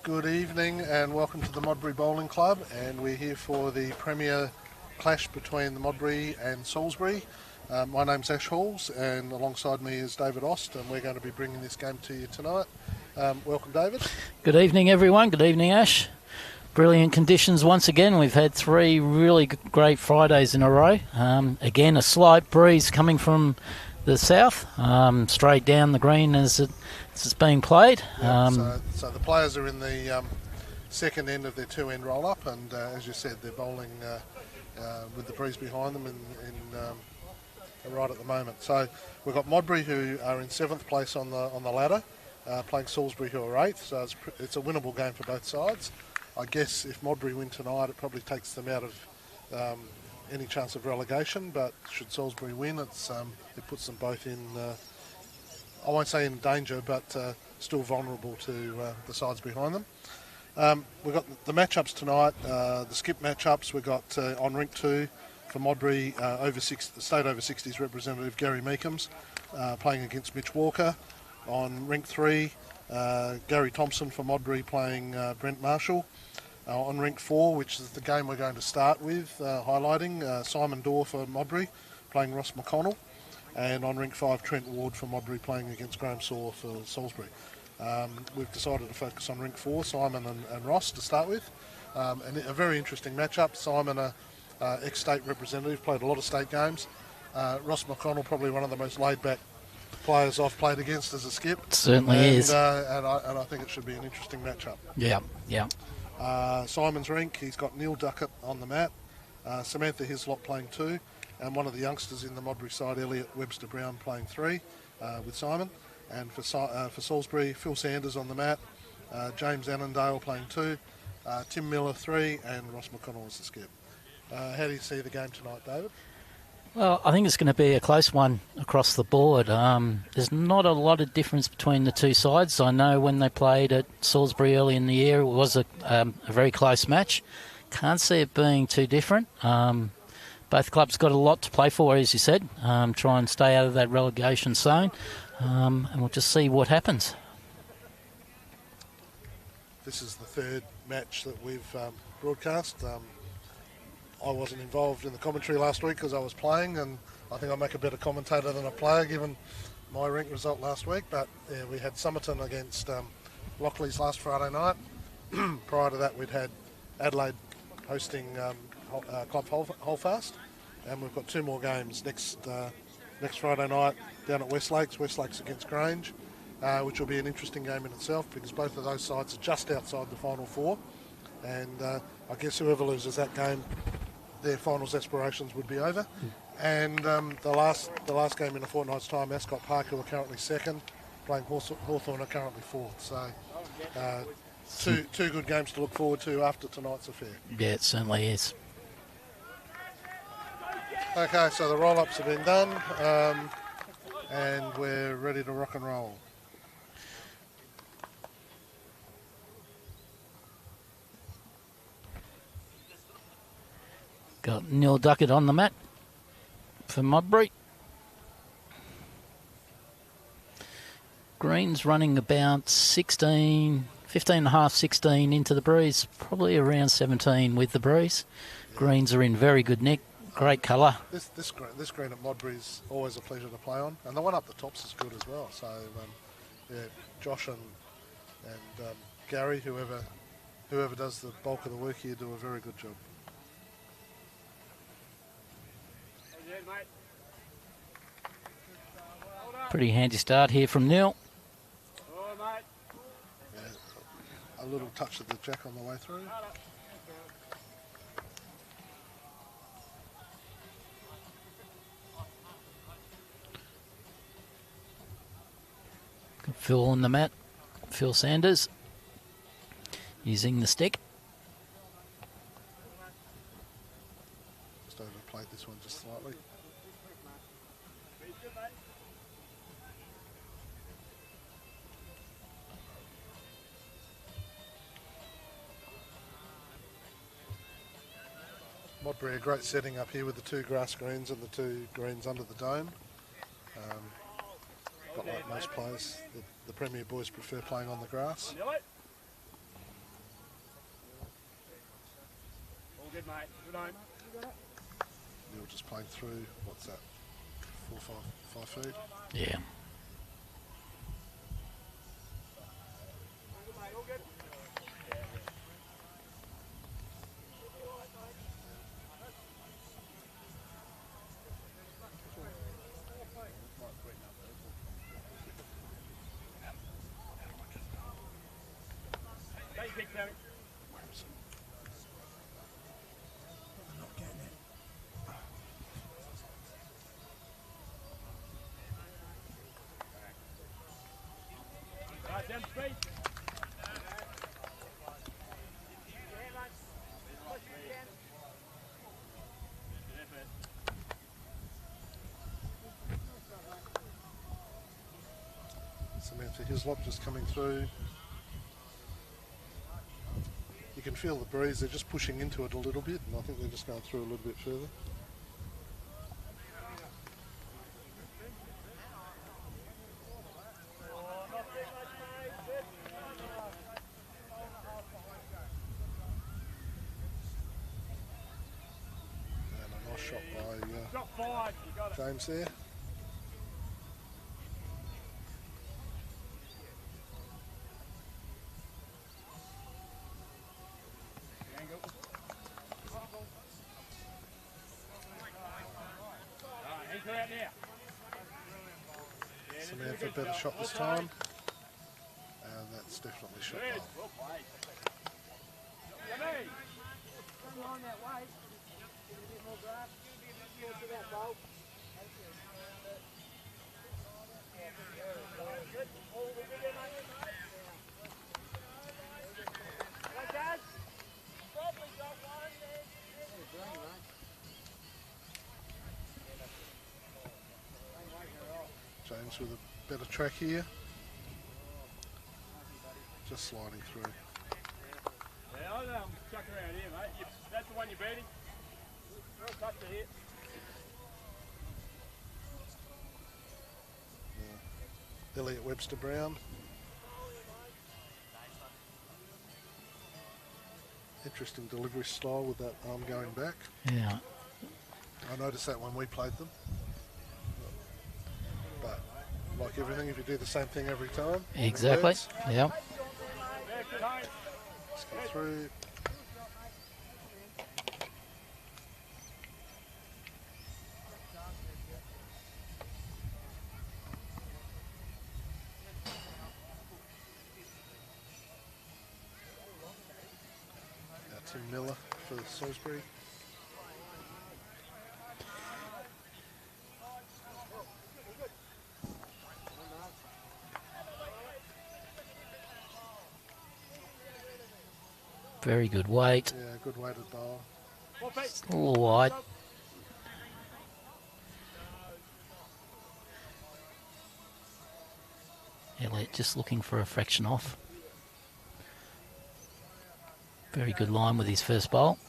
Good evening and welcome to the Modbury Bowling Club, and we're here for the premier clash between the Modbury and Salisbury. My name's Ash Halls and alongside me is David Ost, and we're going to be bringing this game to you tonight. Welcome, David. Good evening, everyone. Good evening, Ash. Brilliant conditions once again. We've had three really great Fridays in a row. Again, a slight breeze coming from the south, straight down the green as it's being played. So the players are in the second end of their two-end roll-up, and as you said, they're bowling with the breeze behind them right at the moment. So we've got Modbury, who are in 7th place on the ladder, playing Salisbury, who are 8th. So it's a winnable game for both sides. I guess if Modbury win tonight, it probably takes them out of any chance of relegation. But should Salisbury win, it puts them both in, I won't say in danger, but still vulnerable to the sides behind them. We've got the matchups tonight, the skip matchups. We've got on Rink 2 for Modbury, state over 60s representative Gary Meekums playing against Mitch Walker. On Rink 3, Gary Thompson for Modbury playing Brent Marshall. On Rink 4, which is the game we're going to start with, highlighting Simon Dorr for Modbury playing Ross McConnell. And on Rink 5, Trent Ward for Modbury playing against Graham Saw for Salisbury. We've decided to focus on Rink 4, Simon and Ross to start with. And a very interesting matchup. Simon, ex-state representative, played a lot of state games. Ross McConnell, probably one of the most laid-back players I've played against as a skip. It certainly is. And I think it should be an interesting matchup. Yeah. Simon's Rink, he's got Neil Duckett on the mat, Samantha Hislop playing 2, and one of the youngsters in the Modbury side, Elliot Webster-Brown, playing 3 with Simon. And for Salisbury, Phil Sanders on the mat, James Annandale playing 2, Tim Miller 3, and Ross McConnell as the skip. How do you see the game tonight, David? Well, I think it's going to be a close one across the board. There's not a lot of difference between the two sides. I know when they played at Salisbury early in the year, it was a very close match. Can't see it being too different. Both clubs got a lot to play for, as you said. Try and stay out of that relegation zone, and we'll just see what happens. This is the third match that we've broadcast. I wasn't involved in the commentary last week because I was playing, and I think I make a better commentator than a player given my Rink result last week. But yeah, we had Somerton against Lockleys last Friday night. Prior to that, we'd had Adelaide hosting Club Holdfast, and we've got 2 more games next Friday night down at Westlakes against Grange, which will be an interesting game in itself because both of those sides are just outside the Final 4, and I guess whoever loses that game, their finals aspirations would be over. And the last game in a fortnight's time, Ascot Park, who are currently 2nd, playing Hawthorn, are currently 4th. So two good games to look forward to after tonight's affair. Yeah, it certainly is. Okay, so the roll-ups have been done, and we're ready to rock and roll. Got Neil Duckett on the mat for Modbury. Green's running about 15 and a half, 16 into the breeze, probably around 17 with the breeze. Greens are in very good nick, great colour. This green at Modbury is always a pleasure to play on, and the one up the tops is good as well. So Josh and Gary, whoever does the bulk of the work here, do a very good job. Pretty handy start here from Neil. Yeah, a little touch of the jack on the way through. Phil on the mat. Phil Sanders using the stick. Just overplayed this one just slightly. Modbury, a great setting up here with the 2 grass greens and the 2 greens under the dome. But like most players, the Premier boys prefer playing on the grass. Neil just playing through, what's that, 5 feet? Yeah. Samantha Hislop just coming through. You can feel the breeze, they're just pushing into it a little bit, and I think they're just going through a little bit further. And a nice shot by James there. Samantha better shot this time, and that's definitely shot well. James with a better track here. Just sliding through. Yeah, I'll chuck around here, mate. That's the one you're beating. Touch the hit. Elliot Webster Brown. Interesting delivery style with that arm going back. Yeah. I noticed that when we played them. But like everything, if you do the same thing every time, Exactly. Yeah. let's get through. Now Tim Miller for Salisbury. Very good weight. Yeah, good weighted bowl. Just a little wide. Elliot just looking for a fraction off. Very good line with his first bowl.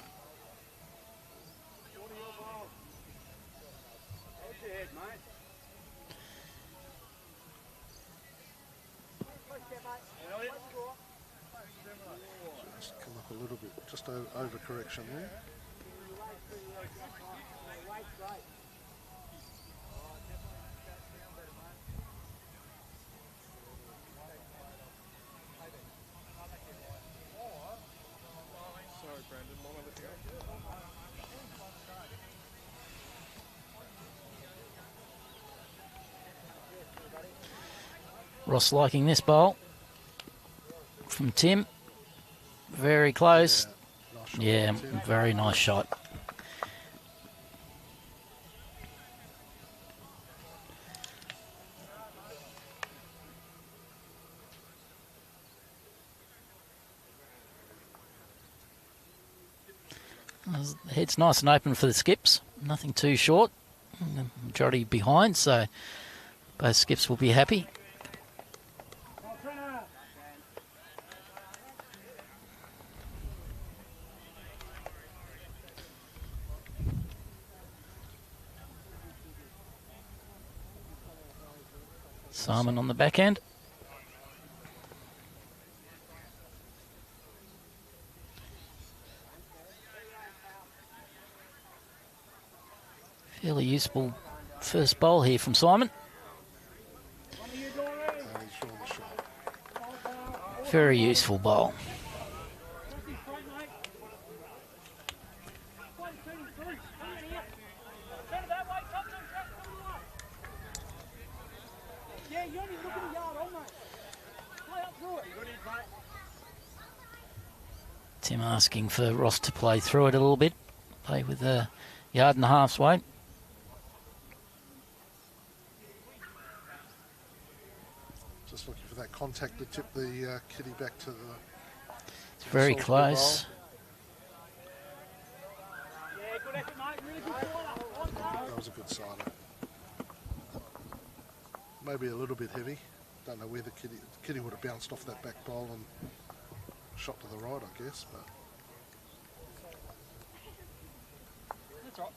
Just come up a little bit, just over correction there. Ross liking this bowl from Tim. Very close. Yeah, nice shot Yeah, very nice shot. The head's nice and open for the skips. Nothing too short. The majority behind, so both skips will be happy. Simon on the back end. useful first bowl here from Simon. He's drawn the shot. Very useful bowl. Tim asking for Ross to play through it a little bit. Play with a yard and a half's weight. Just looking for that contact to tip the kitty back to the... It's very close. That was a good sider. Maybe a little bit heavy. Don't know where the kitty would have bounced off that back bowl and shot to the right, I guess. But That's right.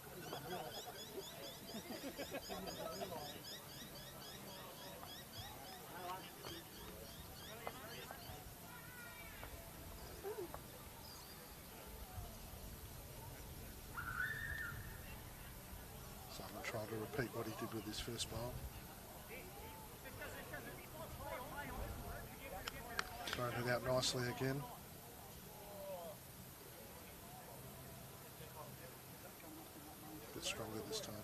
so I'm going to try to repeat what he did with his first bowl. Throwing it out nicely again. A bit stronger this time.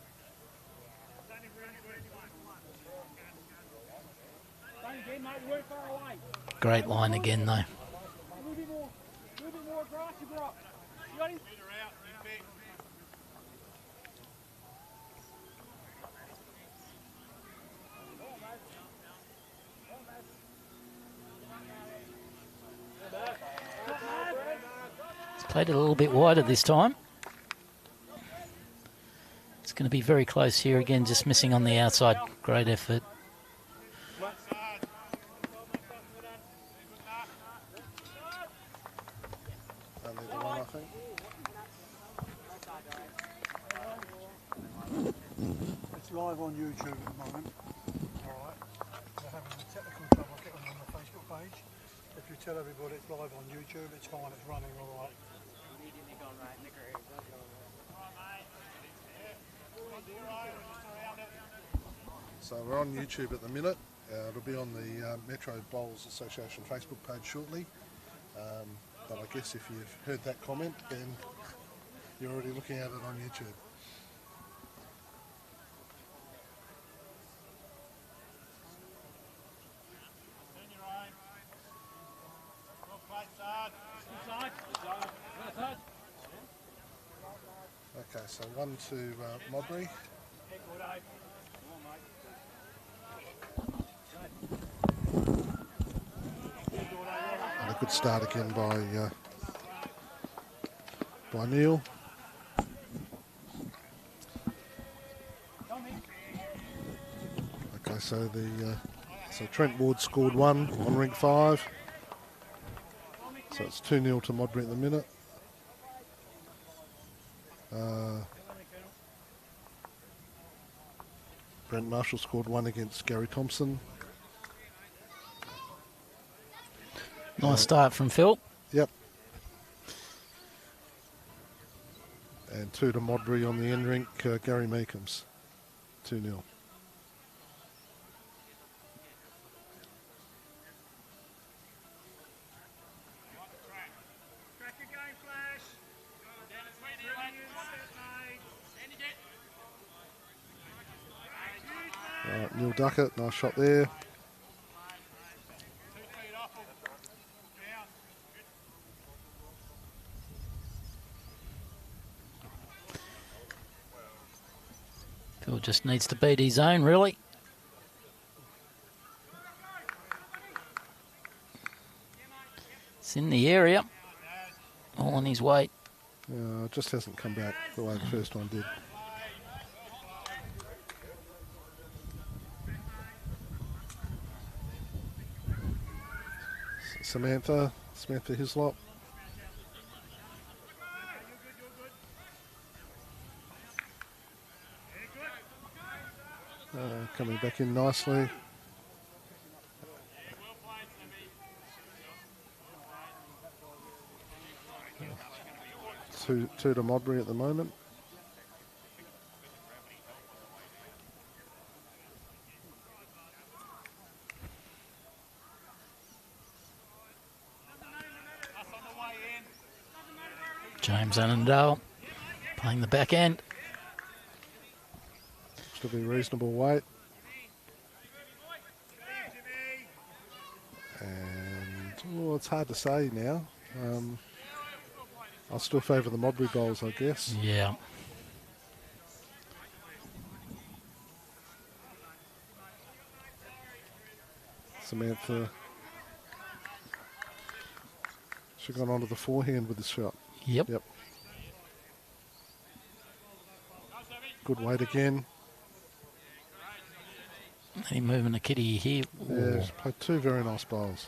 Great line again, though. A little bit more grass, you brought. You got him? Played it a little bit wider this time. It's going to be very close here again, just missing on the outside. Great effort. Only the one, I think. It's live on YouTube at the moment. Alright. They're having a technical trouble getting on the Facebook page. If you tell everybody it's live on YouTube, it's fine, it's running alright. So we're on YouTube at the minute. It'll be on the Metro Bowls Association Facebook page shortly. But I guess if you've heard that comment, then you're already looking at it on YouTube. Okay, so 1 to Modbury. And a good start again by Neil. Okay, so so Trent Ward scored 1 on Rink 5. So it's 2-0 to Modbury at the minute. Brent Marshall scored 1 against Gary Thompson. Nice start from Phil. Yep. And 2 to Modbury on the end rink, Gary Meekums. 2-0. Neil Duckett, nice shot there. Phil just needs to beat his own, really. It's in the area, all on his weight. It just hasn't come back the way the first one did. Samantha Hislop. Coming back in nicely. Two to Modbury at the moment. James Annandale playing the back end. Should be reasonable weight. And it's hard to say now. I'll still favour the Modbury bowls, I guess. Yeah. Samantha should have gone onto the forehand with the shot. Yep. Good weight again. Any movement of Kitty here. Yeah, she's played two very nice bowls.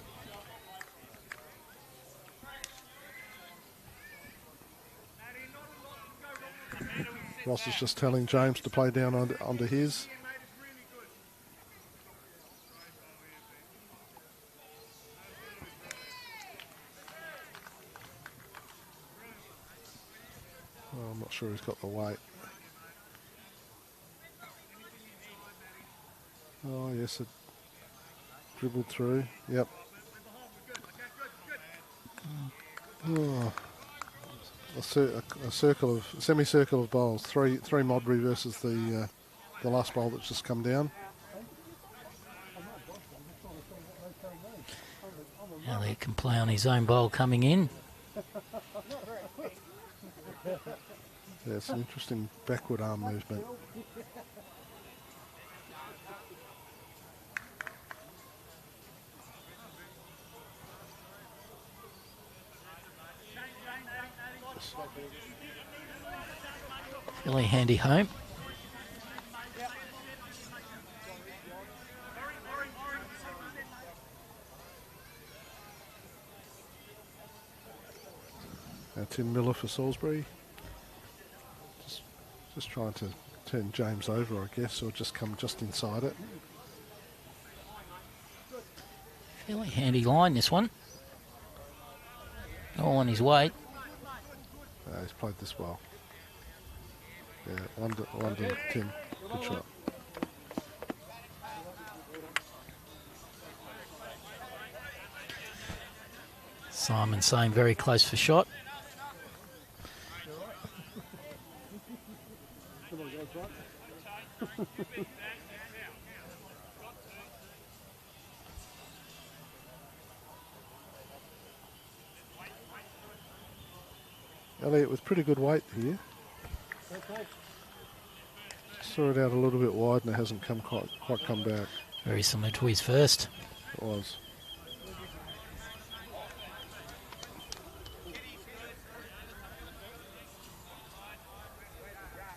Ross is just telling James to play down onto his. Oh, I'm not sure he's got the weight. Oh, yes, it dribbled through. Yep. Oh. A circle of semicircle of bowls. Three Modbury versus the last bowl that's just come down. Elliot can play on his own bowl coming in. Yeah, it's an interesting backward arm movement. Really handy home. Tim Miller for Salisbury. Just trying to turn James over, I guess, or just come just inside it. Fairly handy line, this one. All on his weight. He's played this well. Yeah, London, Tim. Good shot. Simon saying very close for shot. Elliot with pretty good weight here. Saw it out a little bit wide and it hasn't quite come back. Very similar to his first. It was.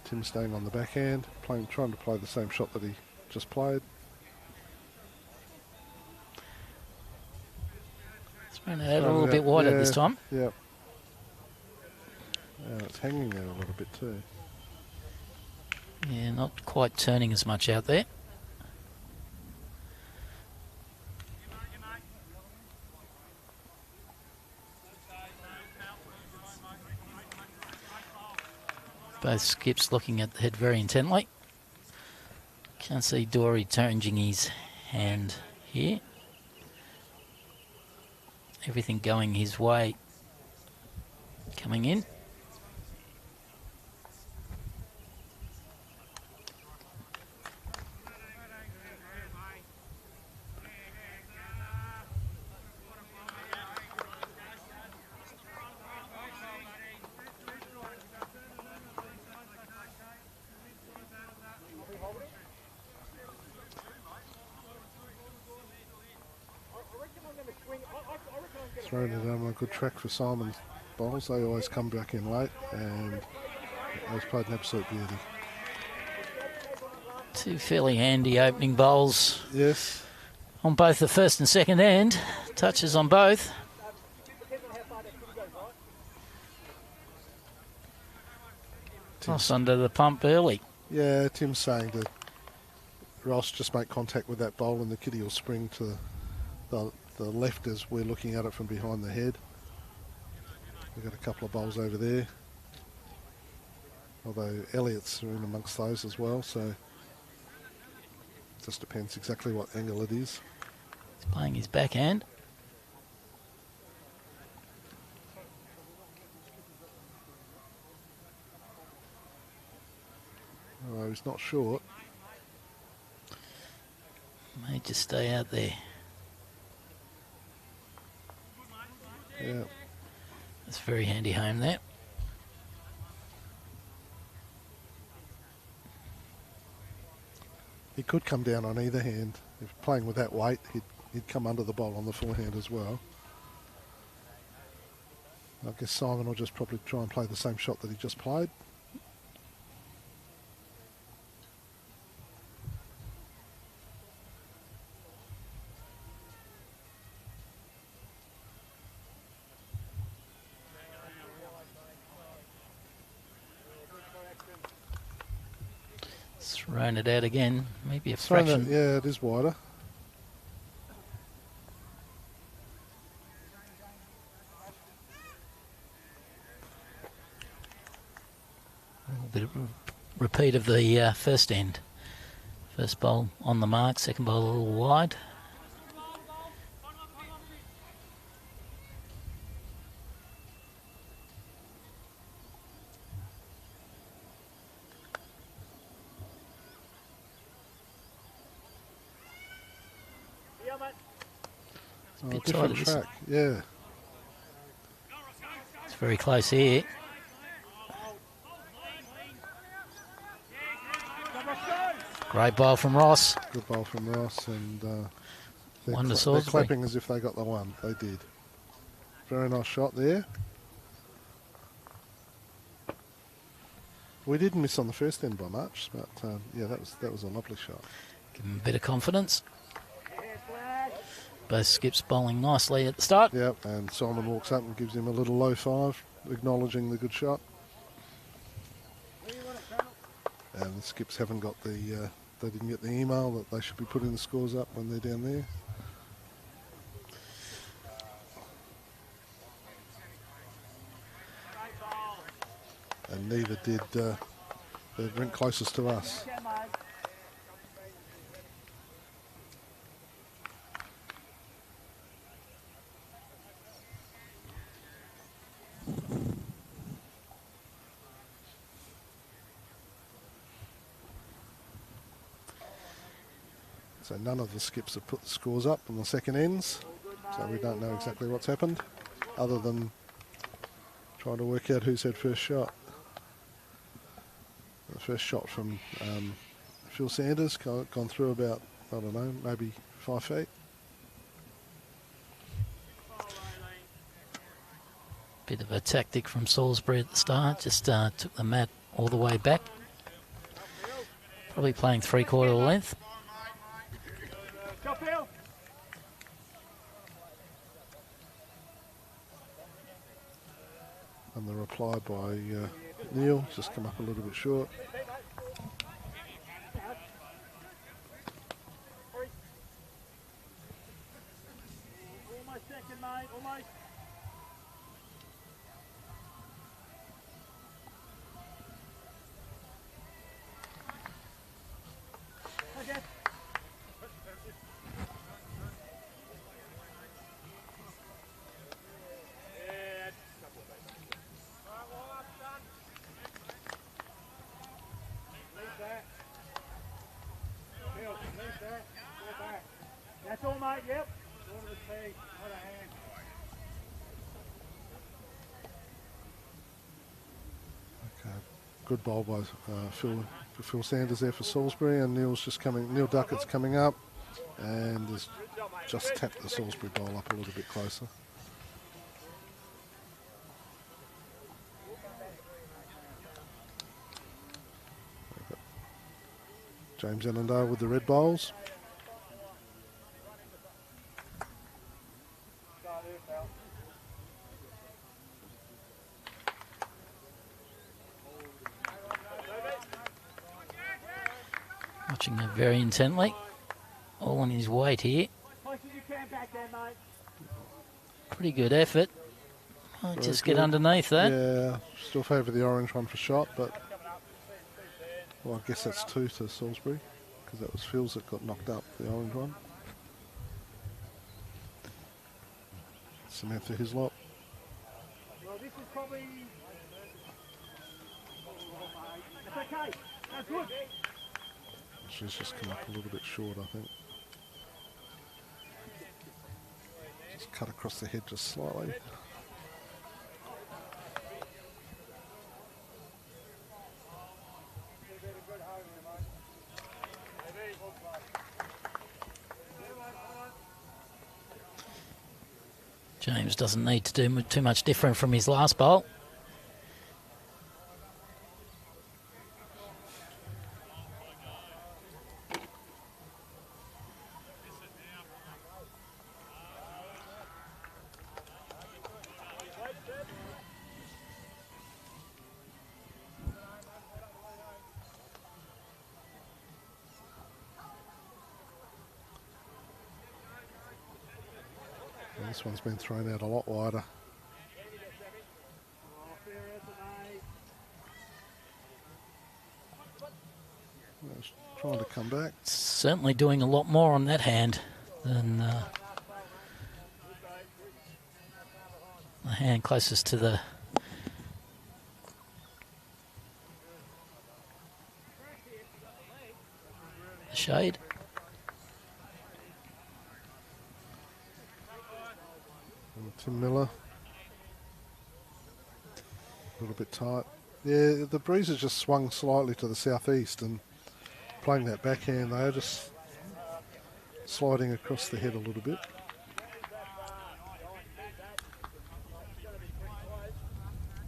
Tim staying on the backhand, trying to play the same shot that he just played. Thrown it out a little bit wider this time. Yeah. It's hanging there a little bit too. Yeah, not quite turning as much out there. Both skips looking at the head very intently. Can't see Dory changing his hand here. Everything going his way. Coming in. Thrown it on a good track for Simon's bowls. They always come back in late and he's played an absolute beauty. Two fairly handy opening bowls. Yes. On both the first and second end. Touches on both. Toss under the pump early. Yeah, Tim's saying to Ross, just make contact with that bowl and the kitty will spring to the left as we're looking at it from behind the head. We've got a couple of bowls over there. Although Elliot's are in amongst those as well, so it just depends exactly what angle it is. He's playing his backhand. although he's not short. May just stay out there. Yeah. That's very handy home there. He could come down on either hand. If playing with that weight, he'd come under the bowl on the forehand as well. I guess Simon will just probably try and play the same shot that he just played. Thrown it out again. Maybe a fraction. Yeah, it is wider. A little bit of repeat of the first end. First bowl on the mark, second bowl a little wide. Different track, yeah. It's very close here. Great bowl from Ross. Good bowl from Ross, and One to they're Salisbury. clapping as if they got the one. They did. Very nice shot there. We didn't miss on the first end by much, but yeah, that was a lovely shot. Give him a bit of confidence. Both skips bowling nicely at the start. Yep, and Simon walks up and gives him a little low five, acknowledging the good shot. And the skips haven't got the, they didn't get the email that they should be putting the scores up when they're down there. And neither did the rink closest to us. So none of the skips have put the scores up on the second ends, so we don't know exactly what's happened, other than trying to work out who's had first shot. The first shot from Phil Sanders gone through about, I don't know, maybe 5 feet. Bit of a tactic from Salisbury at the start, just took the mat all the way back. Probably playing 3/4 length. And the reply by Neil just come up a little bit short. Almost second, mate, almost. Okay. That's all, mate, yep. Order the tea, not a hand. Okay, good bowl by Phil Sanders there for Salisbury, and Neil Duckett's coming up, and has just tapped the Salisbury bowl up a little bit closer. James Annandale with the red bowls. Watching it very intently. All on his weight here. Pretty good effort. Might just get underneath that. Yeah, still favour the orange one for shot, but well, I guess that's 2 to Salisbury, because that was Phil's that got knocked up, the orange one. Samantha Hislop. Well, this is probably... It's okay. She's just come up a little bit short, I think. Just cut across the head just slightly. James doesn't need to do too much different from his last bowl. This one's been thrown out a lot wider. Just trying to come back. Certainly doing a lot more on that hand than the hand closest to the shade. And Tim Miller. A little bit tight. Yeah, the breeze has just swung slightly to the southeast, and playing that backhand, they are just sliding across the head a little bit.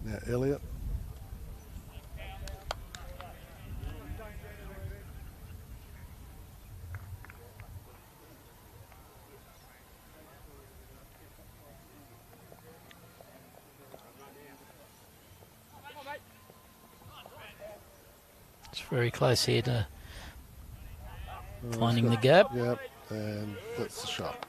Now Elliott. It's very close here to finding the gap. Yep, and that's the shot.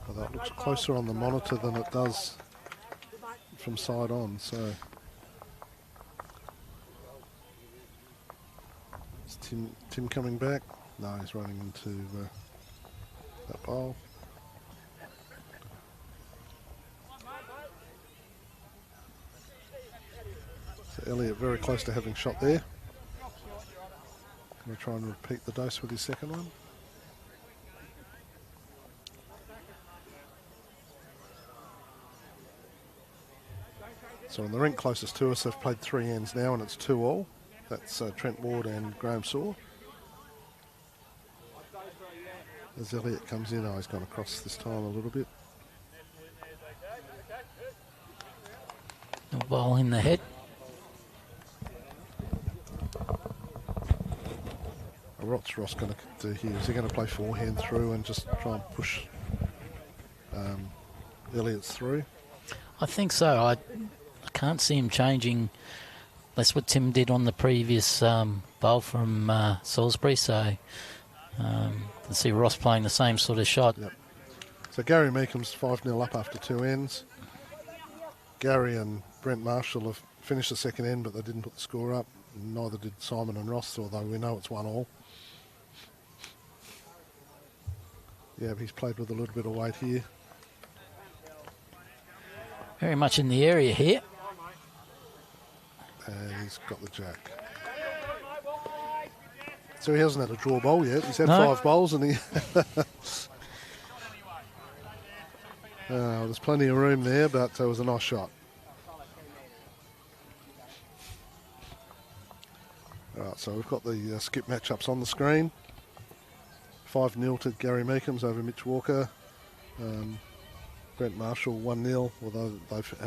Well, that looks closer on the monitor than it does from side on, so is Tim coming back? No, he's running into that bowl. So Elliott very close to having shot there. Going to try and repeat the dose with his second one. So on the rink closest to us, they've played 3 ends now, and it's 2-all. That's Trent Ward and Graham Saw. As Elliott comes in, he's gone across this time a little bit. A ball in the head. What's Ross going to do here? Is he going to play forehand through and just try and push Elliott's through? I think so. I can't see him changing. That's what Tim did on the previous bowl from Salisbury, so I see Ross playing the same sort of shot. Yep. So Gary Meekham's 5-0 up after 2 ends. Gary and Brent Marshall have finished the second end, but they didn't put the score up. Neither did Simon and Ross, although we know it's 1-all. Yeah, he's played with a little bit of weight here. Very much in the area here. And he's got the jack. So he hasn't had a draw bowl yet. He's had 5 bowls and he... there's plenty of room there, but it was a nice shot. All right, so we've got the skip matchups on the screen. 5-0 to Gary Meekham's over Mitch Walker. Brent Marshall 1-0, although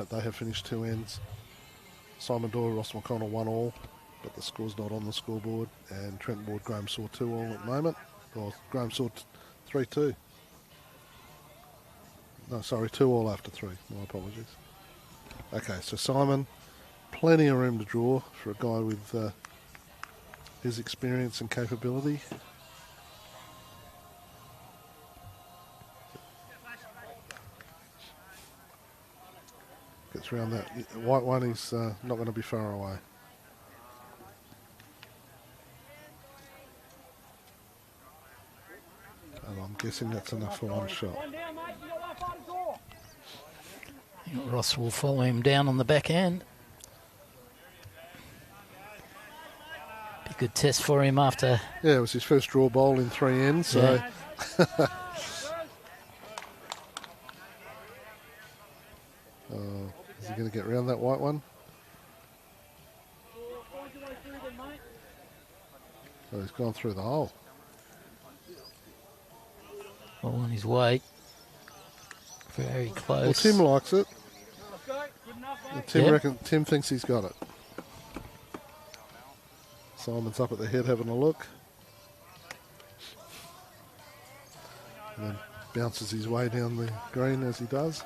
they have finished 2 ends. Simon Doyle, Ross McConnell 1-all, but the score's not on the scoreboard. And Trent Ward, Graham Saw 2-all at the moment. Or Graham Saw 3-2. No, sorry, 2-all after 3. My apologies. Okay, so Simon, plenty of room to draw for a guy with his experience and capability. Gets around that white one, he's not going to be far away. guessing that's enough for one shot. One down, mate. You got one by the door. I think Ross will follow him down on the back end. Be a good test for him after. Yeah, it was his first draw bowl in 3 ends, so Yeah. is he going to get round that white one? Find your way through them, mate. Oh, he's gone through the hole. All on his way. Very close. Well, Tim likes it. Let's go. Good enough, mate. Tim thinks he's got it. Simon's up at the head having a look. And then bounces his way down the green as he does.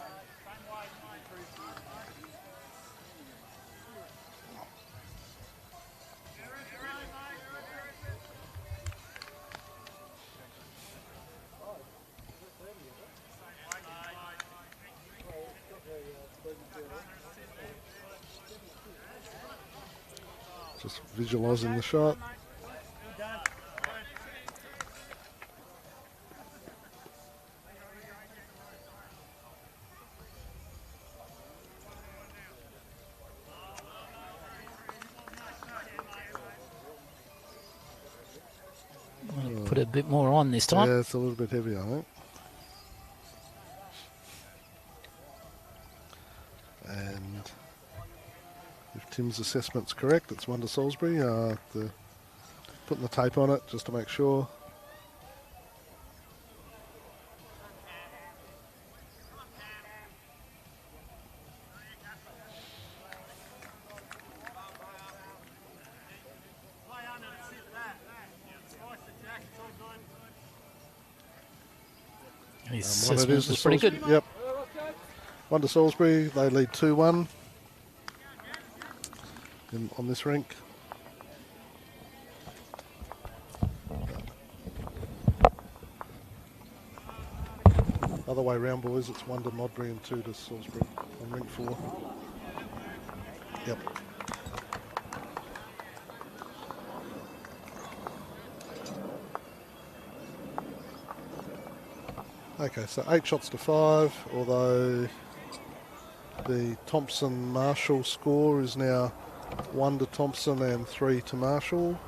Just visualising the shot. Put a bit more on this time. Yeah, it's a little bit heavy, I think. And if Tim's assessment's correct, it's 1 to Salisbury. Putting the tape on it just to make sure. His One it assessment is was to pretty good. Salisbury. Yep. 1 to Salisbury. They lead 2-1 on this rink. Other way round, boys. It's 1 to Modbury and 2 to Salisbury on rink 4. Yep. Okay, so 8 shots to 5, although the Thompson-Marshall score is now 1 to Thompson and 3 to Marshall.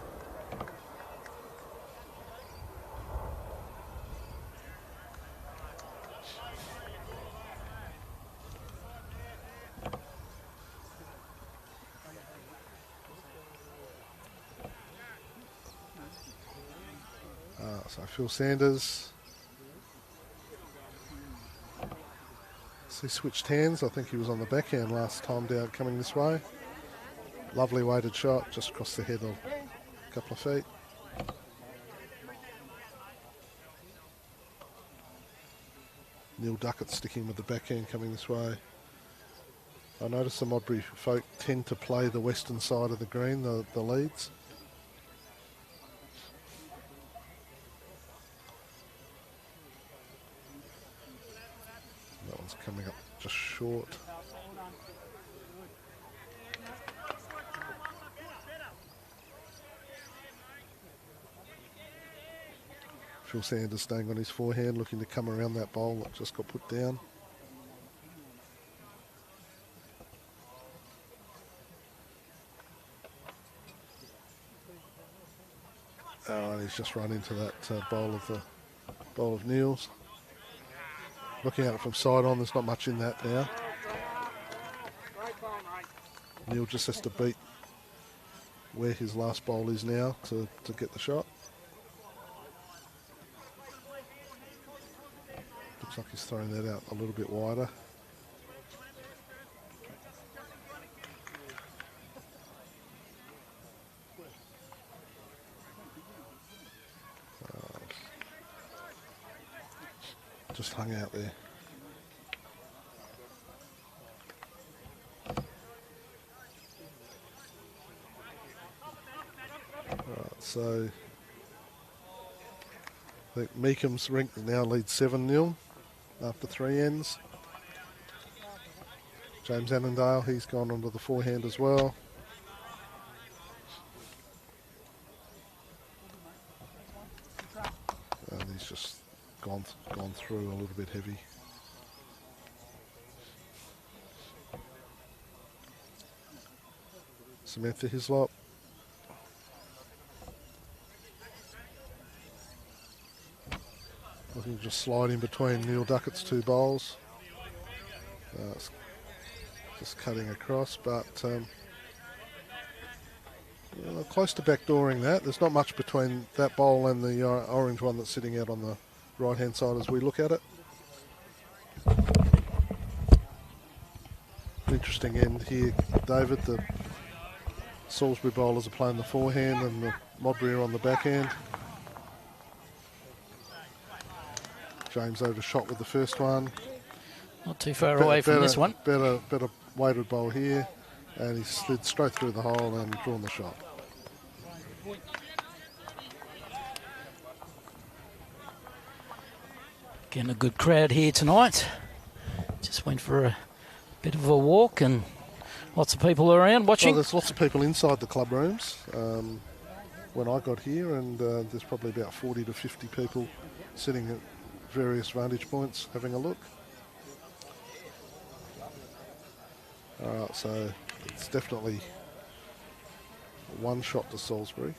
So Phil Sanders. He switched hands. I think he was on the backhand last time down coming this way. Lovely weighted shot just across the head of a couple of feet. Neil Duckett sticking with the backhand coming this way. I notice the Modbury folk tend to play the western side of the green, the leads. That one's coming up just short. Phil Sanders staying on his forehand, looking to come around that bowl that just got put down. Oh, and he's just run into that bowl of Neil's. Looking at it from side on, there's not much in that now. Neil just has to beat where his last bowl is now to get the shot. Looks like he's throwing that out a little bit wider. Just hung out there. Right, so I think Meekham's Rink now leads 7-0 after 3 ends. James Annandale, he's gone onto the forehand as well. And he's just gone gone through a little bit heavy. Samantha Hislop. Looking to just slide in between Neil Duckett's two bowls. Just cutting across, but close to backdooring that. There's not much between that bowl and the orange one that's sitting out on the right-hand side as we look at it. Interesting end here, David. The Salisbury bowlers are playing the forehand and the Modbury are on the backhand. James overshot with the first one. Not too far away from this one. Better weighted bowl here, and he slid straight through the hole and drawn the shot. Getting a good crowd here tonight. Just went for a bit of a walk and lots of people around watching. Well, there's lots of people inside the club rooms when I got here, and there's probably about 40 to 50 people sitting at various vantage points having a look. All right, so it's definitely one shot to Salisbury.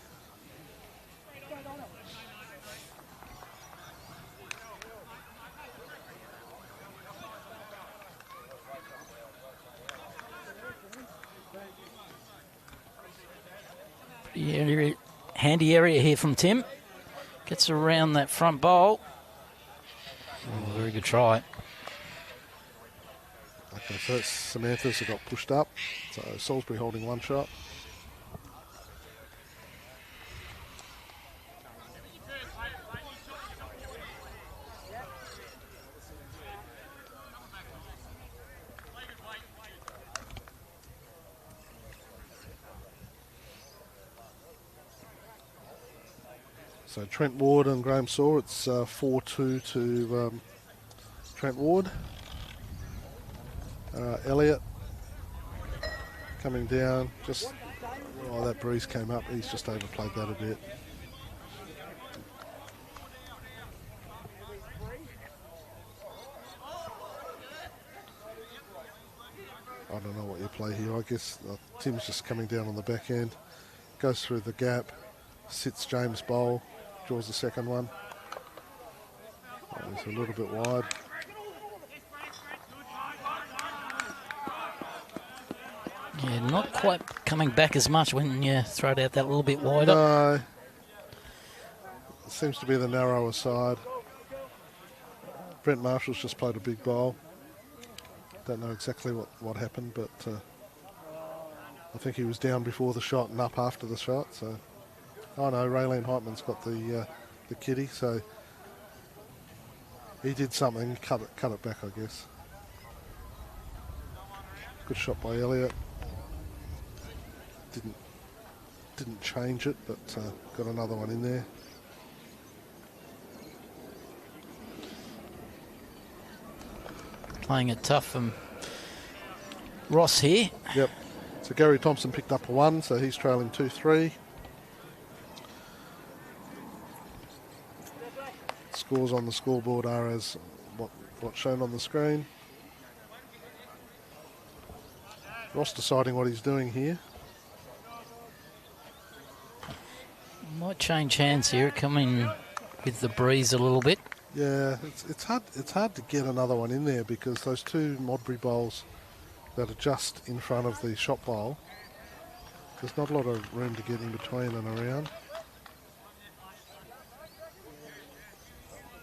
Handy area here from Tim. Gets around that front bowl. Oh, very good try. Okay, so it's Samantha's that got pushed up. So Salisbury holding one shot. So Trent Ward and Graham Saw, it's 4-2 to Trent Ward. Elliott coming down, just, that breeze came up, he's just overplayed that a bit. I don't know what you play here, I guess Tim's just coming down on the back end, goes through the gap, sits James' bowl, draws the second one. He's a little bit wide. Yeah, not quite coming back as much when you throw it out that little bit wider. No. It seems to be the narrower side. Brent Marshall's just played a big bowl. Don't know exactly what happened, but I think he was down before the shot and up after the shot. So, oh no, Raylene Heitman's got the kitty, so he did something, cut it back, I guess. Good shot by Elliott. Didn't change it, but got another one in there. Playing it tough from Ross here. Yep. So Gary Thompson picked up a 1, so he's trailing 2-3. Scores on the scoreboard are as what's shown on the screen. Ross deciding what he's doing here. Might change hands here, coming with the breeze a little bit. Yeah, it's hard to get another one in there because those two Modbury bowls that are just in front of the shot bowl, there's not a lot of room to get in between and around.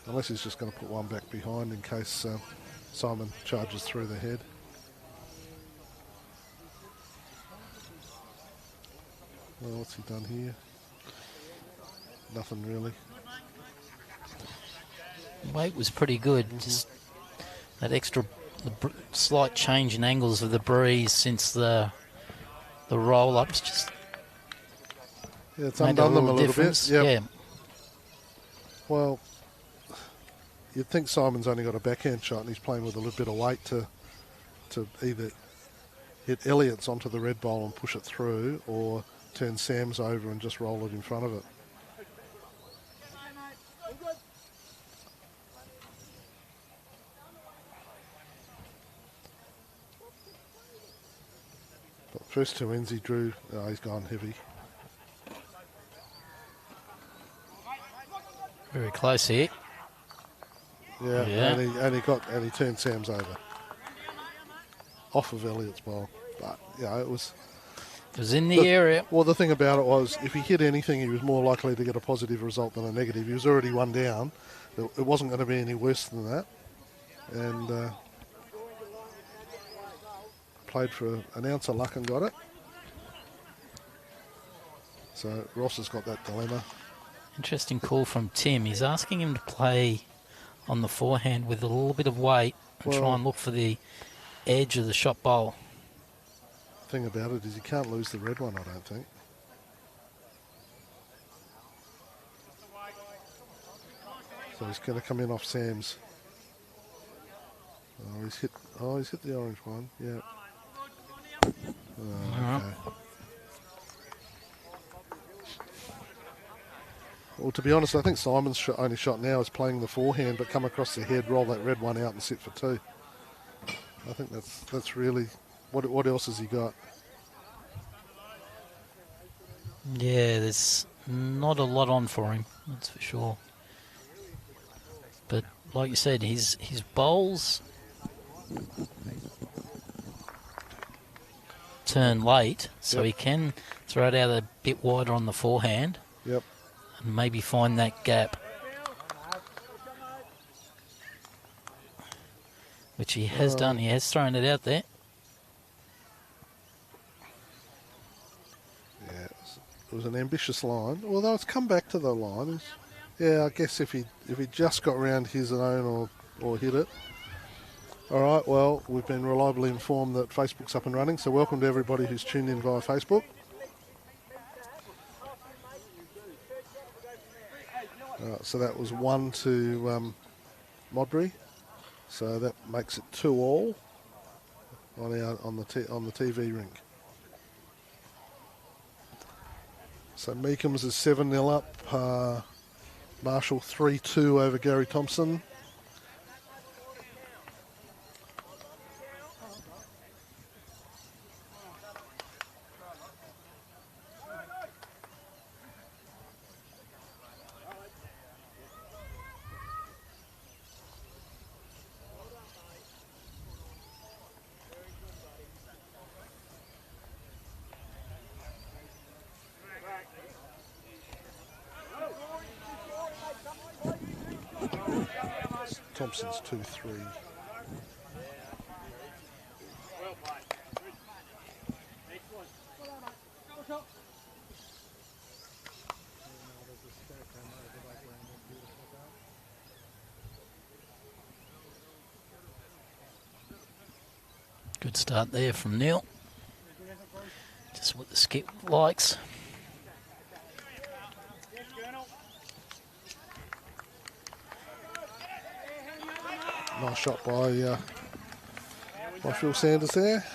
Unless he's just going to put one back behind in case Simon charges through the head. Well, what's he done here? Nothing really. Weight was pretty good. Just that extra slight change in angles of the breeze since the roll-ups just it's made undone them a little difference. bit. Yep. Yeah. Well, you'd think Simon's only got a backhand shot and he's playing with a little bit of weight to either hit Elliott's onto the red bowl and push it through, or turn Sam's over and just roll it in front of it. First 2 ends he drew, he's gone heavy. Very close here. Yeah, Yeah. and he turned Sam's over. Off of Elliott's bowl. But, it was... It was in the area. Well, the thing about it was, if he hit anything, he was more likely to get a positive result than a negative. He was already 1 down. It wasn't going to be any worse than that. And played for an ounce of luck and got it. So Ross has got that dilemma. Interesting call from Tim. He's asking him to play on the forehand with a little bit of weight and try and look for the edge of the shot bowl. Thing about it is you can't lose the red one, I don't think. So he's going to come in off Sam's. He's hit the orange one. Yeah. Okay. Well, to be honest, I think Simon's only shot now is playing the forehand, but come across the head, roll that red one out, and sit for 2. I think that's really what else has he got? Yeah, there's not a lot on for him, that's for sure. But like you said, his bowls turn late, so he can throw it out a bit wider on the forehand. Yep. And maybe find that gap, which he has done. He has thrown it out there. Yeah, it was an ambitious line. Although it's come back to the line. I guess if he just got round his own or hit it. All right, well, we've been reliably informed that Facebook's up and running, so welcome to everybody who's tuned in via Facebook. So that was 1 to Modbury, so that makes it 2 all on the TV rink. So Meekums is 7-0 up. Marshall 3-2 over Gary Thompson. Thompson's 2-3. Good start there from Neil. Just what the skip likes. Nice shot by Phil Sanders there.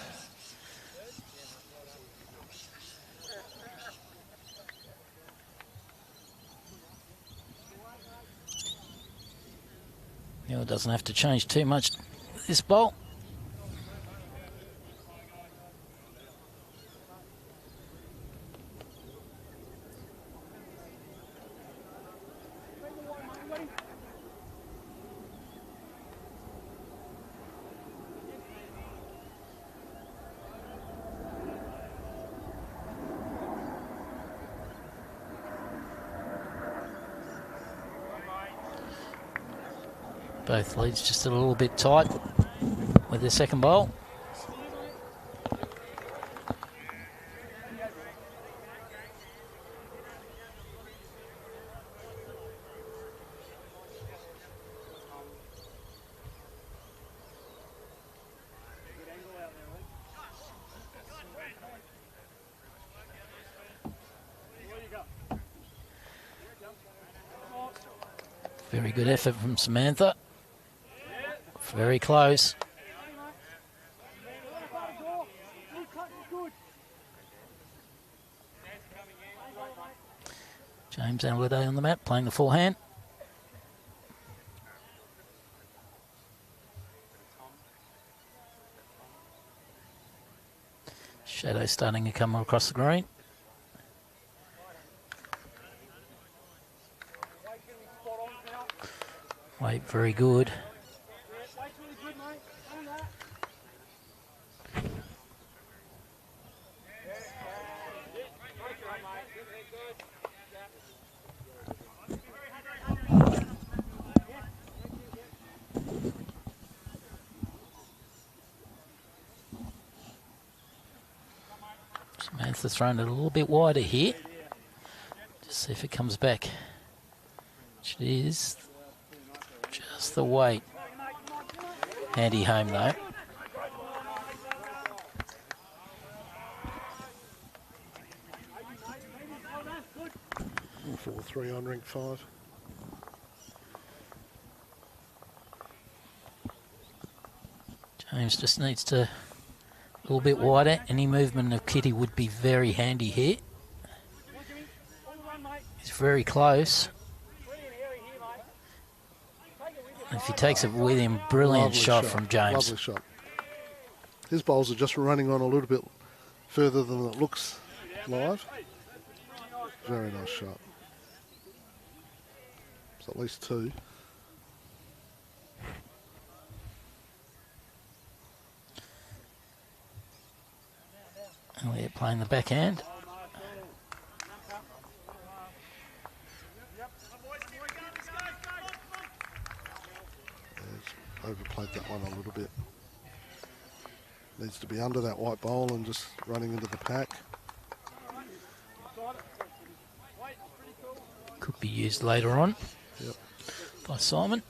Neil doesn't have to change too much this bowl. Both leads just a little bit tight with their second bowl. Very good effort from Samantha. Very close. James Angliday on the mat, playing the forehand. Shadow starting to come across the green. Weight very good. Samantha thrown it a little bit wider here. Just see if it comes back. Which it is. Just the weight. Handy home though. Four, 3 on Rink 5. James just needs to a little bit wider. Any movement of Kitty would be very handy here. He's very close. If he takes it with him, brilliant Lovely shot from James. Lovely shot. His bowls are just running on a little bit further than it looks live. Very nice shot. It's at least 2. Elliott playing the backhand. Overplayed that one a little bit. Needs to be under that white bowl and just running into the pack. Could be used later on by Simon.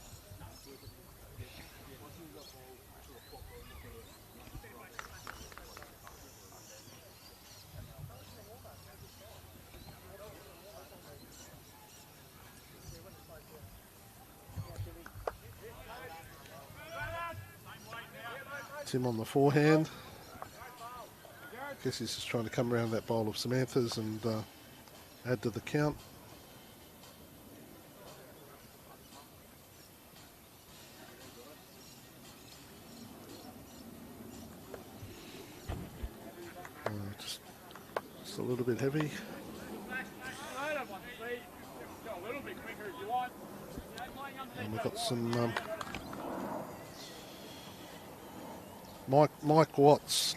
Tim on the forehand. Guess he's just trying to come around that bowl of Samantha's and add to the count. Just a little bit heavy. And we've got some Mike Watts.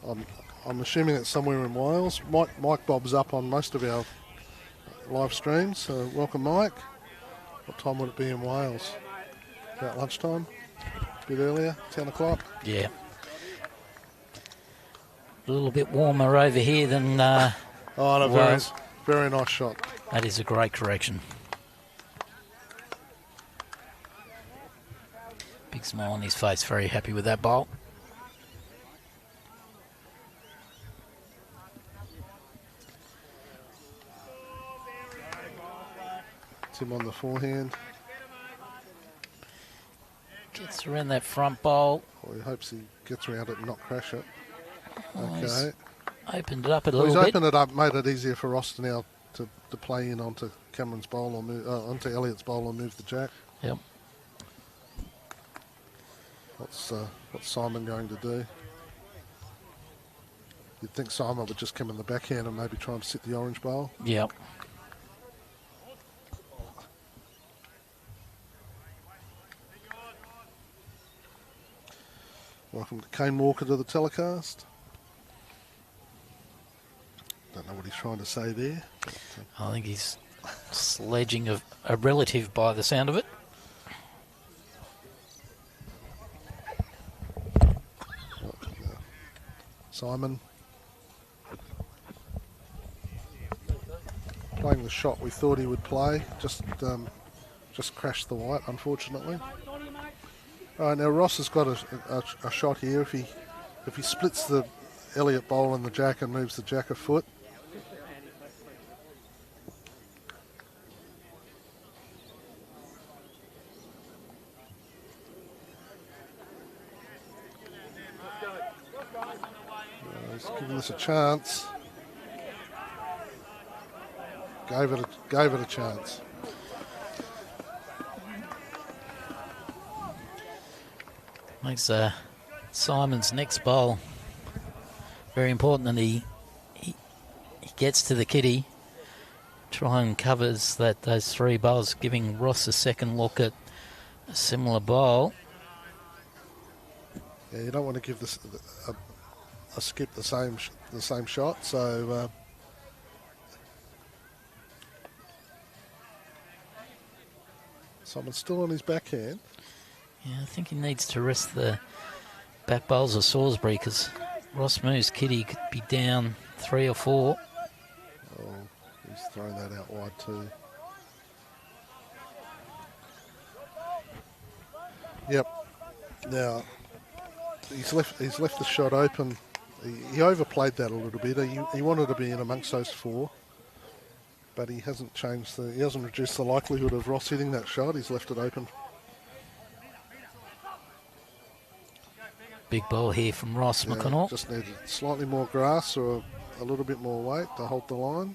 I'm assuming it's somewhere in Wales. Mike bobs up on most of our live streams, so welcome Mike. What time would it be in Wales? About lunchtime? A bit earlier? 10 o'clock? Yeah. A little bit warmer over here than Oh, no, Wales. very nice shot. That is a great correction. Big smile on his face, very happy with that bowl. Tim on the forehand. Gets around that front bowl. Well, he hopes he gets around it and not crash it. Oh, Okay. Opened it up a Well, little he's bit. opened it up, made it easier for Ross to now to play in onto Cameron's bowl or move, onto Elliott's bowl and move the jack. Yep. What's Simon going to do? You'd think Simon would just come in the backhand and maybe try and sit the orange bowl. Yep. Welcome to Kane Walker to the telecast. Don't know what he's trying to say there. But, I think he's sledging a relative by the sound of it. Simon playing the shot we thought he would play, just crashed the white, unfortunately. All right, now Ross has got a shot here. If he splits the Elliott bowl and the jack and moves the jack a foot. He's giving this a chance. Gave it a chance. Makes a Simon's next bowl. Very important that he gets to the kitty, try and covers those 3 bowls, giving Ross a second look at a similar bowl. Yeah, you don't want to give this a skip the same shot. So Simon's still on his backhand. Yeah, I think he needs to rest the back bowls of Salisbury because Ross moves kitty could be down 3 or 4. Oh, he's thrown that out wide too. Yep. Now he's left the shot open. He overplayed that a little bit. He wanted to be in amongst those 4, but he hasn't he hasn't reduced the likelihood of Ross hitting that shot. He's left it open. Big ball here from Ross McConnell. Just needed slightly more grass or a little bit more weight to hold the line,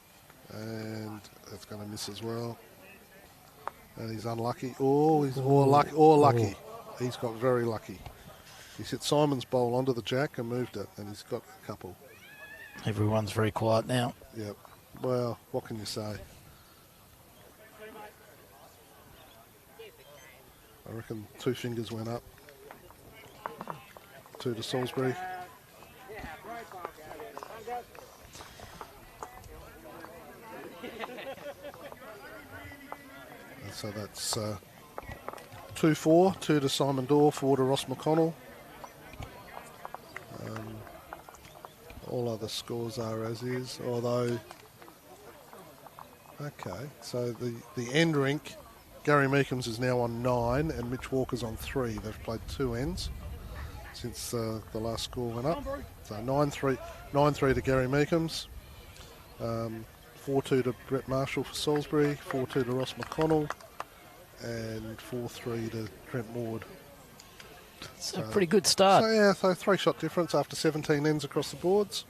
and it's going to miss as well. And he's unlucky. Oh, he's lucky. Oh. He's got very lucky. He's hit Simon's bowl onto the jack and moved it, and he's got a couple. Everyone's very quiet now. Yep. Well, what can you say? I reckon 2 fingers went up. 2 to Salisbury. And so that's 2-4, 2 to Simon Dorr, 4 to Ross McConnell. All other scores are as is, although... Okay, so the end rink, Gary Meekham's is now on 9 and Mitch Walker's on 3. They've played 2 ends since the last score went up. So 9-3 to Gary Meekham's, 4-2 to Brett Marshall for Salisbury, 4-2 to Ross McConnell, and 4-3 to Trent Ward. It's a pretty good start. So 3-shot difference after 17 ends across the boards.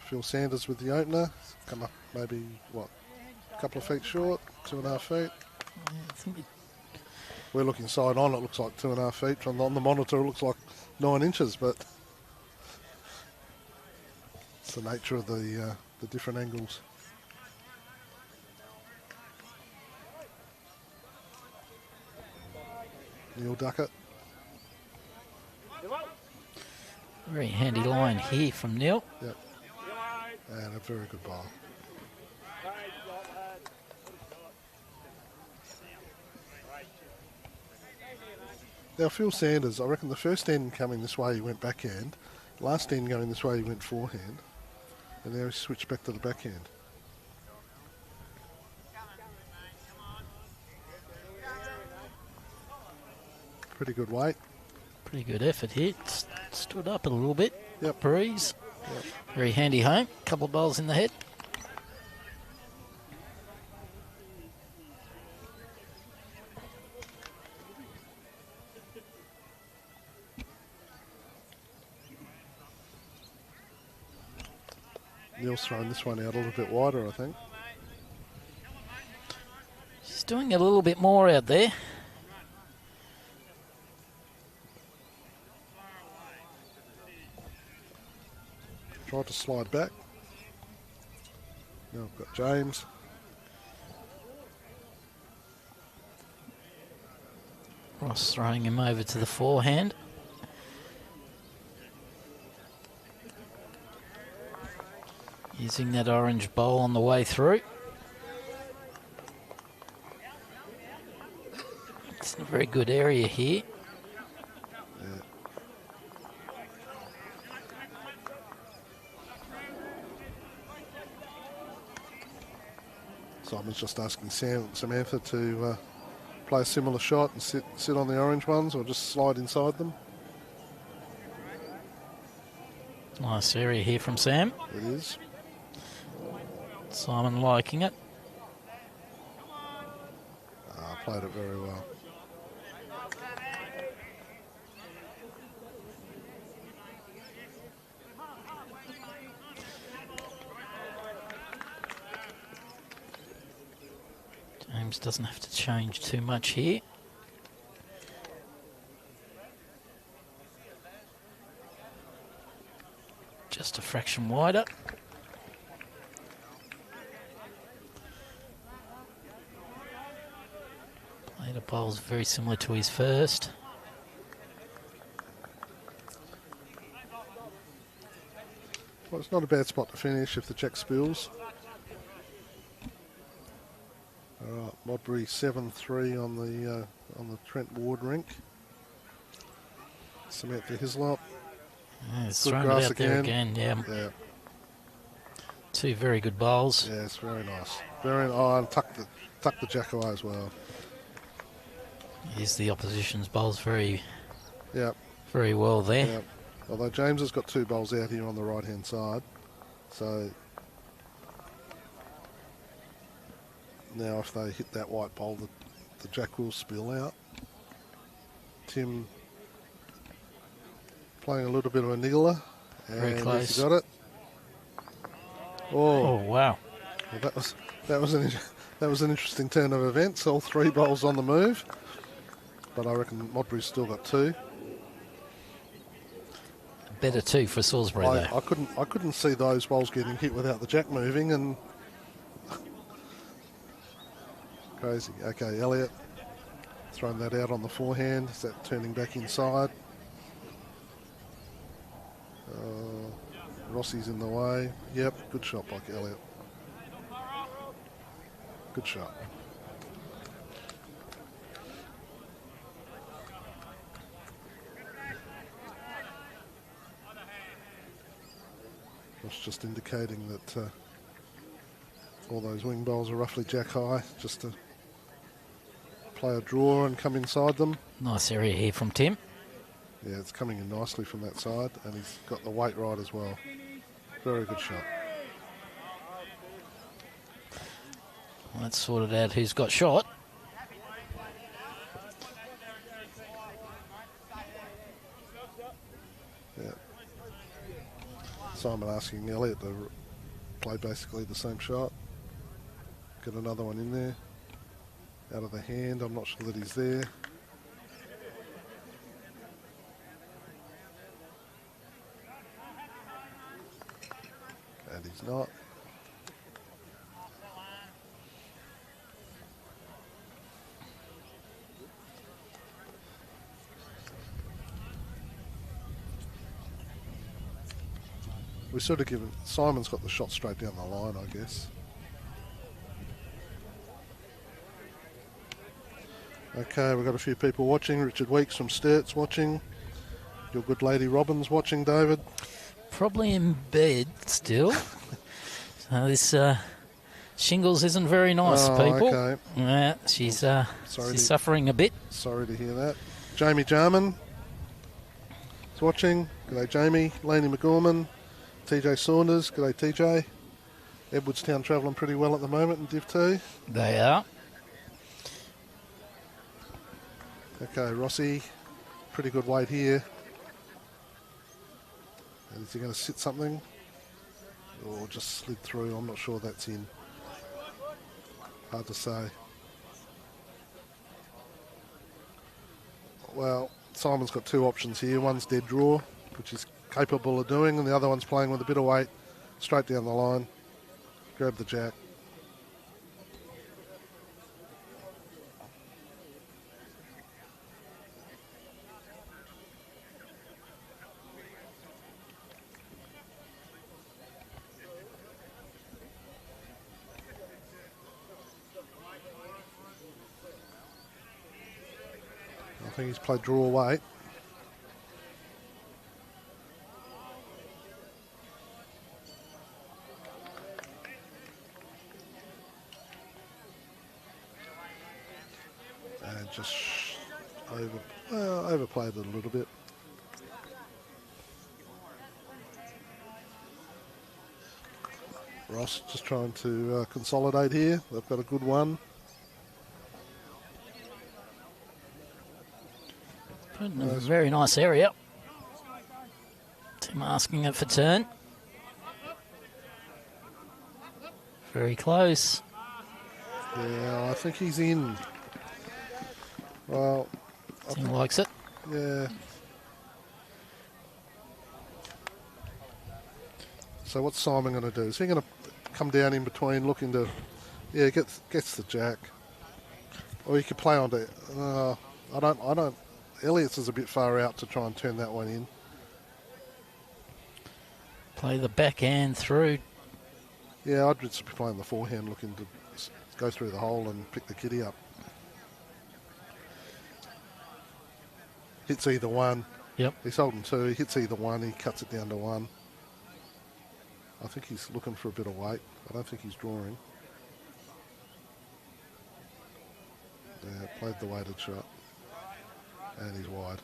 Phil Sanders with the opener. Come up maybe, a couple of feet short, 2.5 feet. We're looking side on, it looks like 2.5 feet. On the monitor, it looks like 9 inches, but it's the nature of the different angles. Neil Duckett. Very handy line here from Neil. Yep. And a very good ball. Now Phil Sanders, I reckon the first end coming this way he went backhand, last end going this way he went forehand, and now he switched back to the backhand. Pretty good weight. Pretty good effort here. Stood up a little bit. Yep. Breeze. Yep. Very handy home. Couple of bowls in the head. Neil's thrown this one out a little bit wider, I think. She's doing a little bit more out there. Tried to slide back. Now I've got James. Ross throwing him over to the forehand. Using that orange bowl on the way through. It's a very good area here. Simon's just asking Samantha to play a similar shot and sit on the orange ones or just slide inside them. Nice area here from Sam. It is. Simon liking it. Played it very well. James doesn't have to change too much here. Just a fraction wider. Played a bowl's very similar to his first. Well, it's not a bad spot to finish if the check spills. All right, Modbury 7-3 on the Trent Ward rink. Cement to Hislop. Yeah, it's Good thrown it grass out there again. Yeah. Two very good bowls. Yeah, it's very nice. Very and tuck the jack away as well. Here's the opposition's bowls very well there. Yep. Although James has got 2 bowls out here on the right hand side, so now if they hit that white bowl, the jack will spill out. Tim playing a little bit of a niggler, Very and close. he's got it. Oh wow! Well, that was an interesting turn of events. All 3 bowls on the move, but I reckon Modbury's still got 2. Better 2 for Salisbury though. I couldn't see those bowls getting hit without the jack moving, and crazy. Okay, Elliott throwing that out on the forehand. Is that turning back inside? Rossi's in the way. Yep, good shot by Elliott. Good shot. That's just indicating that all those wing bowls are roughly jack high, just to play a draw and come inside them. Nice area here from Tim. Yeah, it's coming in nicely from that side, and he's got the weight right as well. Very good shot. Let's sort it out who's got shot. Yeah. Simon asking Elliott to play basically the same shot. Get another one in there. Out of the hand, I'm not sure that he's there. And he's not. We sort of given Simon's got the shot straight down the line, I guess. Okay, we've got a few people watching. Richard Weeks from Sturt's watching. Your good lady Robin's watching, David. Probably in bed still. So this shingles isn't very nice, people. Okay. Yeah, she's suffering a bit. Sorry to hear that. Jamie Jarman is watching. G'day, Jamie. Laney McGorman. TJ Saunders. G'day, TJ. Edwardstown travelling pretty well at the moment in Div 2. They are. Okay, Rossi. Pretty good weight here. Is he going to sit something? Or just slid through? I'm not sure that's in. Hard to say. Well, Simon's got 2 options here. One's dead draw, which he's capable of doing, and the other one's playing with a bit of weight, straight down the line. Grab the jack. I think he's played draw weight. And just overplayed it a little bit. Ross just trying to consolidate here. They've got a good one. Put in a very nice area. Tim asking it for turn. Very close. Yeah, I think he's in. Well, Tim likes it. yeah. So what's Simon going to do? Is he going to come down in between, looking to, yeah, gets the jack, or he could play on to. I don't. Elliott's is a bit far out to try and turn that one in. Play the backhand through. Yeah, I'd just be playing the forehand, looking to go through the hole and pick the kitty up. Hits either one. Yep. He's holding two. He hits either one. He cuts it down to one. I think he's looking for a bit of weight. I don't think he's drawing. Yeah, played the weighted shot. And he's wide.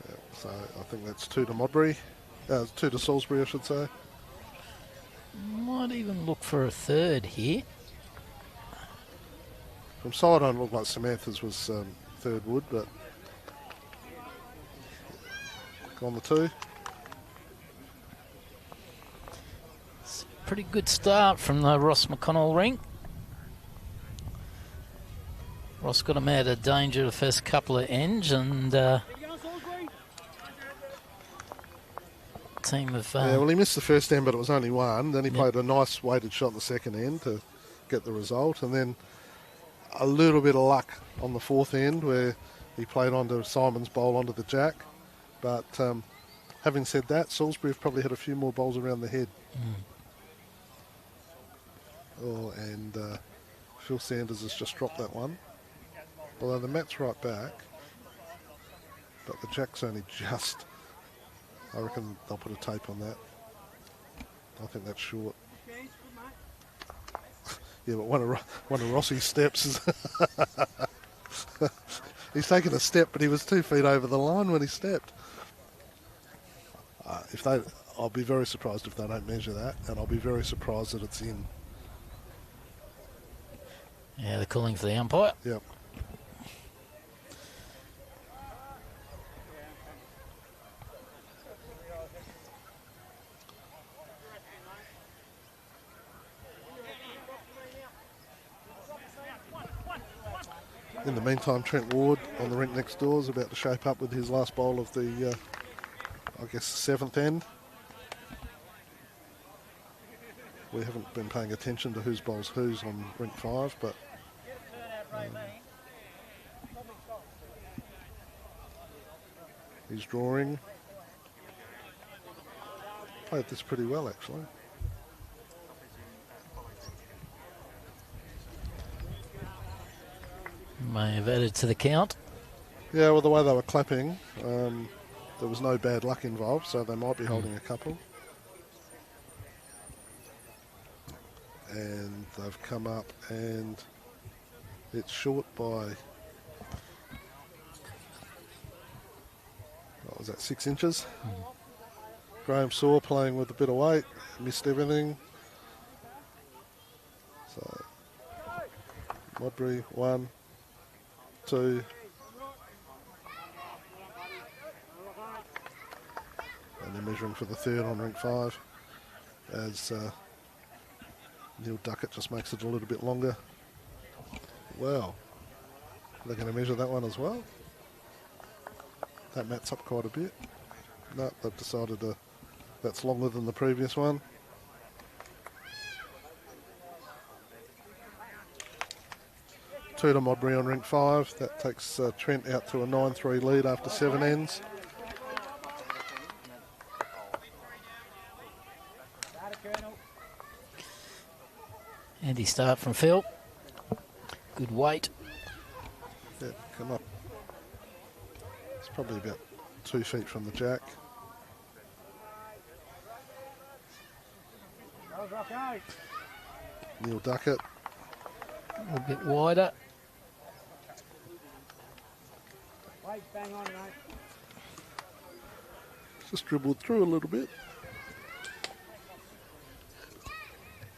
Yeah, so I think that's 2 to Modbury. 2 to Salisbury, I should say. Might even look for a third here. From side on, it looked like Samantha's was third wood, but gone the 2. It's a pretty good start from the Ross McConnell Rink. Ross got him out of danger the first couple of ends, and team of... yeah, well, he missed the first end, but it was only one. Then he played a nice weighted shot in the second end to get the result, and then a little bit of luck on the fourth end where he played onto Simon's bowl onto the jack. But having said that, Salisbury have probably had a few more bowls around the head. Oh, and Phil Sanders has just dropped that one. Although the mat's right back, but the jack's only just. I reckon they'll put a tape on that. I think that's short. Yeah, but one of Rossi's steps is he's taken a step, but he was 2 feet over the line when he stepped. I'll be very surprised if they don't measure that, and I'll be very surprised that it's in. Yeah, they're calling for the umpire. Yep. In the meantime, Trent Ward on the rink next door is about to shape up with his last bowl of the, I guess, 7th end. We haven't been paying attention to whose bowls whose on rink 5, but he's drawing. Played this pretty well, actually. May have added to the count. Yeah, well, the way they were clapping, there was no bad luck involved, so they might be holding a couple. And they've come up, and it's short by, what was that, 6 inches? Graham Saw playing with a bit of weight, missed everything. So, Modbury, 1, 2. And they're measuring for the 3rd on rink 5 as Neil Duckett just makes it a little bit longer. Wow. They're going to measure that one as well. That mat's up quite a bit. No, they've decided that's longer than the previous one. Two to Modbury on rink 5. That takes Trent out to a 9-3 lead after 7 ends. Handy start from Phil. Good weight. Yeah, come up. It's probably about 2 feet from the jack. Neil Duckett. A little bit wider. Bang on, mate. Just dribbled through a little bit.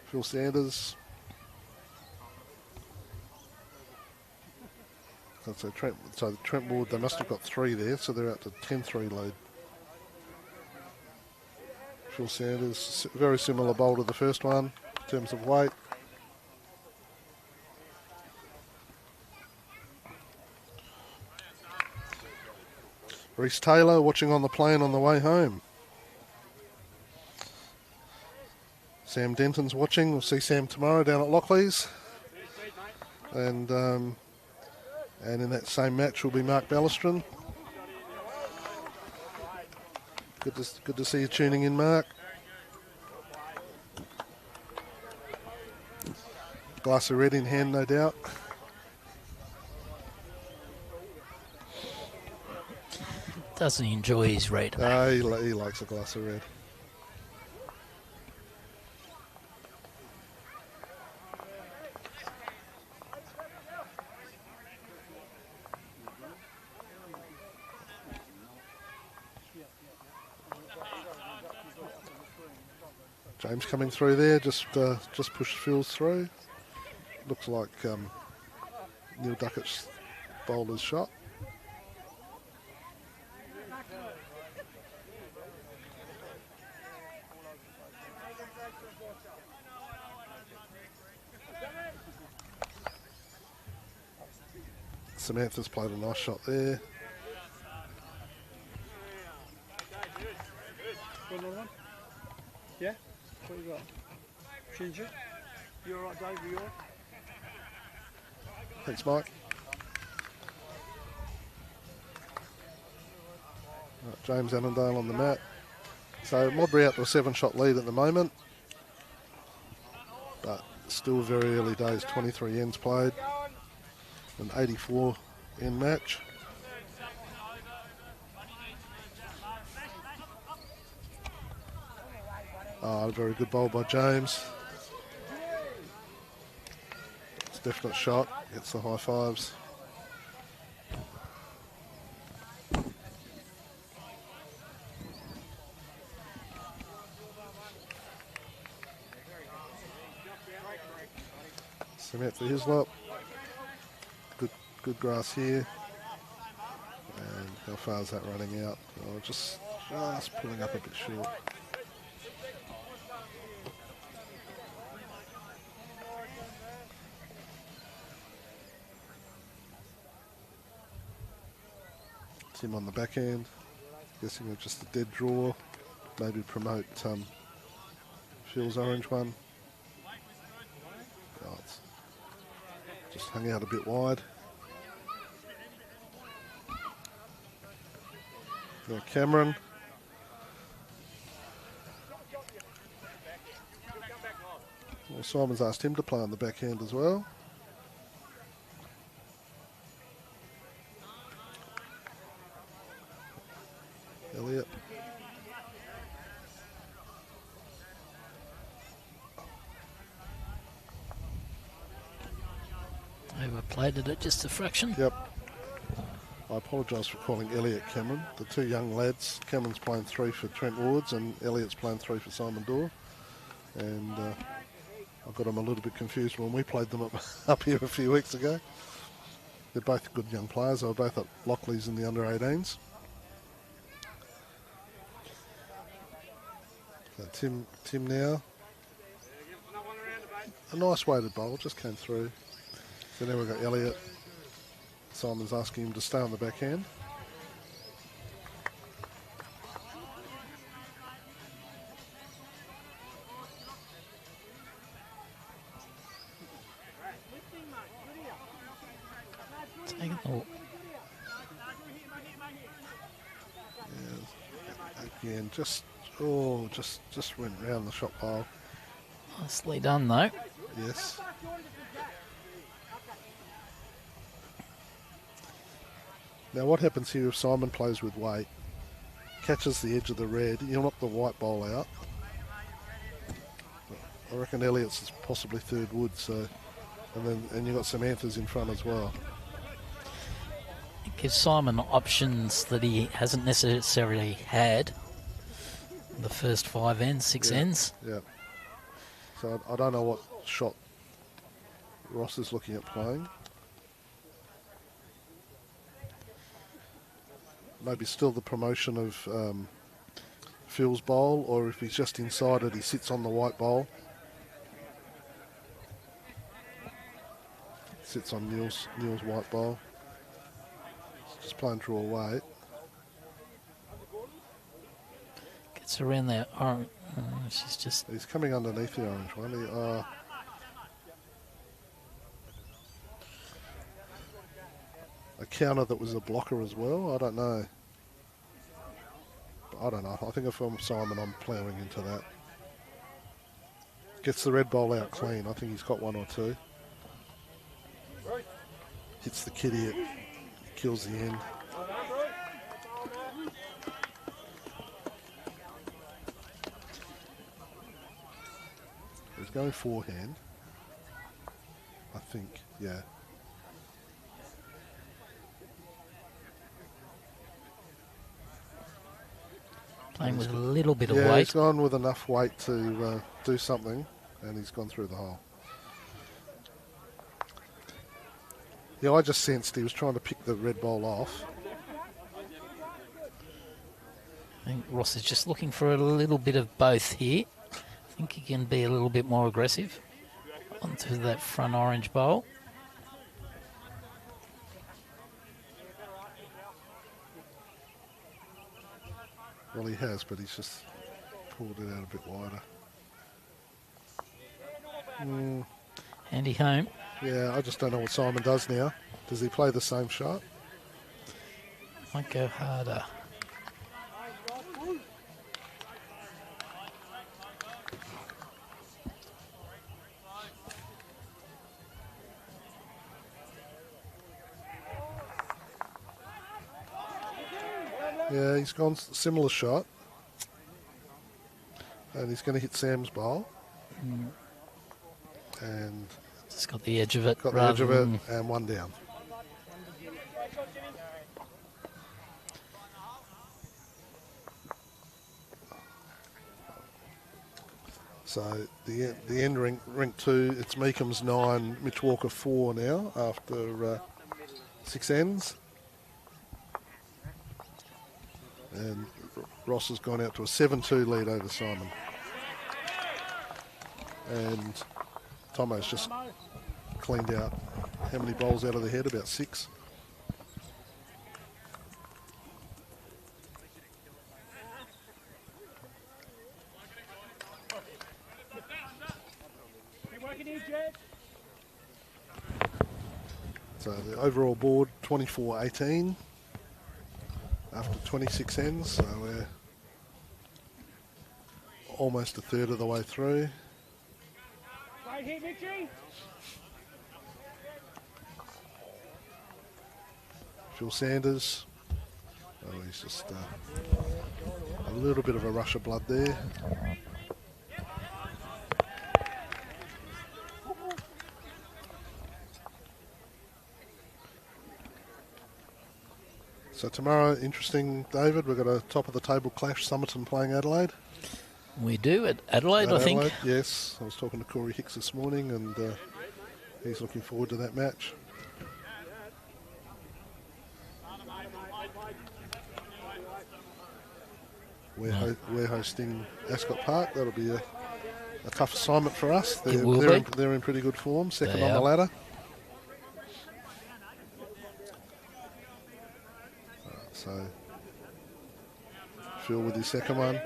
Phil Sanders. So Trent Ward, they must have got 3 there, so they're out to 10-3 lead. Phil Sanders, very similar bowl to the first one in terms of weight. Reece Taylor watching on the plane on the way home. Sam Denton's watching. We'll see Sam tomorrow down at Lockley's. And in that same match will be Mark Ballastron. Good to see you tuning in, Mark. Glass of red in hand, no doubt. Doesn't he enjoy his red? He likes a glass of red. James coming through there, just pushed Phil's through. Looks like Neil Duckett's bowler's shot. Samantha's played a nice shot there. Another one? Yeah? What you got? Ginger? You alright, Dave? You alright? Thanks, Mike. Right, James Annandale on the mat. So Modbury out to a 7-shot lead at the moment. But still very early days, 23 ends played. An 84 end match. A very good bowl by James. It's a definite shot. Gets the high fives. Samantha Hislop. Good grass here. And how far is that running out? Oh, just pulling up a bit short. Tim on the backhand. Guessing it's just a dead draw. Maybe promote Phil's orange one. Oh, it's just hung out a bit wide. Now Cameron. Well, Simon's asked him to play on the backhand as well. Elliott. Overplayed it at just a fraction. Yep. I apologise for calling Elliott Cameron. The two young lads. Cameron's playing 3 for Trent Woods and Elliott's playing 3 for Simon Dorr. And I got them a little bit confused when we played them up here a few weeks ago. They're both good young players. They were both at Lockley's in the under-18s. So Tim now. A nice weighted bowl, just came through. So now we've got Elliott. Simon's asking him to stay on the backhand. Yeah, again, just went round the shot pile. Nicely done, though. Yes. Now what happens here if Simon plays with weight, catches the edge of the red, he'll knock the white bowl out. I reckon Elliott's is possibly third wood, so and you've got Samantha's in front as well. It gives Simon options that he hasn't necessarily had the first 5 ends, 6 ends. Yeah. So I don't know what shot Ross is looking at playing. Maybe still the promotion of Phil's bowl, or if he's just inside it, he sits on the white bowl. Sits on Neil's white bowl. Just playing draw weight. Just around there. Oh, she's just... He's coming underneath the orange one. A counter that was a blocker as well. I don't know. I think if I'm Simon, I'm ploughing into that. Gets the red bowl out clean. I think he's got one or two. Hits the kitty. It kills the end. He's going forehand. I think, yeah. Playing with a little bit of Yeah, weight. he's gone with enough weight to do something, and he's gone through the hole. Yeah, I just sensed he was trying to pick the red ball off. I think Ross is just looking for a little bit of both here. I think he can be a little bit more aggressive onto that front orange bowl. Well, he has, but he's just pulled it out a bit wider. Handy home. Yeah, I just don't know what Simon does now. Does he play the same shot? Might go harder. Yeah, he's gone similar shot. And he's going to hit Sam's bowl. And It's got the edge of it. got the edge of it and one down. So the end rink 2, it's Meekham's 9, Mitch Walker 4 now after 6 ends. And Ross has gone out to a 7-2 lead over Simon. And Tomo's just cleaned out how many bowls out of the head? About 6. So the overall board 24-18 after 26 ends, so we're almost a third of the way through. Right here, Mitchie. Phil Sanders, oh, he's just a little bit of a rush of blood there. So tomorrow, interesting, David, we've got a top of the table clash, Somerton playing Adelaide. We do at Adelaide, I think. Yes, I was talking to Corey Hicks this morning and he's looking forward to that match. We're hosting Ascot Park. That'll be a tough assignment for us. They're in pretty good form, second on the ladder. So Phil with his second one.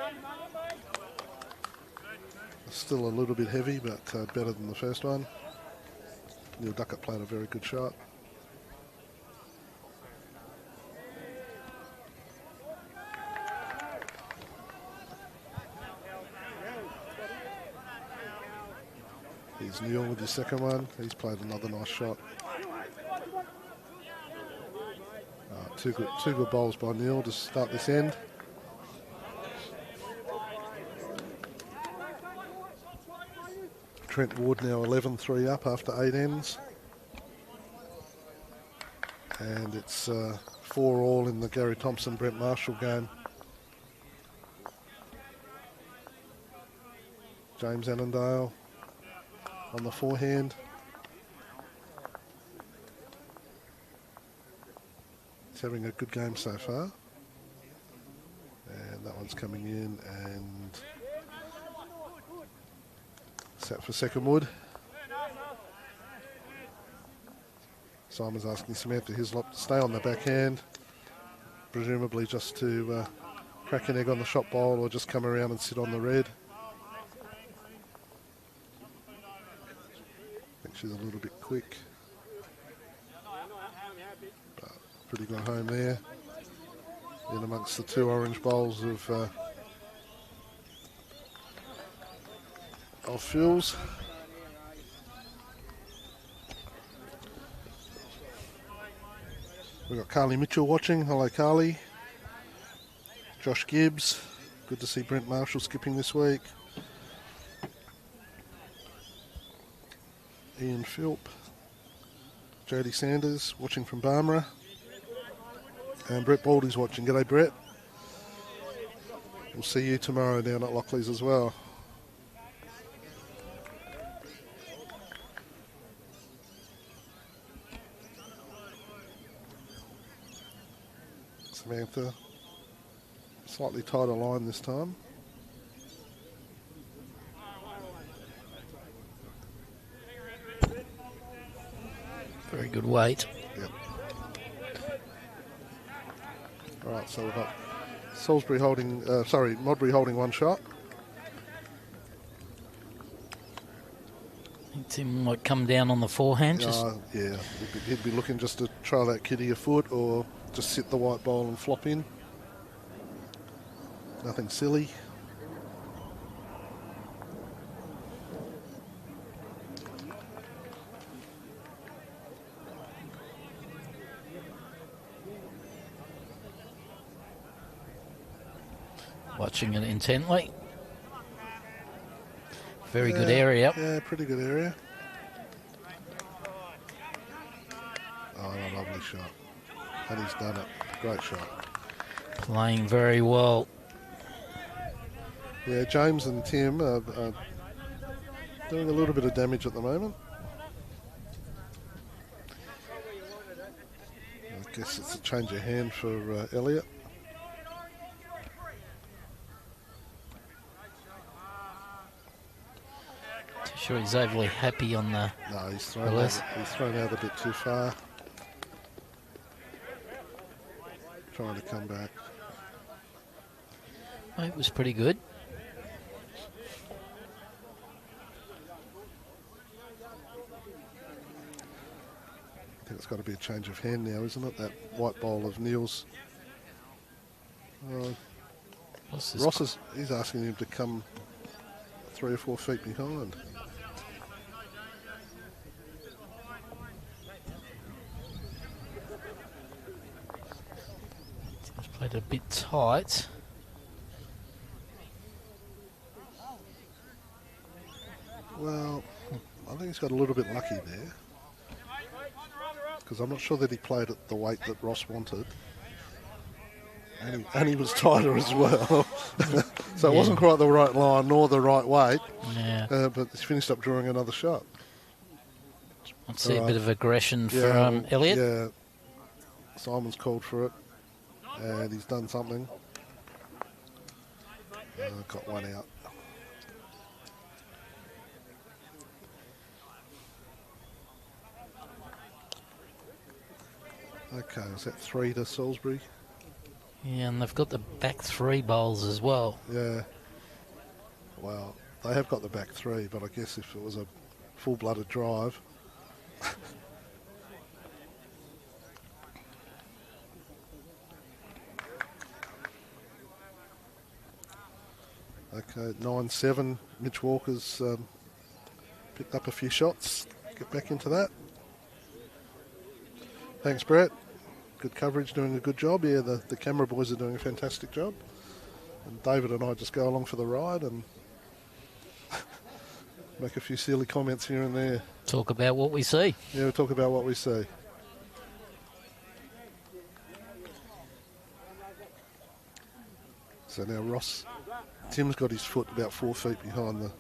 Still a little bit heavy, but better than the first one. Neil Duckett played a very good shot. Here's Neil with his second one. He's played another nice shot. Two good bowls by Neil to start this end. Trent Ward now 11-3 up after 8 ends. And it's 4-all in the Gary Thompson-Brent Marshall game. James Annandale on the forehand. He's having a good game so far. And that one's coming in and set for second wood. Simon's asking Samantha Hislop to stay on the backhand, presumably just to crack an egg on the shot bowl or just come around and sit on the red. I think she's a little bit quick. But pretty good home there. In amongst the two orange bowls of Phil's. We've got Carly Mitchell watching. Hello, Carly. Josh Gibbs. Good to see Brent Marshall skipping this week. Ian Philp. Jodie Sanders watching from Barmera. And Brett Baldy's watching. G'day, Brett. We'll see you tomorrow down at Lockley's as well. Samantha, slightly tighter line this time. Very good weight. Yep. All right, so we've got Salisbury holding, Modbury holding one shot. I think Tim might come down on the forehand. Yeah, he'd be looking just to try that kitty a foot or just sit the white ball and flop in. Nothing silly. Watching it intently. Very good area. Yeah, pretty good area. Oh, a lovely shot. And he's done it. Great shot. Playing very well. Yeah, James and Tim are doing a little bit of damage at the moment. I guess it's a change of hand for Elliot. Sure, he's overly happy on the. No, he's thrown out a bit too far. Trying to come back. It was pretty good. I think it's got to be a change of hand now, isn't it? That white bowl of Neil's. Ross he's asking him to come 3 or 4 feet behind. He's played a bit tight. Well, I think he's got a little bit lucky there. Because I'm not sure that he played at the weight that Ross wanted. And he was tighter as well. So it wasn't quite the right line nor the right weight. Yeah. But he's finished up drawing another shot. I'd see a bit of aggression from Elliot. Yeah. Simon's called for it. And he's done something. Got one out. Okay, is that 3 to Salisbury? Yeah, and they've got the back 3 bowls as well. Yeah. Well, they have got the back 3, but I guess if it was a full-blooded drive. Okay, 9-7. Mitch Walker's picked up a few shots. Get back into that. Thanks, Brett. Good coverage, doing a good job. Yeah, the camera boys are doing a fantastic job. And David and I just go along for the ride and make a few silly comments here and there. Talk about what we see. Yeah, we'll talk about what we see. So now Tim's got his foot about 4 feet behind the...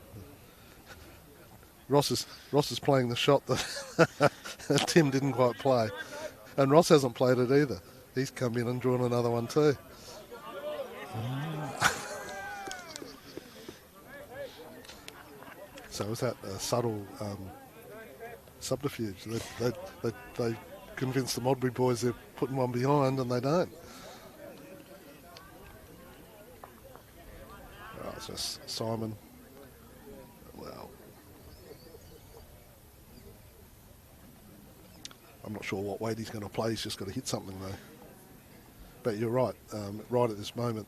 Ross is playing the shot that Tim didn't quite play. And Ross hasn't played it either. He's come in and drawn another one too. So was that a subtle subterfuge? They convinced the Modbury boys they're putting one behind and they don't. just Simon. Well, I'm not sure what weight he's going to play. He's just got to hit something though. But you're right. Right at this moment,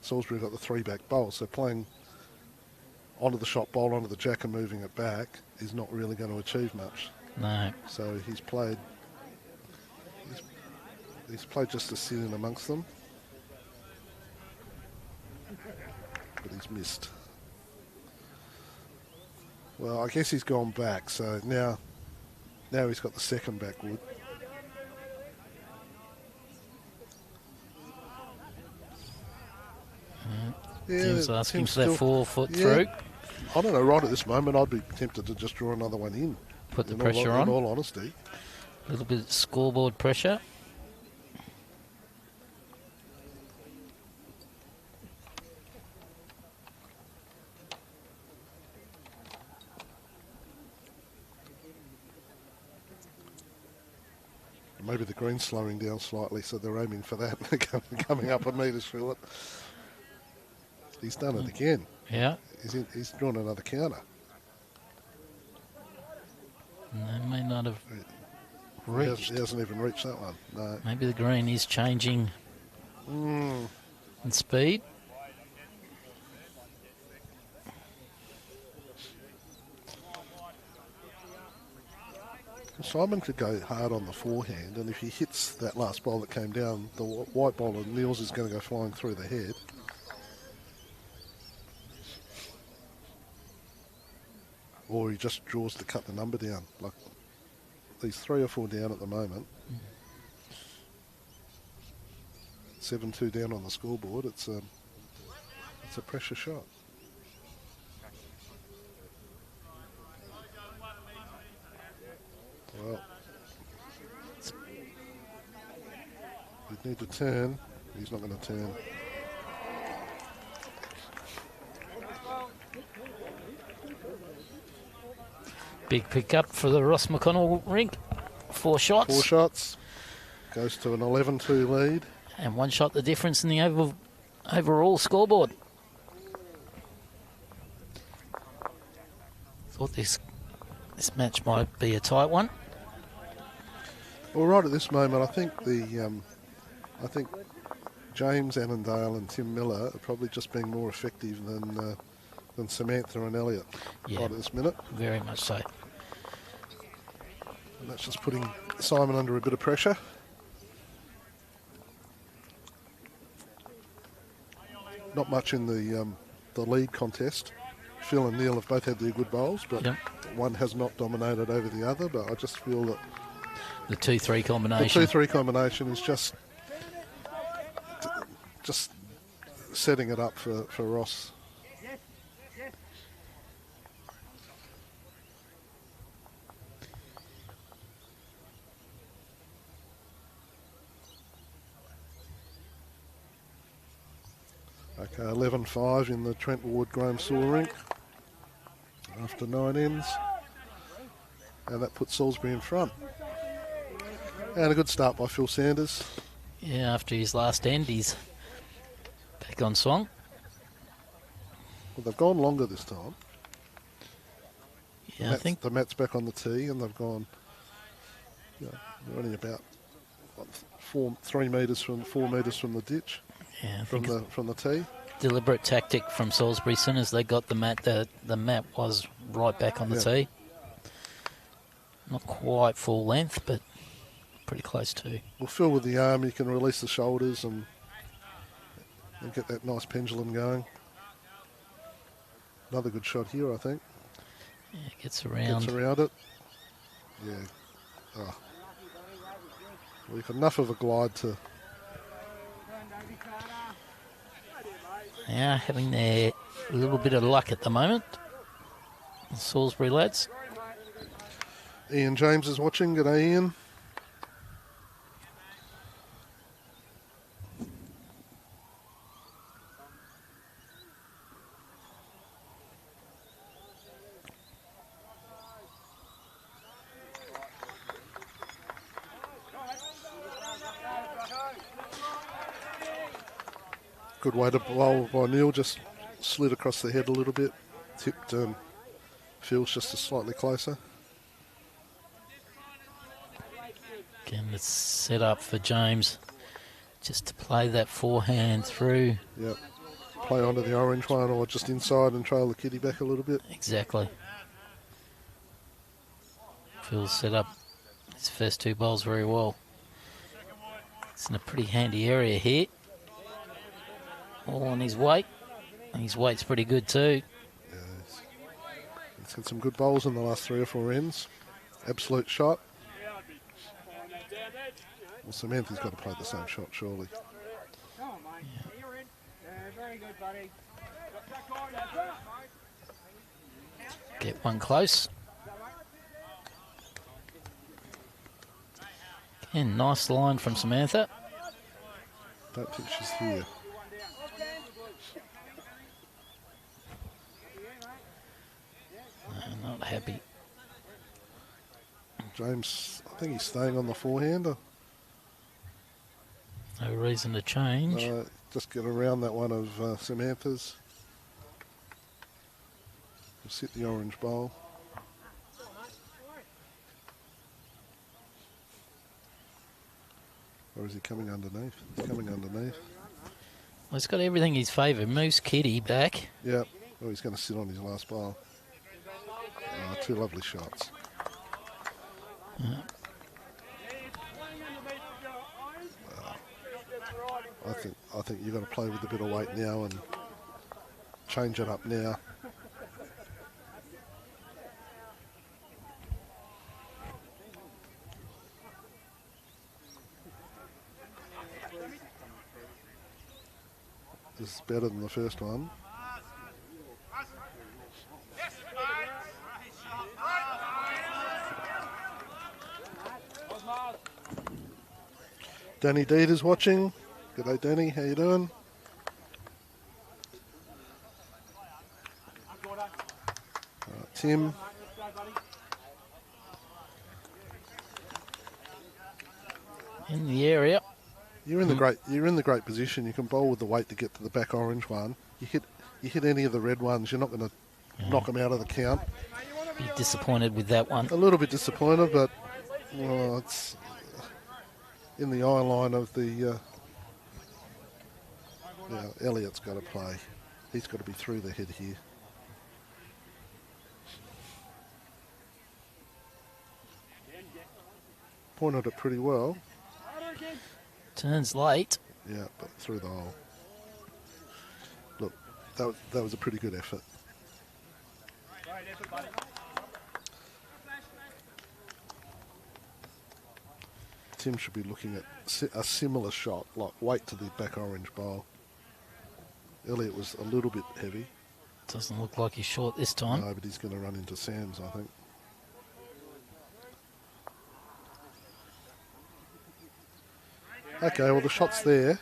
Salisbury got the 3-back bowl, so playing onto the shot bowl, onto the jack and moving it back is not really going to achieve much. No. So he's played just to sit in amongst them. But he's missed. Well, I guess he's gone back, so now he's got the second backwood. Yeah, Tim's asking for that still, 4-foot through. I don't know, right at this moment, I'd be tempted to just draw another one in. Put the pressure on. In all honesty. A little bit of scoreboard pressure. Maybe the green's slowing down slightly, so they're aiming for that. Coming up a metre short. He's done it again. Yeah. He's drawn another counter. They may not have reached. He hasn't even reached that one. No. Maybe the green is changing in speed. Simon could go hard on the forehand, and if he hits that last ball that came down, the white bowler Niels is going to go flying through the head. Or he just draws to cut the number down. Like these 3 or 4 down at the moment. 7-2 down on the scoreboard. It's a pressure shot. Well, he'd need to turn. He's not going to turn. Big pickup for the Ross McConnell Rink. 4 shots. 4 shots. Goes to an 11-2 lead. And 1 shot the difference in the overall scoreboard. Thought this match might be a tight one. Well, right at this moment, I think James Annandale and Tim Miller are probably just being more effective than Samantha and Elliot right at this minute. Very much so. And that's just putting Simon under a bit of pressure. Not much in the lead contest. Phil and Neil have both had their good bowls, but one has not dominated over the other. But I just feel that the 2-3 combination. The 2-3 combination is just setting it up for Ross. Okay, 11-5 in the Trent Ward Graham Saw Rink after 9 ends. And that puts Salisbury in front. And a good start by Phil Sanders. Yeah, after his last end, he's back on song. Well, they've gone longer this time. Yeah, I think the mat's back on the tee, and they've gone. They're only about 4 metres from the ditch. Yeah, I from the tee. Deliberate tactic from Salisbury. As soon as they got the mat, the mat was right back on the tee. Not quite full length, but pretty close to. Well, Phil with the arm, you can release the shoulders and get that nice pendulum going. Another good shot here, I think. Yeah, gets around. Gets around it. Yeah. Oh. Well, you've got enough of a glide to. Yeah, having a little bit of luck at the moment. The Salisbury lads. Ian James is watching. G'day, Ian. Good way to bowl by Neil, just slid across the head a little bit, tipped Phil's just slightly closer. Again, it's set up for James just to play that forehand through. Yep. Play onto the orange one or just inside and trail the kitty back a little bit. Exactly. Phil's set up his first 2 bowls very well. It's in a pretty handy area here. All on his weight. And his weight's pretty good too. Yeah, he's had some good bowls in the last 3 or 4 ends. Absolute shot. Well, Samantha's got to play the same shot, surely. Come on, mate. You're in. Very good, buddy. Get one close. Again, nice line from Samantha. Don't think she's here. No, not happy. James, I think he's staying on the forehander. No reason to change. Just get around that one of Samantha's. Just hit the orange bowl. Or is he coming underneath? He's coming underneath. Well, he's got everything his favour. Moves Kitty back. Yep. Oh, he's going to sit on his last bowl. 2 lovely shots. I think you've got to play with a bit of weight now and change it up now. This is better than the first one. Danny Deed is watching. G'day, Danny. How you doing? Tim. In the area. You're in the great position. You can bowl with the weight to get to the back orange one. You hit any of the red ones, you're not going to knock them out of the count. Be disappointed with that one. A little bit disappointed, but it's in the eye line of the. Elliott's got to play. He's got to be through the head here. Pointed it pretty well. Turns late. Yeah, but through the hole. Look, that was a pretty good effort. Tim should be looking at a similar shot, like weight to the back orange bowl. Elliott was a little bit heavy. Doesn't look like he's short this time. No, but he's going to run into Sam's, I think. Okay, well, the shot's there.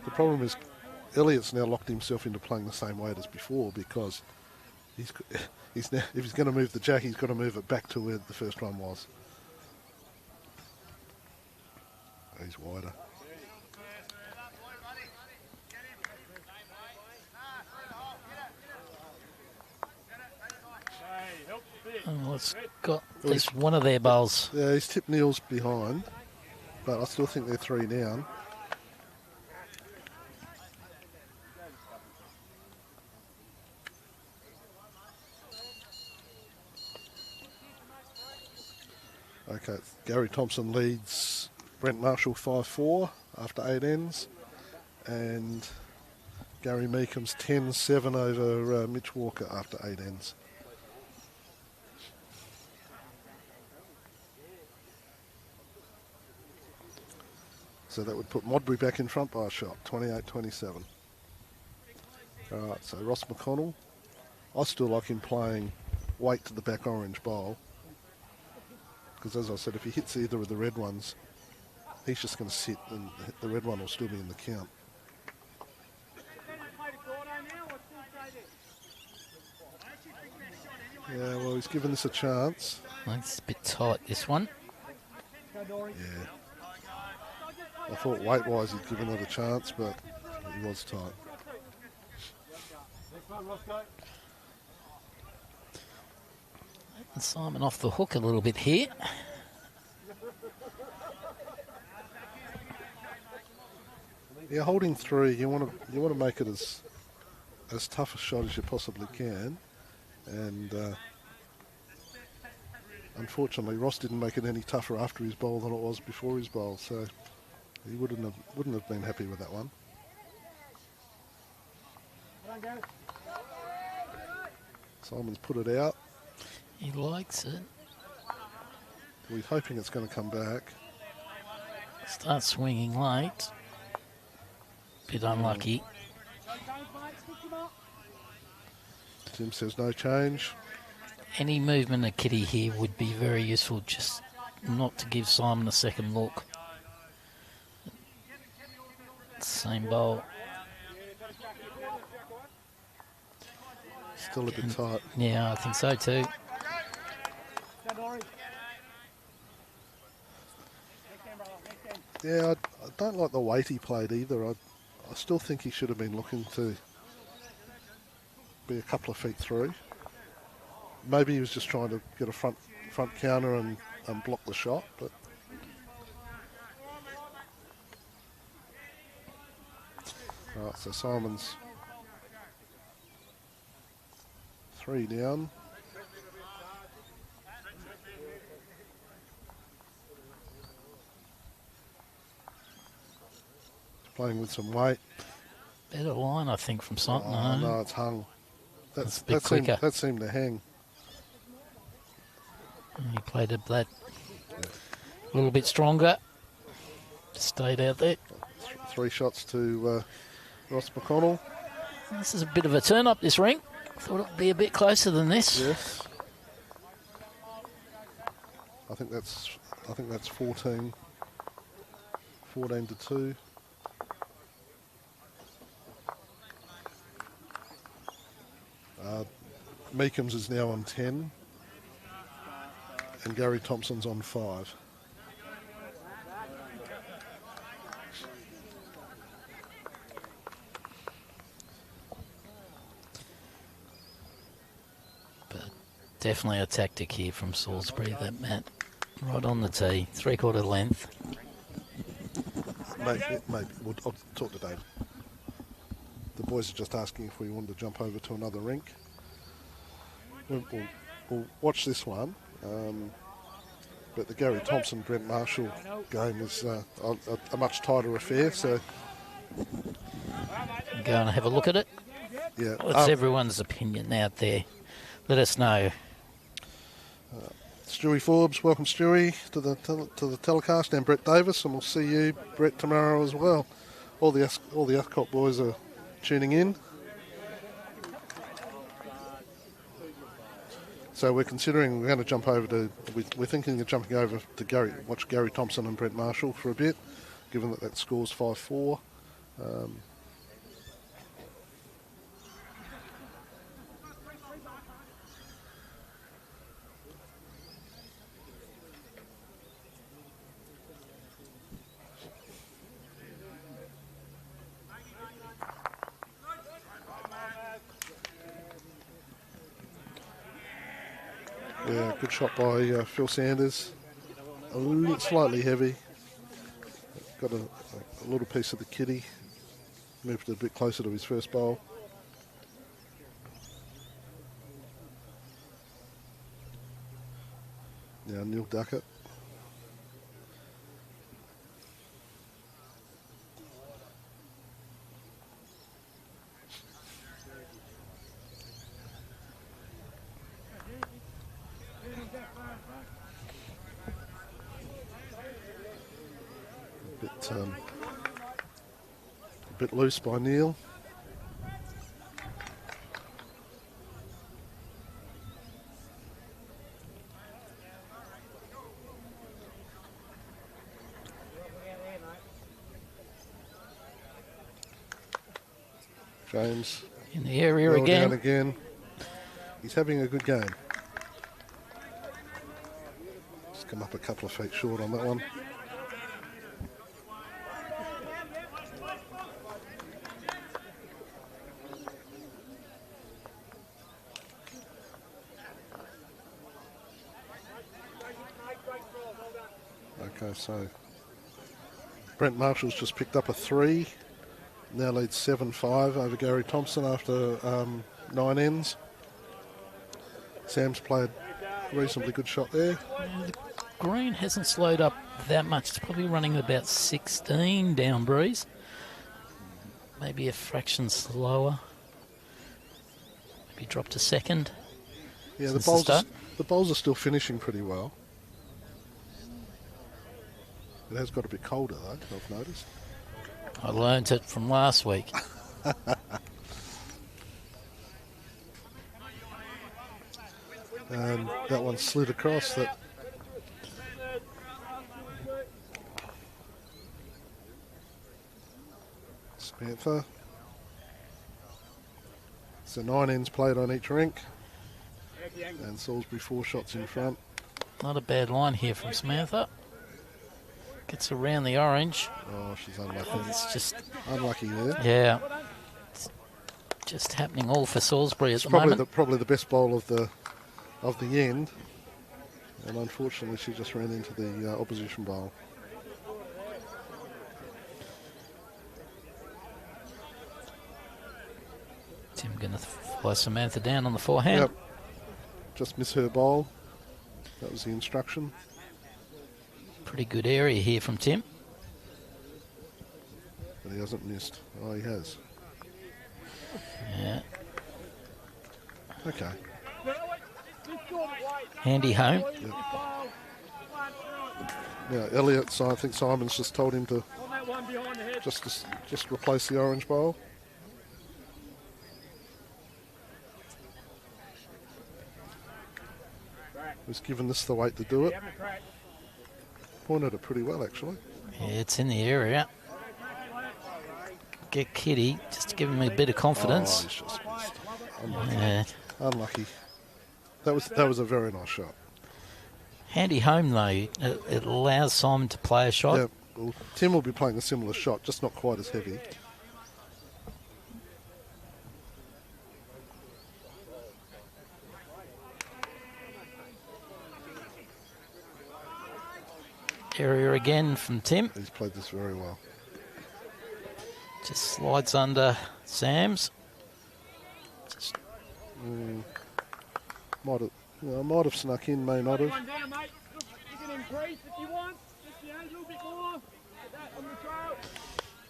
The problem is Elliott's now locked himself into playing the same weight as before because he's now, if he's going to move the jack, he's got to move it back to where the first one was. He's wider. Oh, it's got at least one of their bowls. Yeah, he's tipped Neil's behind, but I still think they're 3 down. Okay, Gary Thompson leads Brent Marshall 5-4 after 8 ends, and Gary Meekham's 10-7 over Mitch Walker after 8 ends. So that would put Modbury back in front by a shot, 28-27. All right, so Ross McConnell, I still like him playing weight to the back orange bowl. Because as I said, if he hits either of the red ones, he's just going to sit and the red one will still be in the count. Yeah, well, he's given this a chance. It's a bit tight, this one. Yeah. I thought weight-wise he'd given it a chance, but he was tight. Next one, Roscoe. And Simon off the hook a little bit here. Yeah, holding 3, you want to make it as tough a shot as you possibly can, and unfortunately Ross didn't make it any tougher after his bowl than it was before his bowl, so he wouldn't have been happy with that one. Simon's put it out. He likes it. We're hoping it's going to come back. Start swinging late. Bit unlucky. Tim says no change. Any movement of Kitty here would be very useful, just not to give Simon a second look. Same bowl. Still a bit tight. Yeah, I think so too. Yeah, I don't like the weight he played either. I still think he should have been looking to be a couple of feet through. Maybe he was just trying to get a front counter and block the shot, but right, so Simon's 3 down. Playing with some weight. Better line, I think, from Simon. Oh, no, it's hung. That's a bit quicker. That seemed to hang. He played a little bit stronger. Stayed out there. 3 shots to Ross McConnell. This is a bit of a turn up, this Rink. Thought it would be a bit closer than this. Yes. I think that's 14 to 2. Meekham's is now on 10 and Gary Thompson's on 5. But definitely a tactic here from Salisbury, that Matt. Right on the tee, 3/4 length. Maybe. I'll talk to Dave. The boys are just asking if we wanted to jump over to another rink. We'll watch this one, but the Gary Thompson Brent Marshall game is a much tighter affair. So Go and have a look at it. yeah, What's everyone's opinion out there? Let us know. Stewie Forbes, welcome Stewie to the telecast, and Brett Davis, and we'll see you, Brett, tomorrow as well. All the Ascot boys are tuning in. So we're going to jump over to, we're thinking of jumping over to watch Gary Thompson and Brent Marshall for a bit, given that score's 5-4. Yeah, good shot by Phil Sanders. Slightly heavy. Got a little piece of the kitty. Moved it a bit closer to his first bowl. Now Neil Duckett. A bit loose by Neil. James In the area well again. down again. He's having a good game. Just come up a couple of feet short on that one. Okay, so Brent Marshall's just picked up a 3. Now leads 7-5 over Gary Thompson after 9 ends. Sam's played a reasonably good shot there. The green hasn't slowed up that much. It's probably running about 16 down breeze. Maybe a fraction slower. Maybe dropped a second. Yeah, the bowls are still finishing pretty well. It has got a bit colder though, I've noticed. I learnt it from last week. And that one slid across. That Samantha. So 9 ends played on each rink. And Salisbury 4 shots in front. Not a bad line here from Samantha. Gets around the orange. Oh, she's unlucky. It's just unlucky there. Yeah. It's just happening all for Salisbury at the moment. Probably the best bowl of the end. And unfortunately she just ran into the opposition bowl. Tim going to fly Samantha down on the forehand. Yep. Just miss her bowl. That was the instruction. Pretty good area here from Tim. But he hasn't missed. Oh, he has. Yeah. Okay. Handy home. Yep. Now, Elliot, so I think Simon's just told him to just replace the orange bowl. Was given this the weight to do it. Pointed it pretty well, actually. Yeah, it's in the area. Get Kitty, just to give him a bit of confidence. Oh, he's just missed. Unlucky. Yeah. Unlucky. That was a very nice shot. Handy home, though. It allows Simon to play a shot. Yeah, well, Tim will be playing a similar shot, just not quite as heavy. Area again from Tim. He's played this very well. Just slides under Sam's. Might have snuck in, may not have.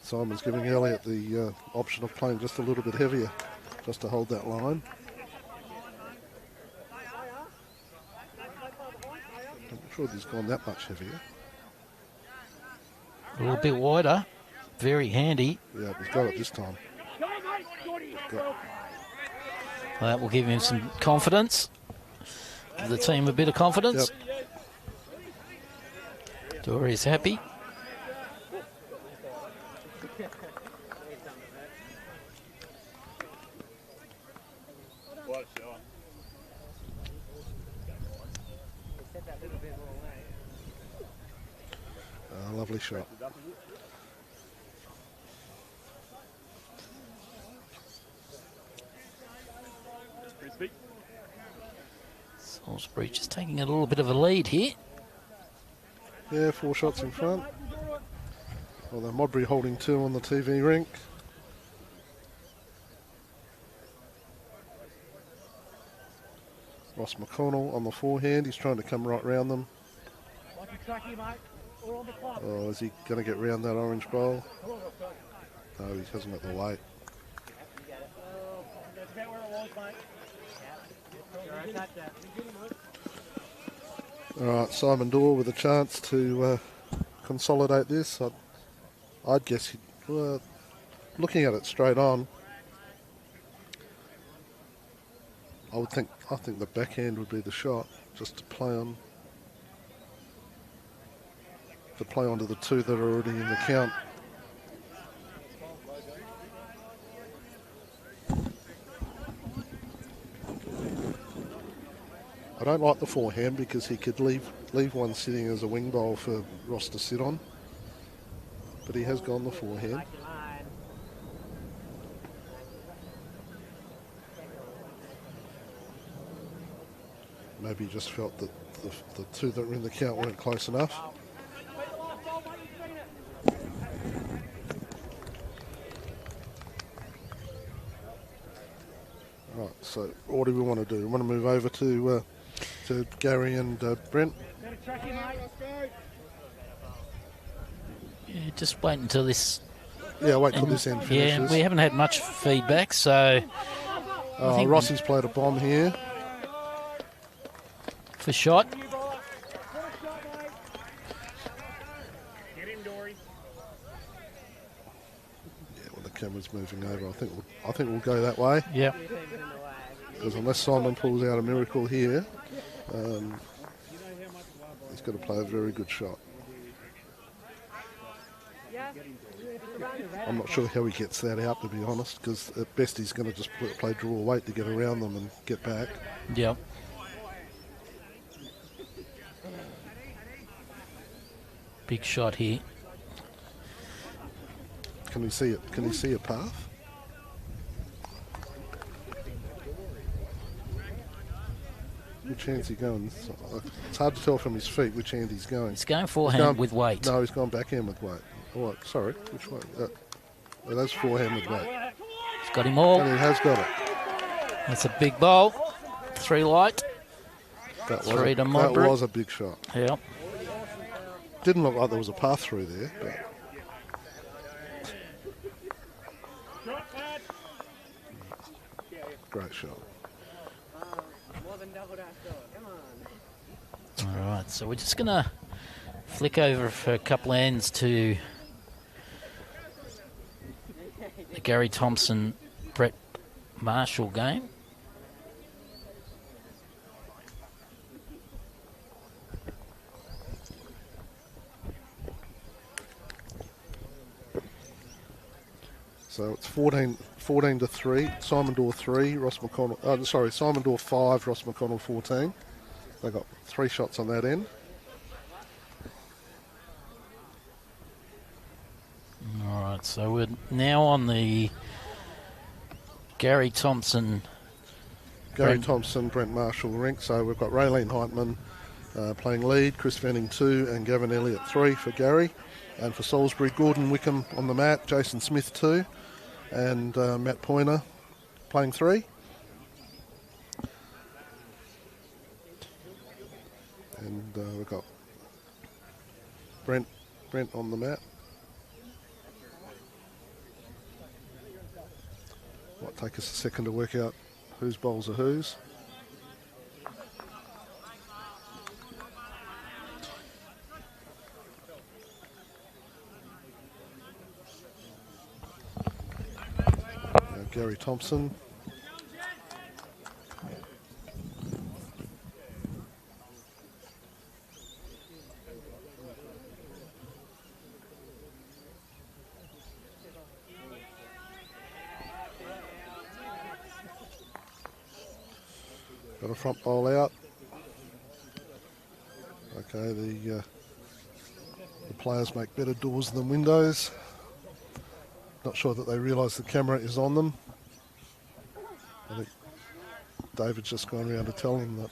Simon's giving Elliot the option of playing just a little bit heavier, just to hold that line. I'm not sure he's gone that much heavier. A little bit wider. Very handy. Yeah, he's got it this time. Well, that will give him some confidence. Give the team a bit of confidence. Yep. Dory's happy. Lovely shot. Salisbury just taking a little bit of a lead here. Yeah, 4 shots in front. Although Modbury holding 2 on the TV rink. Ross McConnell on the forehand. He's trying to come right round them. Oh, is he going to get round that orange bowl? No, he hasn't got the weight. All right, Simon Dorr with a chance to consolidate this. I'd guess, looking at it straight on, I think the backhand would be the shot, just to play on. To play onto the 2 that are already in the count. I don't like the forehand because he could leave one sitting as a wing bowl for Ross to sit on. But he has gone the forehand. Maybe he just felt that the 2 that were in the count weren't close enough. So what do we want to do? We want to move over to Gary and Brent. Yeah, just wait until this. Yeah, wait till this end finishes. Yeah, we haven't had much feedback, so. I think Rossi's played a bomb here. For shot. Get him, Dory. Yeah, well, the camera's moving over. I think we'll go that way. Yeah. Because unless Simon pulls out a miracle here, he's got to play a very good shot. I'm not sure how he gets that out, to be honest, because at best he's going to just play draw weight to get around them and get back. Yep. Big shot here. Can we see it? Can he see a path? Which hand's he going? It's hard to tell from his feet which hand he's going. He's going forehand with weight. No, he's gone backhand with weight. Oh, sorry, which way? That's forehand with weight. He's got him all. And he has got it. That's a big bowl. 3 light. That Modbury. was a big shot. Yep. Didn't look like there was a path through there, but great shot. All right, so we're just going to flick over for a couple of ends to the Gary Thompson, Brett Marshall game. So it's 14 to 3. Simon Dorr 3, Ross McConnell. Simon Dorr 5, Ross McConnell 14. They got 3 shots on that end. All right, so we're now on the Gary Thompson, Brent Marshall Rink. So we've got Raylene Heitman playing lead, Chris Fanning 2, and Gavin Elliott 3 for Gary. And for Salisbury, Gordon Wickham on the mat, Jason Smith 2, and Matt Poyner playing 3. And we've got Brent on the mat. Might take us a second to work out whose bowls are whose. Gary Thompson. Got a front bowl out. Okay, the players make better doors than windows. Not sure that they realise the camera is on them. I think David's just gone around to tell them that.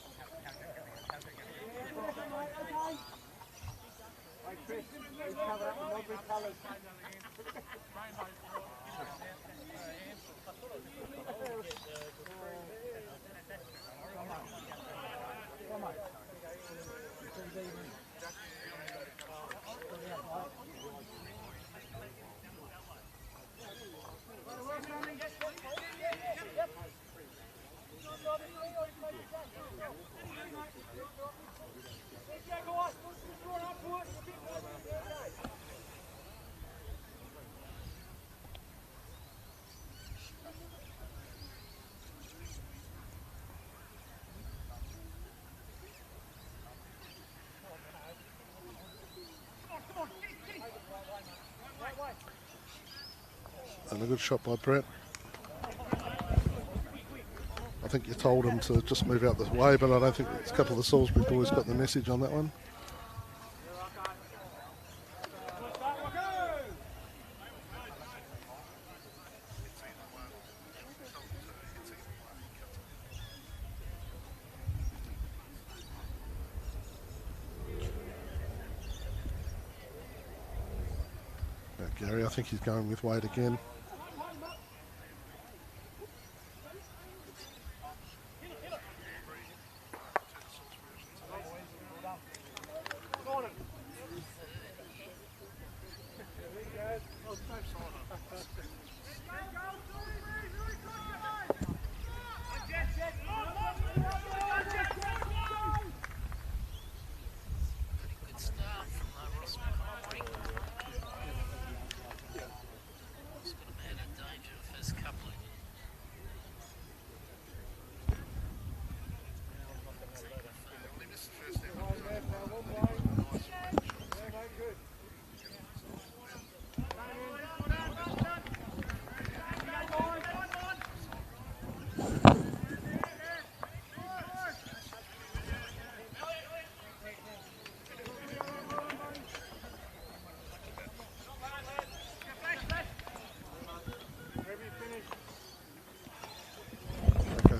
And a good shot by Brett. I think you told him to just move out this way, but I don't think a couple of the Salisbury boys got the message on that one. Now, Gary, I think he's going with weight again.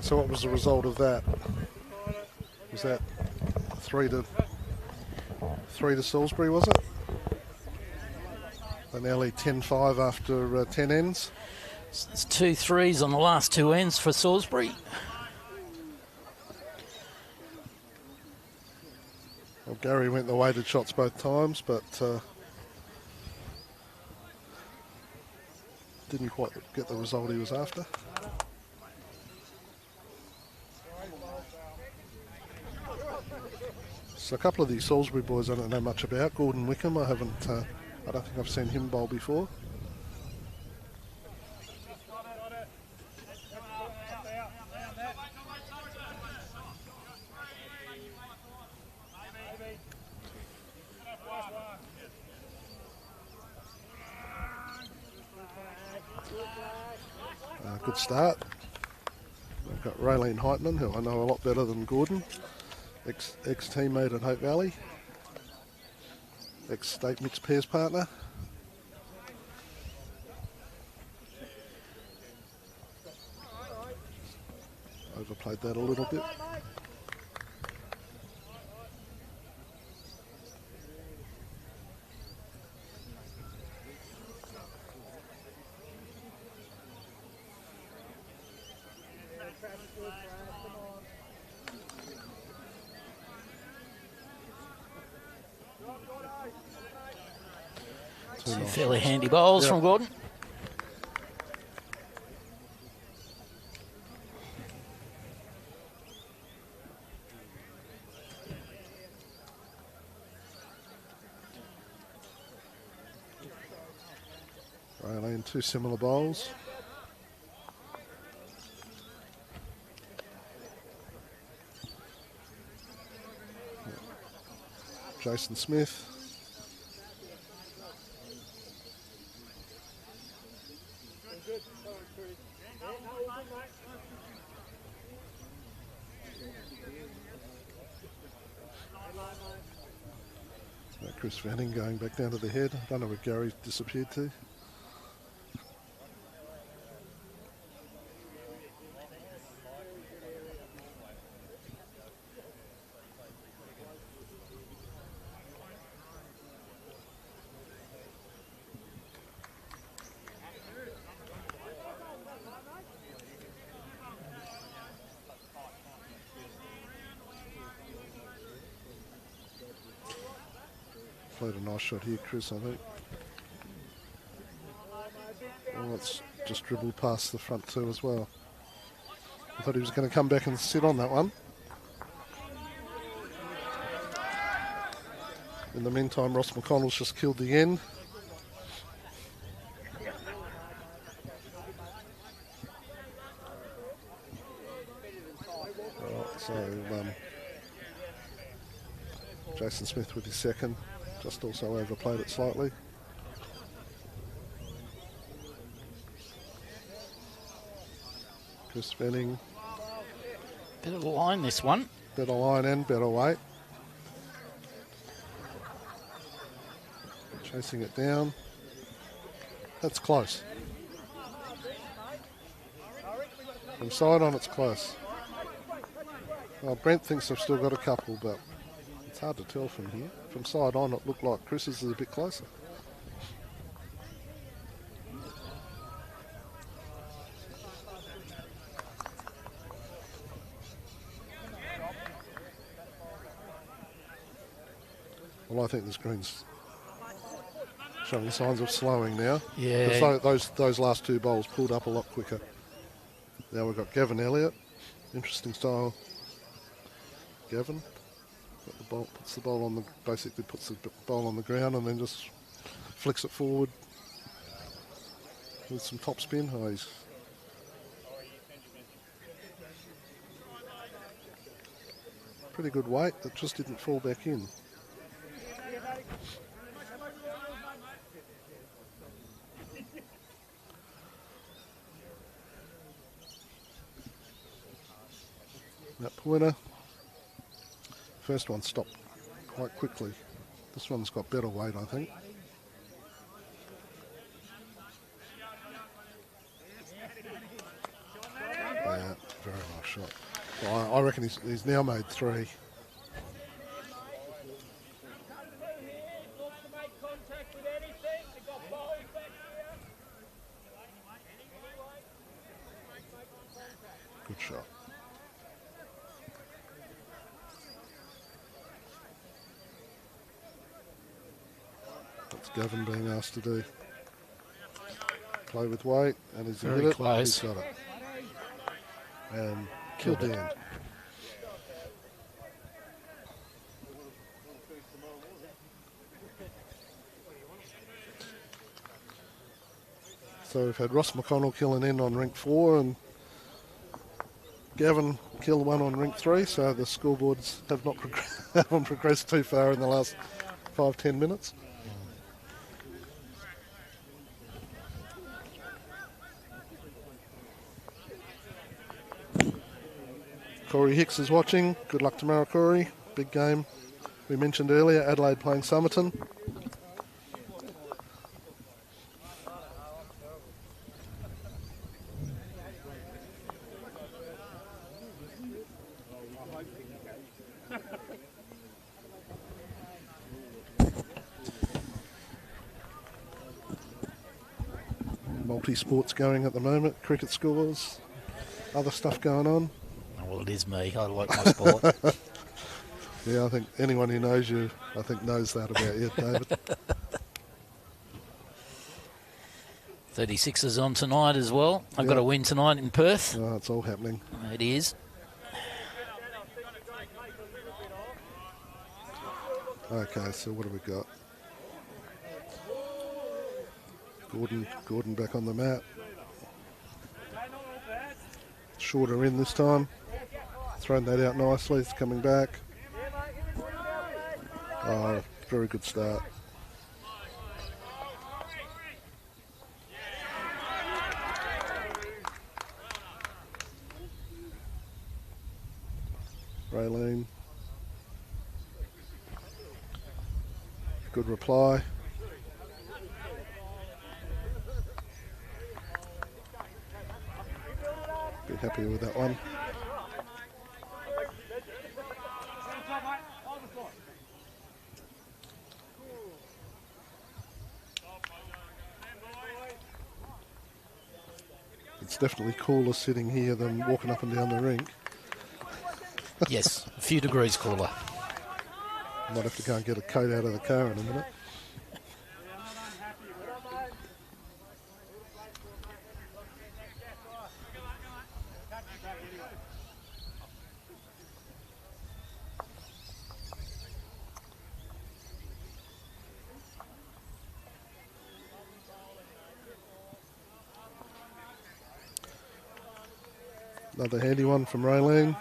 So what was the result of that? Was that 3-3 to Salisbury, was it? They're nearly 10-5 after 10 ends. It's 2 threes on the last 2 ends for Salisbury. Well, Gary went the weighted shots both times, but didn't quite get the result he was after. So a couple of these Salisbury boys I don't know much about. Gordon Wickham, I don't think I've seen him bowl before. Good start. We've got Raylene Heitman, who I know a lot better than Gordon, ex-teammate at Hope Valley, ex-state mixed pairs partner. Overplayed that a little bit. Two fairly handy bowls from Gordon. Raylene, 2 similar bowls. Jason Smith. Chris Fanning going back down to the head. I don't know where Gary disappeared to. Played a nice shot here, Chris, I think. Oh, it's just dribbled past the front two as well. I thought he was going to come back and sit on that one. In the meantime, Ross McConnell's just killed the end. Right, so Jason Smith with his second. Just also overplayed it slightly. Chris Fanning. Better line this one. Better line and better weight. Chasing it down. That's close. From side on, it's close. Well, Brent thinks I've still got a couple, but it's hard to tell from here. From side on, it looked like Chris's is a bit closer. Well, I think this green's showing signs of slowing now. Yeah. Those last 2 bowls pulled up a lot quicker. Now we've got Gavin Elliott. Interesting style. Gavin. Puts the bowl on the bowl on the ground and then just flicks it forward with some top spin. Oh, he's pretty good weight. That just didn't fall back in. That pointer. First one stopped quite quickly. This one's got better weight, I think. Yeah, very nice shot. I reckon he's now made 3. Good shot. That's Gavin being asked to do. Play with weight, and he's Very hit it. close. He's got it. And Killed killed it. the end. So we've had Ross McConnell kill an end on Rink 4 and Gavin kill one on Rink 3, so the scoreboards have not haven't progressed too far in the last 5-10 minutes. Corey Hicks is watching. Good luck tomorrow, Corey. Big game. We mentioned earlier, Adelaide playing Somerton. Multi-sports going at the moment. Cricket scores. Other stuff going on. Well, it is me. I like my sport. Yeah, I think anyone who knows you, I think knows that about you, David. 36 is on tonight as well. I've Yeah. got a win tonight in Perth. Oh, it's all happening. It is. Okay, so what have we got? Gordon back on the mat. Shorter in this time. Thrown that out nicely. It's coming back. Oh, very good start. Raylene. Good reply. Be happy with that one. It's definitely cooler sitting here than walking up and down the rink. Yes, a few degrees cooler. Might have to go and get a coat out of the car in a minute. Another handy one from Raylene.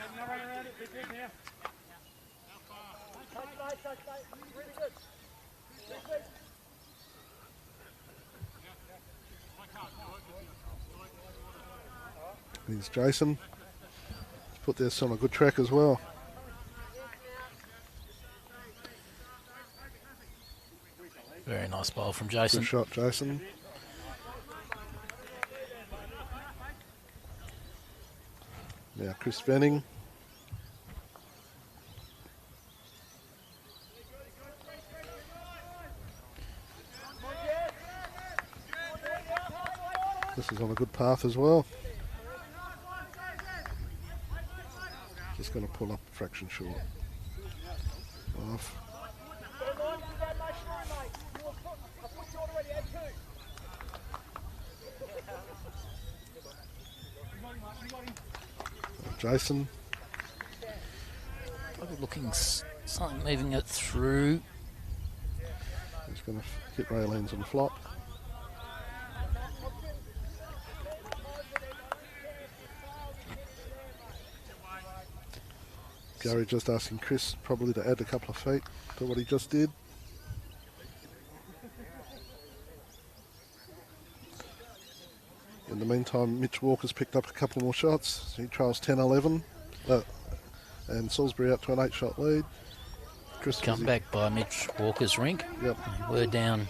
Here's Jason. Put this on a good track as well. Very nice bowl from Jason. Good shot, Jason. Now Chris Venning. This is on a good path as well. Just going to pull up a fraction short. Off. Jason. Probably looking something moving it through. He's going to hit Raylene's on the flop. Gary just asking Chris probably to add a couple of feet to what he just did. In the meantime, Mitch Walker's picked up a couple more shots. He trials 10-11. And Salisbury out to an 8-shot lead. Chris Come back by Mitch Walker's Rink. Yep. We're down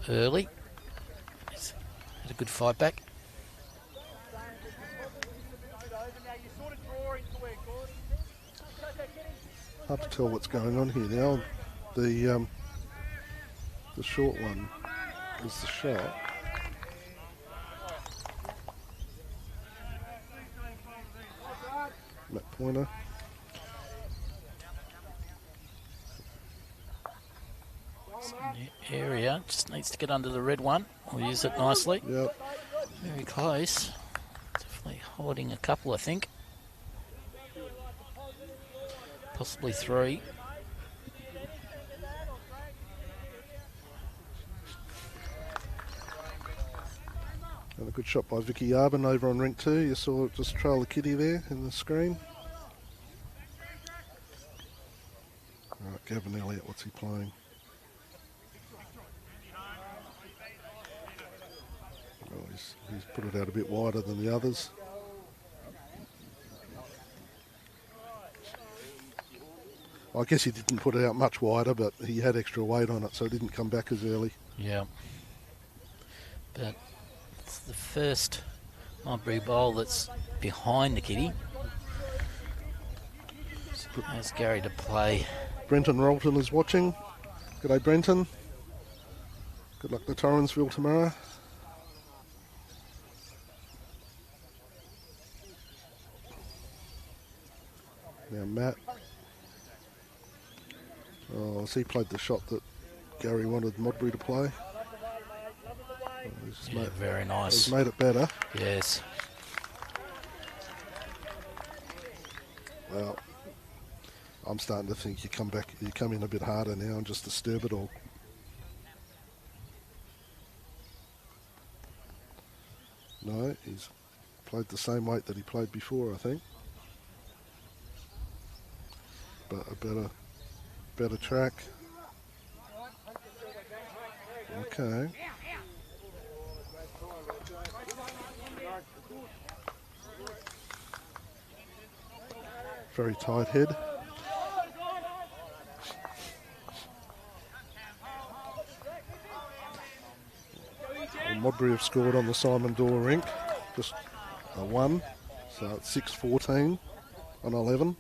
early. Had a good fight back. Hard to tell what's going on here now. The short one is the shot. That pointer. The area just needs to get under the red one. We'll use it nicely. Yep. Very close. Definitely holding a couple, I think. Possibly 3. And a good shot by Vicky Yarbin over on Rink 2. You saw it just trail the kitty there in the screen. All right, Gavin Elliott, what's he playing? Oh, he's put it out a bit wider than the others. I guess he didn't put it out much wider, but he had extra weight on it, so it didn't come back as early. Yeah. But it's the first Modbury bowl that's behind the kitty. So has Gary to play. Brenton Rolton is watching. G'day, Brenton. Good luck to Torrensville tomorrow. Now Matt. Oh, so he played the shot that Gary wanted Modbury to play. Yeah, very nice. He's made it better. Yes. Well, I'm starting to think you come in a bit harder now and just disturb it all. No, he's played the same weight that he played before, I think. But a better track. Okay. Very tight head. Well, Modbury have scored on the Simon Door rink. Just a 1. So it's 6-14 on 11.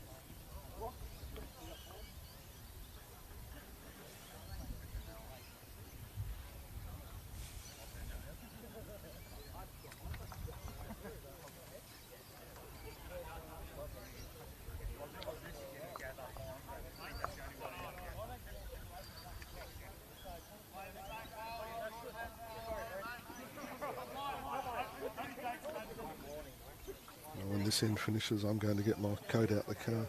When this end finishes, I'm going to get my coat out the car.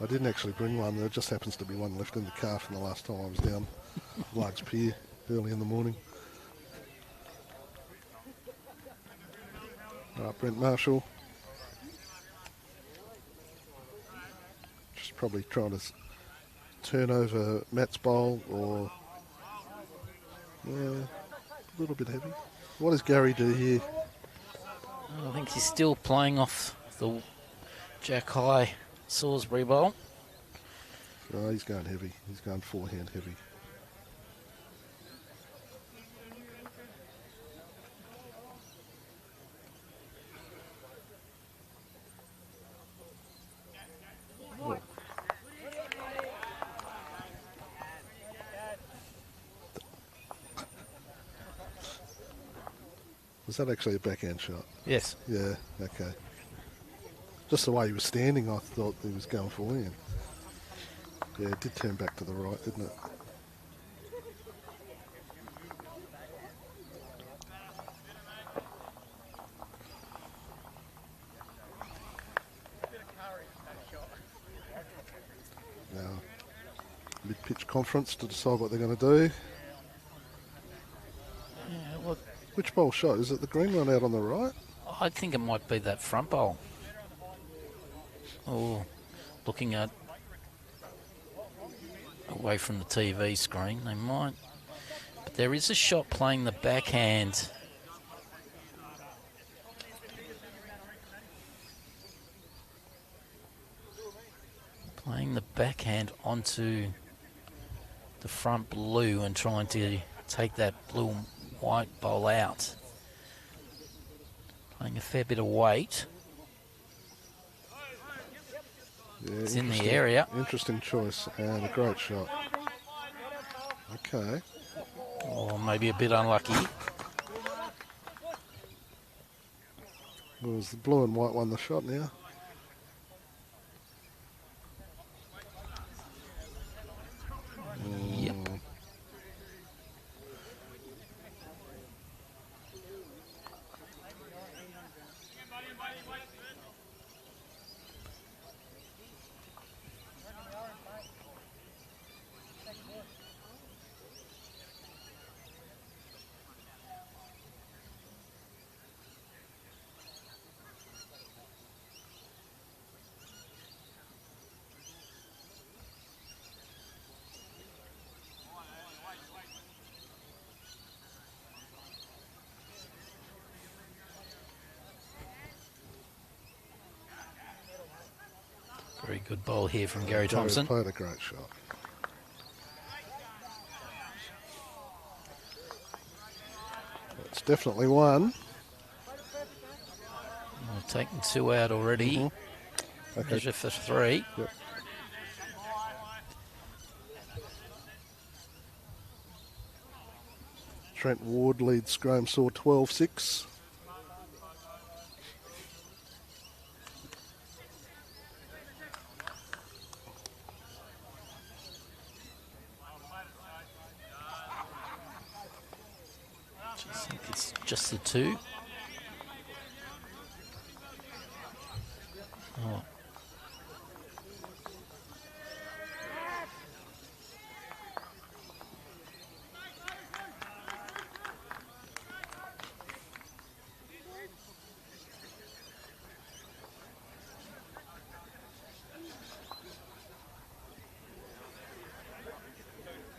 I didn't actually bring one. There just happens to be one left in the car from the last time I was down Largs Pier early in the morning. All right, Brent Marshall. Just probably trying to turn over Matt's bowl, or a little bit heavy. What does Gary do here? I think he's still playing off the Jack High Salisbury bowl. Oh, he's going heavy. He's going forehand heavy. Oh. Was that actually a backhand shot? Yes. Yeah, okay. Just the way he was standing, I thought he was going forehand. Yeah, it did turn back to the right, didn't it? Now, mid-pitch conference to decide what they're going to do. Yeah, well, Which bowl shot? Is it the green one out on the right? I think it might be that front bowl. Oh, looking at away from the TV screen, they might. But there is a shot playing the backhand. Playing the backhand onto the front blue and trying to take that blue White bowl out. Playing a fair bit of weight. Yeah, It's in the area. Interesting choice and a great shot. Okay. Or maybe a bit unlucky. It was the blue and white won the shot now. Yep. Very good ball here from Gary Thompson. Played a great shot. It's definitely one. We've taken 2 out already. Mm-hmm. Okay. Measure for 3. Yep. Trent Ward leads Graham Saw 12-6. I think it's just the 2. Oh.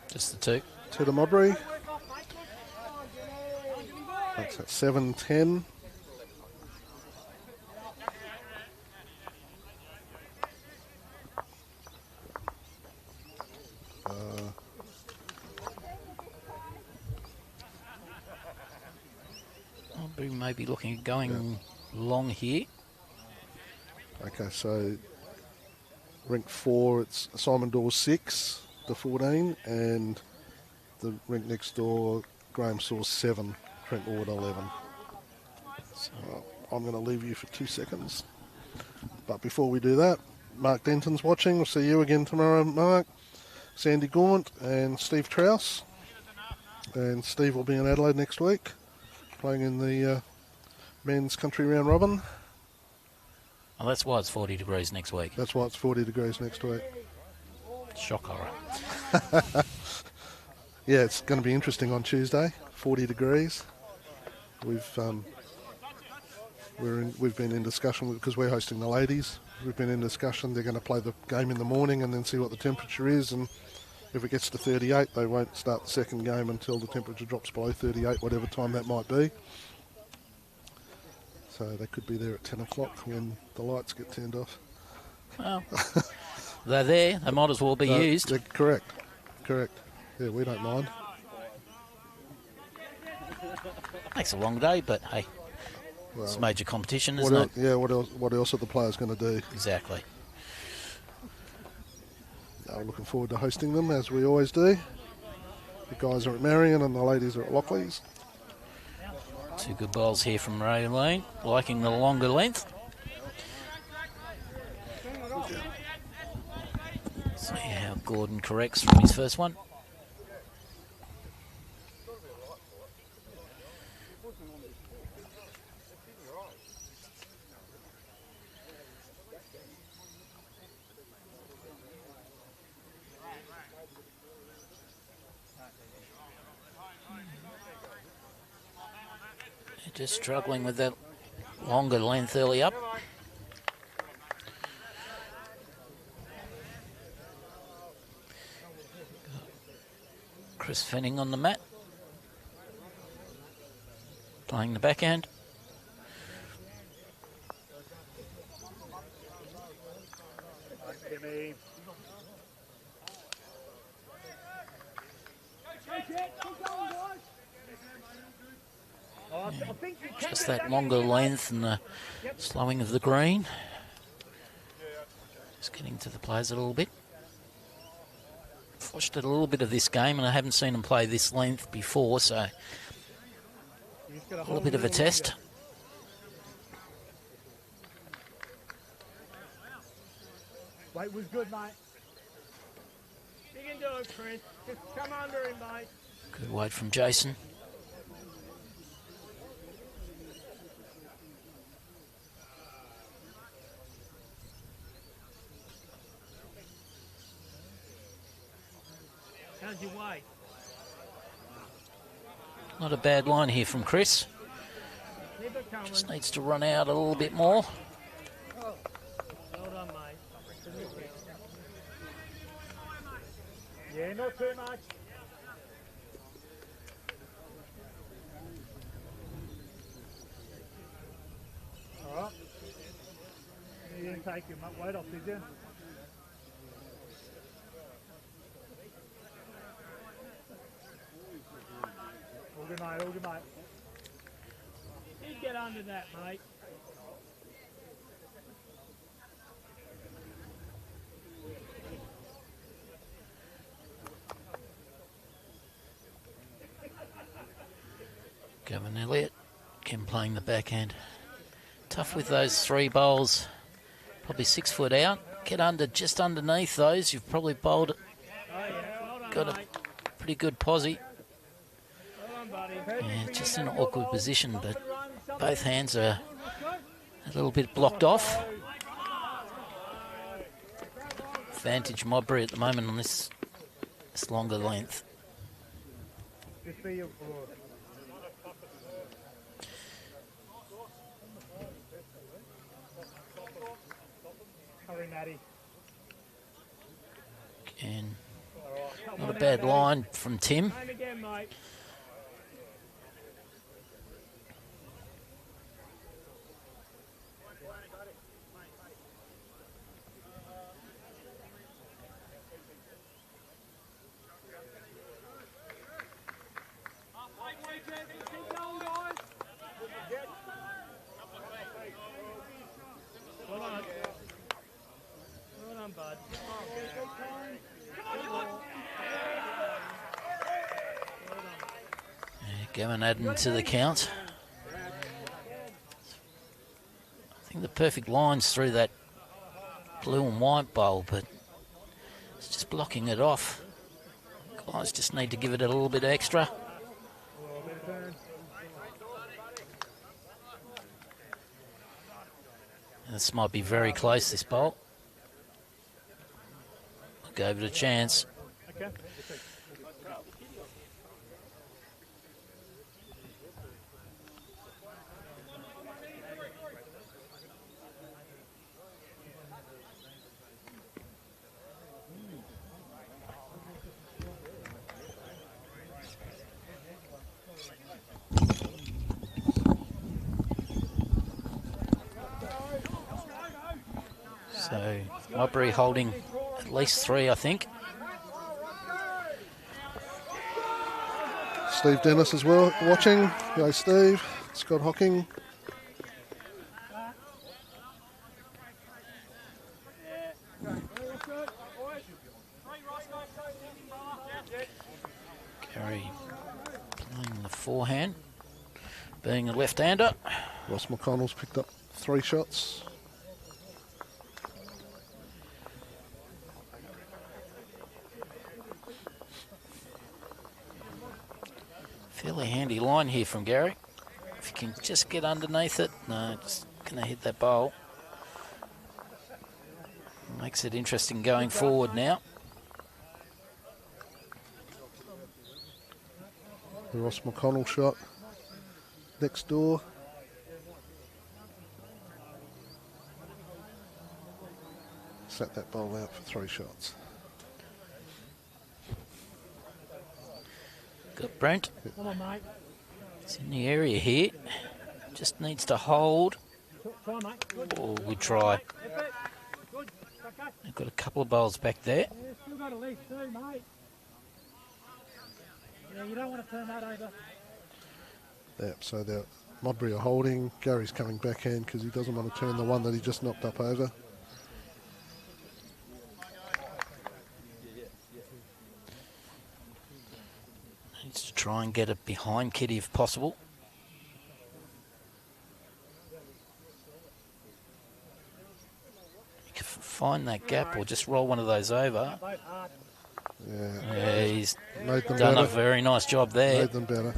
Just the 2. To the Modbury. That's at 7-10. Modbury may be looking at going long here. Okay, so Rink 4, it's Simon Dawes 6 to 14, and the rink next door, Graham Saw 7, Trent Ward 11. So I'm going to leave you for 2 seconds. But before we do that, Mark Denton's watching. We'll see you again tomorrow, Mark. Sandy Gaunt and Steve Trouse. And Steve will be in Adelaide next week, playing in the men's country round robin. Well, that's why it's 40 degrees next week. That's why it's 40 degrees next week. Shock horror. Yeah, it's going to be interesting on Tuesday. 40 degrees. We've been in discussion because we're hosting the ladies. We've been in discussion. They're going to play the game in the morning and then see what the temperature is. And if it gets to 38, they won't start the second game until the temperature drops below 38, whatever time that might be. So they could be there at 10 o'clock when the lights get turned off. Well, they're there. They might as well be used. Correct. Yeah, we don't mind. Makes a long day, but hey, Well, it's major competition, isn't it? Yeah, what else are the players going to do? Exactly. I'm looking forward to hosting them, as we always do. The guys are at Marion and the ladies are at Lockley's. 2 good bowls here from Ray Lane, liking the longer length. See how Gordon corrects from his first one. Just struggling with that longer length early up. Chris Fenning on the mat. Playing the backhand. Just that longer length and the slowing of the green. Just getting to the players a little bit. I've watched a little bit of this game and I haven't seen them play this length before, so a little bit of a test. Weight was good, mate. You can do it, Chris. Just come under him, mate. Good weight from Jason. How's your weight? Not a bad line here from Chris. Keep it coming. Just needs to run out a little bit more. Well done, mate. Yeah, not too much. All right. You didn't take your weight off, did you? All good, mate. All good, mate. You get under that, mate. Gavin Elliott, again playing the backhand. Tough with those three bowls. Probably 6 foot out. Get under, just underneath those. You've probably bowled, got a pretty good posse. Yeah, just in an awkward position, but both hands are a little bit blocked off. Advantage Modbury at the moment on this longer length. Just be your board. Hurry, Matty. Again, not a bad line from Tim. Time again, mate. Gavin adding to the count. I think the perfect line's through that blue and white bowl, but it's just blocking it off. Guys just need to give it a little bit extra. This might be very close, this bowl. Gave it a chance. Okay. So Modbury holding at least 3, I think. Steve Dennis as well watching. Go Steve. Scott Hocking. Gary playing the forehand, being a left-hander. Ross McConnell's picked up 3 shots. Fairly handy line here from Gary. If you can just get underneath it. No, just going to hit that bowl. Makes it interesting going forward now. The Ross McConnell shot next door. Set that bowl out for 3 shots. Got Brent. Come on, mate. He's in the area here. Just needs to hold. Try, mate. Good. Oh, good try. Good. Okay. They've got a couple of bowls back there. Yeah, still got at least 2, mate. Yeah, you don't want to turn that over. Yep, so they're Modbury are holding. Gary's coming backhand because he doesn't want to turn the one that he just knocked up over. Needs to try and get it behind Kitty if possible. You can find that gap or just roll one of those over. Yeah, He's made them done better. a very nice job there. Made them better.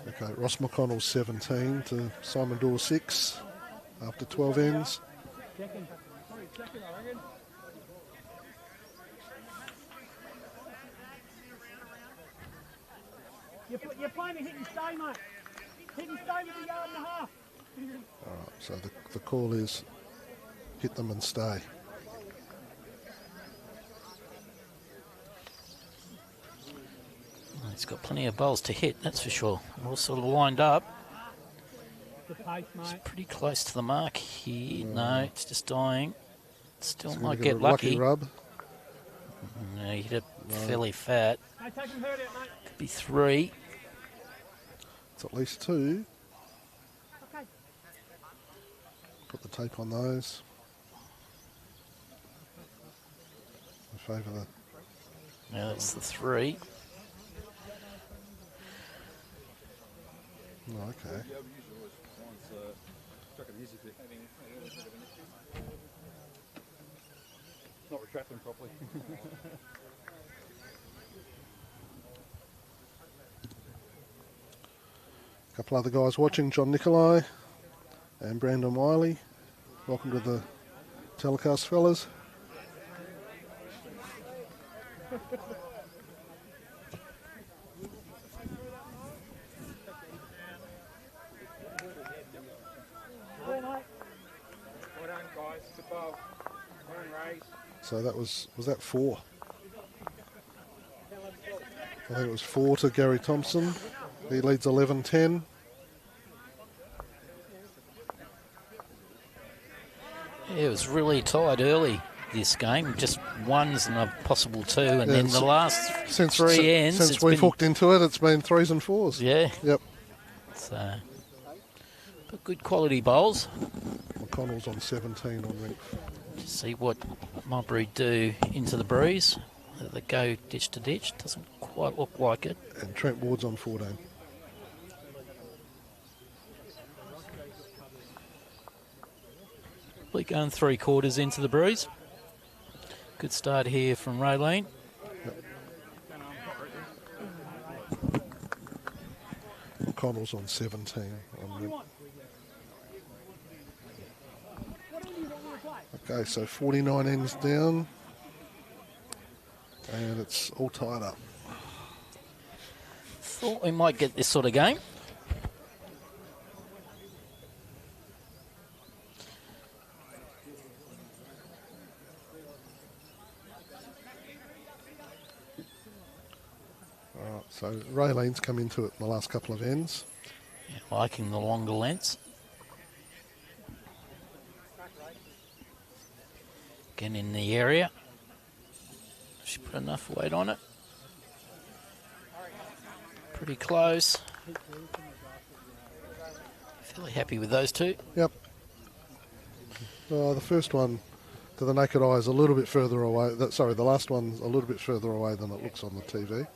Okay, Ross McConnell 17 to Simon Dawes 6 after 12 ends. You're playing a hit and stay, mate. Hit and stay with a yard and a half. All right, so the call is hit them and stay. He's got plenty of bowls to hit, that's for sure. We're all sort of lined up. It's pretty close to the mark here. No, it's just dying. Still It's might gonna get a lucky lucky. rub. No, he hit it fairly fat. Hey, take him hurt out, mate. Could be 3. It's at least 2. Okay. Put the tape on those. I favour the... Now that's the 3. Oh, okay. Not retracting properly. A couple other guys watching, John Nicolai and Brandon Wiley. Welcome to the telecast, fellas. Well done, guys. Good bowl. Well done, Rays. So that was that 4? I think it was 4 to Gary Thompson. He leads 11-10. Yeah, it was really tight early this game. Just ones and a possible 2, and then the last Since 3 ends. Since it's we've been, hooked into it, it's been 3s and 4s. Yeah. Yep. So, but good quality bowls. McConnell's on 17 on Rink. Just see what Modbury do into the breeze. Whether they go ditch to ditch. Doesn't quite look like it. And Trent Ward's on 14. Probably going 3/4 into the breeze. Good start here from Raylene. McConnell's on 17 on Rink. Okay, so 49 ends down. And it's all tied up. Thought we might get this sort of game. All right, so Raylene's come into it in the last couple of ends. Yeah, liking the longer lengths. Again in the area. She put enough weight on it. Pretty close. Fairly happy with those 2. Yep. The first one to the naked eye is a little bit further away. The last one's a little bit further away than it looks on the TV.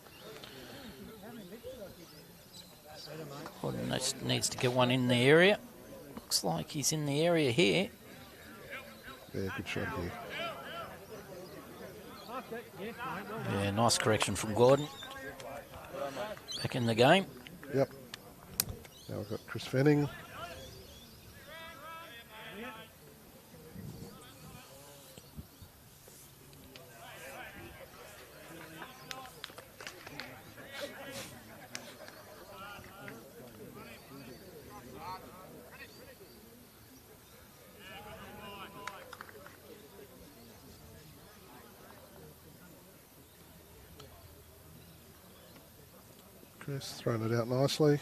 Gordon needs to get one in the area. Looks like he's in the area here. Yeah, good shot here. Yeah, nice correction from Gordon. Back in the game. Yep. Now we've got Chris Fanning. Chris throwing it out nicely.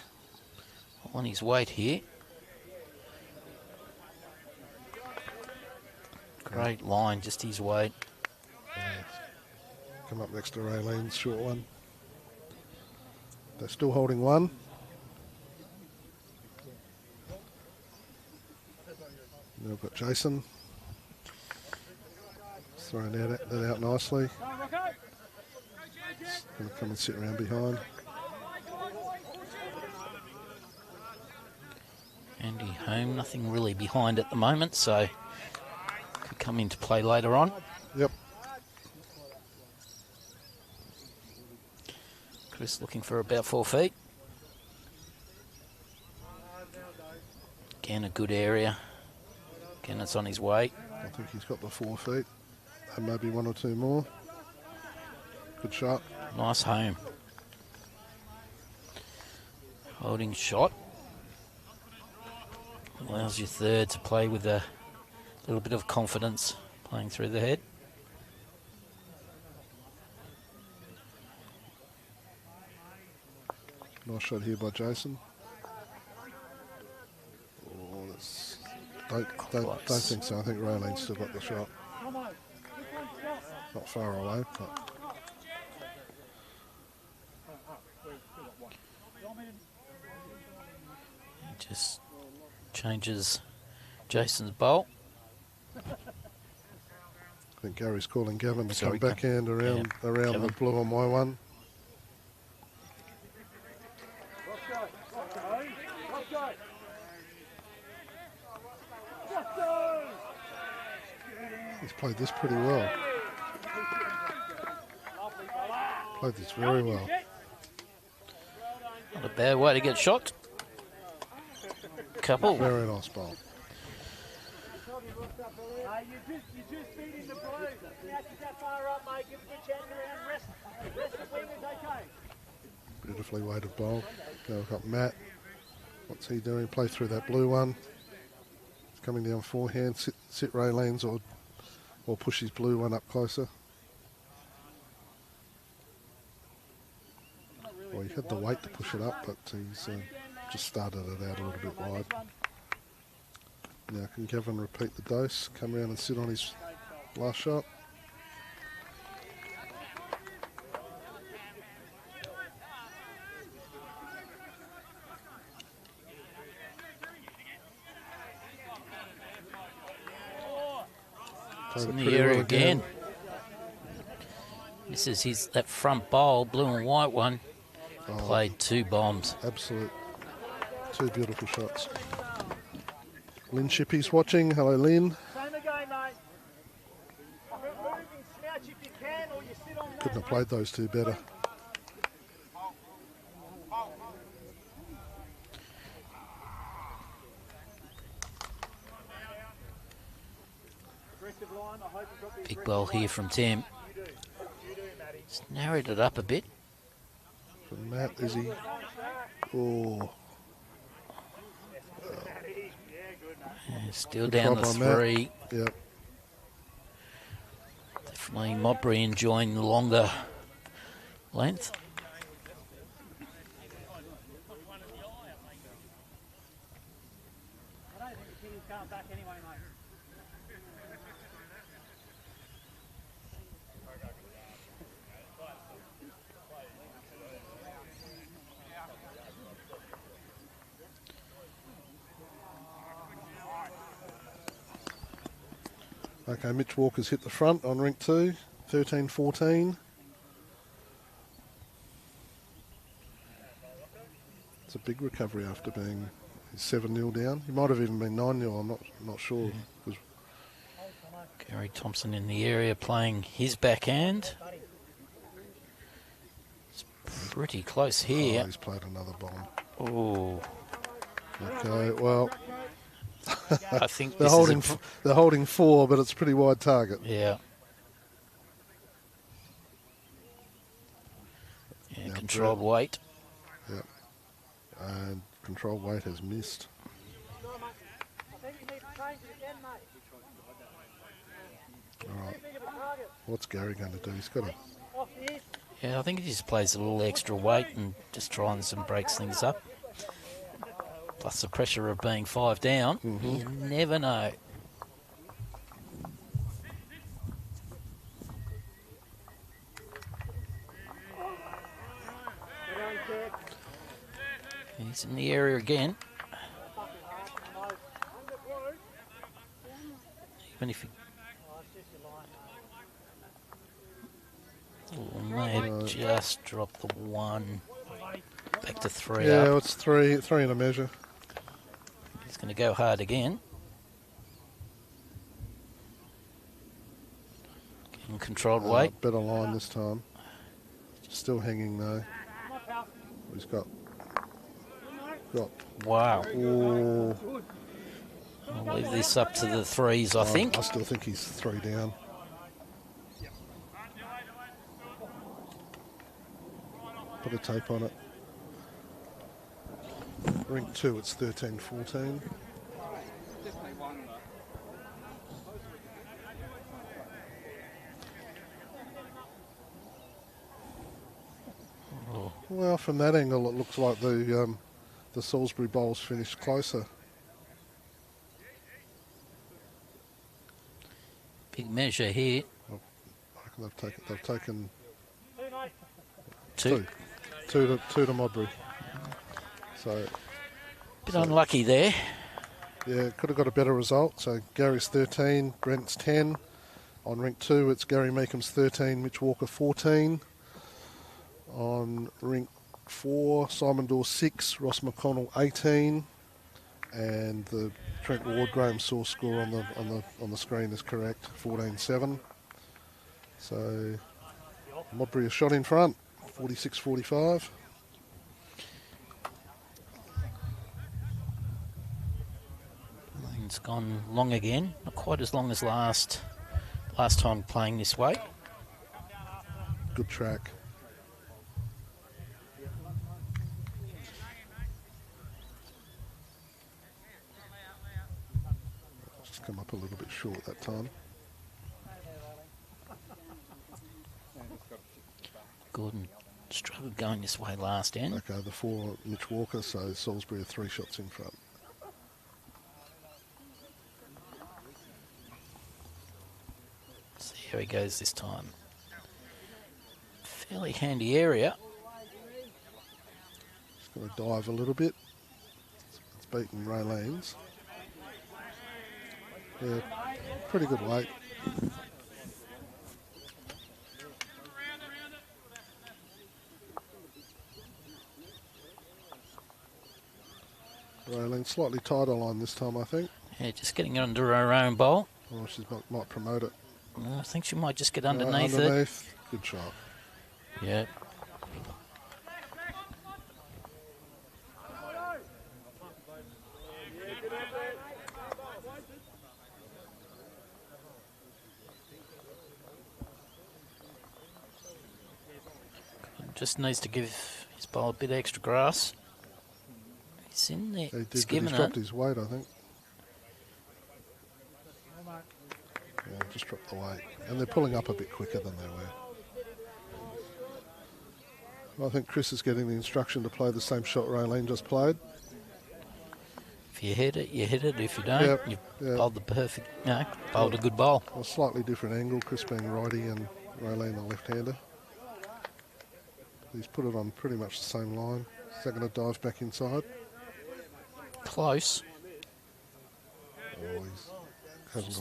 On his weight here. Great line, just his weight. Come up next to Raylene's short one. They're still holding one. Now we've got Jason. Throwing that out nicely. Going to come and sit around behind. Andy home, nothing really behind at the moment, so could come into play later on. Yep. Chris looking for about 4 feet. Again, a good area. Again, it's on his way. I think he's got the 4 feet. And maybe one or two more. Good shot. Nice home. Holding shot. Allows your third to play with a little bit of confidence, playing through the head. Nice shot here by Jason. Oh, that's... Don't think so. I think Raylene's still got the shot. Not far away, but... He just changes Jason's bowl. I think Gary's calling Gavin to Sorry, come backhand around the blue on my one. He's played this pretty well. Played this very well. Not a bad way to get shot. Couple. Very nice ball. You're just beating the blow. Now she's that far up, mate. Give a good chance around. Rest the wingers, okay. Beautifully weighted ball. Now we've got Matt. What's he doing? Play through that blue one. He's coming down forehand. Sit Raylene's or push his blue one up closer. Well, he had the weight to push it up, but he's just started it out a little bit wide. Now can Gavin repeat the dose, come around and sit on his last shot? It's in the area again. This is that front bowl, blue and white one. Played 2 bombs. Absolute. 2 beautiful shots. Lynn Shippey's watching. Hello, Lynn. Same again, mate. Move and slouch if you can, or you sit on that. Couldn't have played those 2 better. Big ball here from Tim. Just narrowed it up a bit. From Matt, is he? Oh. Yeah, still Good down job the on Matt. 3. Yep. Definitely Modbury enjoying the longer length. I don't think the Kings come back anyway, mate. Okay, Mitch Walker's hit the front on Rink 2, 13-14. It's a big recovery after being 7-0 down. He might have even been 9-0, I'm not sure. Gary Thompson in the area playing his backhand. It's pretty close here. Oh, he's played another bomb. Oh, Okay, well, I think they're holding 4, but it's a pretty wide target. Yeah. Yeah, Now controlled weight. Yep. And control weight has missed. I think you need to change it again, mate. All right. Too big of a target. What's Gary going to do? He's got to... Off this. Yeah, I think he just plays a little extra weight and just tries and breaks things up. Plus the pressure of being 5 down. You never know. He's in the area again. Even if he may have just dropped the 1. Back to 3 Yeah, up. it's three in a measure. He's going to go hard again. Getting controlled weight. Better line this time. Still hanging though. He's got. Wow. Oh, I'll leave this up to the 3s, I think. I still think he's 3 down. Put a tape on it. Rink 2, it's 13-14. Well, from that angle, it looks like the Salisbury bowls finished closer. Big measure here. I reckon they've taken 2. two to Modbury. So Bit unlucky there. yeah, could have got a better result. So Gary's 13, Brent's 10. On Rink 2, it's Gary Meekham's 13, Mitch Walker 14. On Rink 4, Simon Dawes 6, Ross McConnell 18, and the Trent Ward Graham source score on the screen is correct, 14-7. So Modbury a shot in front, 46-45. Lane's gone long again, not quite as long as last time playing this way. Good track. Come up a little bit short that time. Gordon struggled going this way last end. Okay, the 4 Mitch Walker, so Salisbury are 3 shots in front. See how he goes this time. Fairly handy area. Just going to dive a little bit. It's beaten Raylane's. Yeah, pretty good weight. Raylene slightly tighter line this time, I think. Yeah, just getting it under her own bowl. Or she might promote it. I think she might just get underneath it. Underneath. Good shot. Yeah. Just needs to give his bowl a bit extra grass. He's in there. He did, He's but given he's it. dropped his weight, I think. Yeah, just dropped the weight. And they're pulling up a bit quicker than they were. I think Chris is getting the instruction to play the same shot Raylene just played. If you hit it, you hit it. If you don't, Yep, you bowled the perfect, bowled a good bowl. A slightly different angle, Chris being righty and Raylene the left-hander. He's put it on pretty much the same line. Is that going to dive back inside? Close. Oh,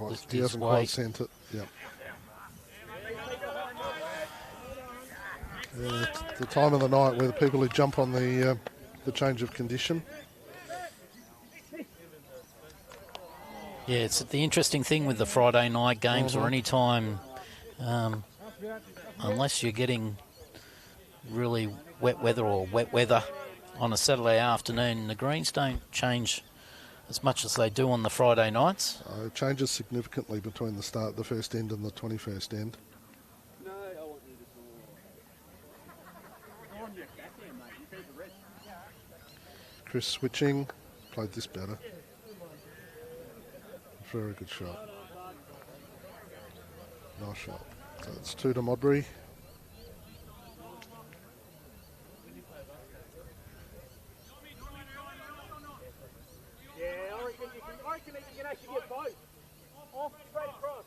Just he hasn't quite sent it. Yep. Yeah, it's the time of the night where the people who jump on the change of condition. Yeah, it's the interesting thing with the Friday night games or any time, unless you're getting really wet weather on a Saturday afternoon, the greens don't change as much as they do on the Friday nights. It changes significantly between the first end and the 21st end. Chris switching, played this better. Very good shot. Nice shot. So it's 2 to Modbury. I reckon you can actually get both. Off, straight across.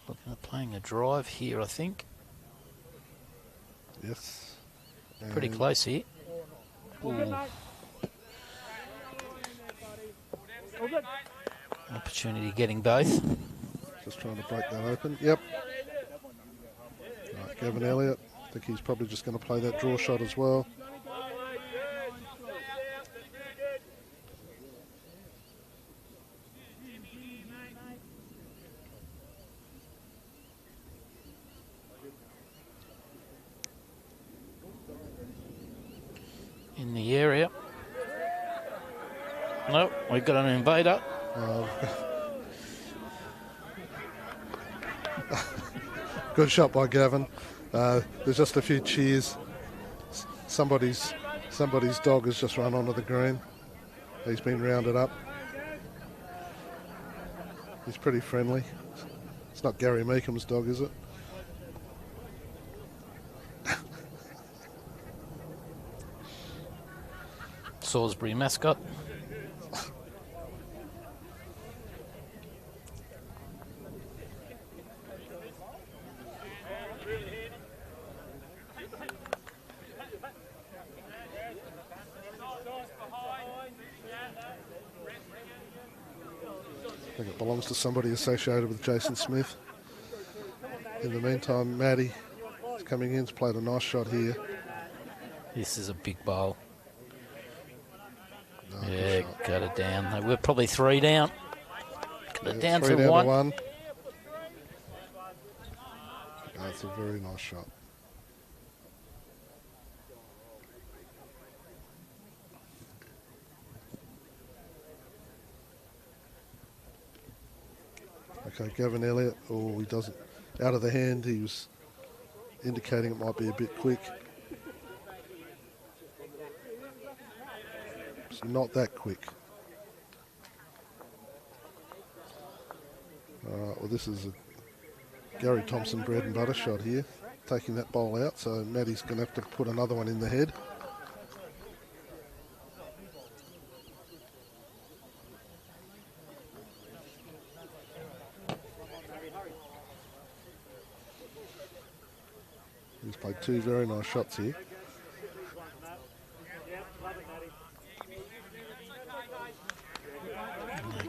Looking at playing a drive here, I think. Yes. Pretty close here. Opportunity getting both. Just trying to break that open. Yep. Right, Gavin Elliott. I think he's probably just going to play that draw shot as well. In the area. Nope, we've got an invader. Good shot by Gavin. There's just a few cheers. Somebody's dog has just run onto the green. He's been rounded up. He's pretty friendly. It's not Gary Meekham's dog, is it? Salisbury mascot. I think it belongs to somebody associated with Jason Smith. In the meantime, Maddie is coming in. He's played a nice shot here. This is a big bowl. No, Yeah, got it down. They were probably 3 down. Got it down three to one. one. That's a very nice shot. Okay, Gavin Elliott. Oh, he doesn't. Out of the hand, he was indicating it might be a bit quick. It's not that quick. Well, this is a Gary Thompson bread and butter shot here, taking that bowl out. So Maddie's going to have to put another one in the head. He's played 2 very nice shots here.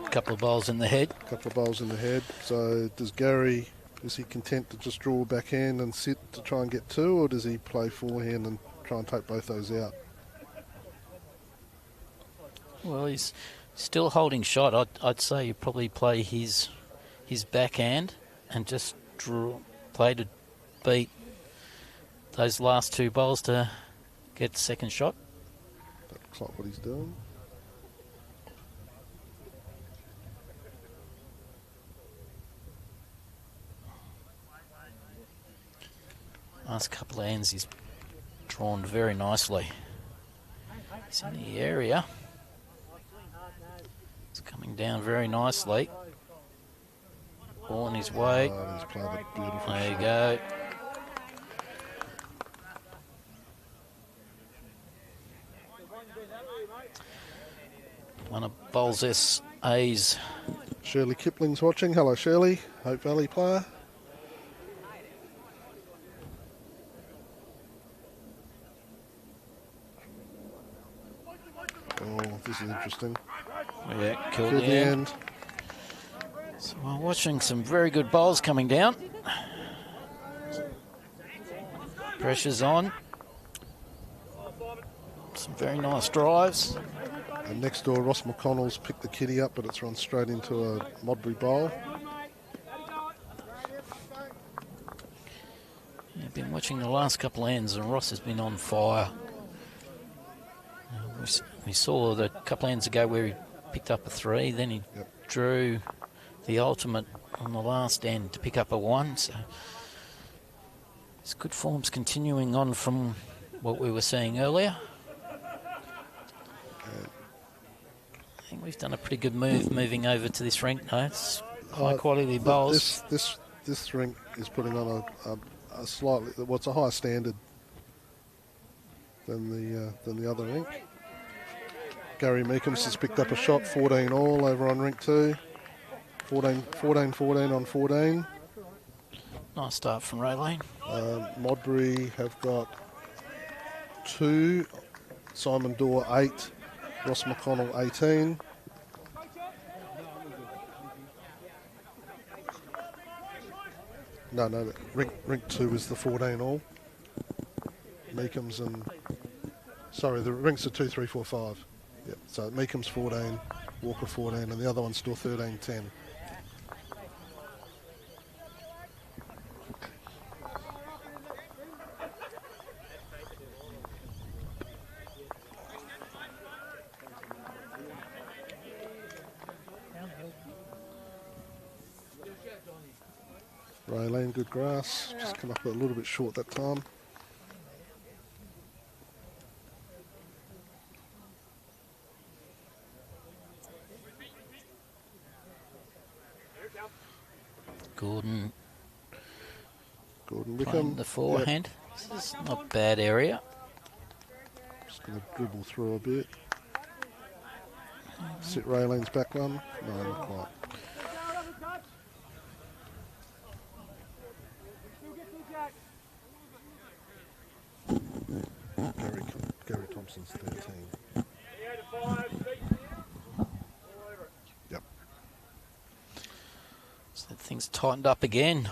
A couple of balls in the head. Couple of bowls in the head. So does Gary, is he content to just draw backhand and sit to try and get 2, or does he play forehand and try and take both those out? Well, he's still holding shot. I'd say you probably play his backhand and just play to beat those last 2 balls to get the second shot. That looks like what he's doing. Last couple of ends he's drawn very nicely. He's in the area. It's coming down very nicely. All on his way. Oh, he's played a beautiful There you shot. go. One of Bowls SA's. Shirley Kipling's watching. Hello, Shirley. Hope Valley player. Oh, this is interesting. Yeah, killed Till the the end. end. So we're watching some very good bowls coming down. Pressure's on. Some very nice drives. And next door, Ross McConnell's picked the kitty up, but it's run straight into a Modbury bowl. Yeah, I've been watching the last couple of ends, and Ross has been on fire. We saw the couple of ends ago where he picked up a 3, then he drew the ultimate on the last end to pick up a 1. So his good form's continuing on from what we were seeing earlier. I think we've done a pretty good move moving over to this rink now. It's high quality bowls. This rink is putting on a slightly, what's a higher standard than the other rink. Gary Meekham's has picked up a shot, 14 all over on rink 2. 14 on 14. Nice start from Raylene. Modbury have got 2 Simon Dorr 8, Ross McConnell 18. No, Rink 2 is the 14 all. Meekham's and... Sorry, the Rinks are 2, 3, 4, 5. Yep, so Meekham's 14, Walker 14, and the other one's still 13, 10. Raylene, good grass. Just come up a little bit short that time. Gordon Wickham. playing the forehand. Yep. This is not a bad area. Just going to dribble through a bit. Sit Raylene's back one. No, not quite. Gary Thompson's 13. Yep. So things tightened up again.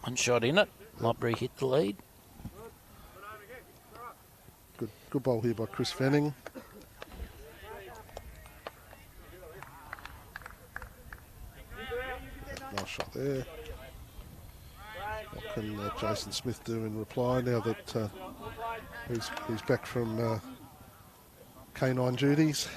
One shot in it. Modbury hit the lead. Good bowl here by Chris Fanning. Nice shot there. What can Jason Smith do in reply now that he's back from canine duties?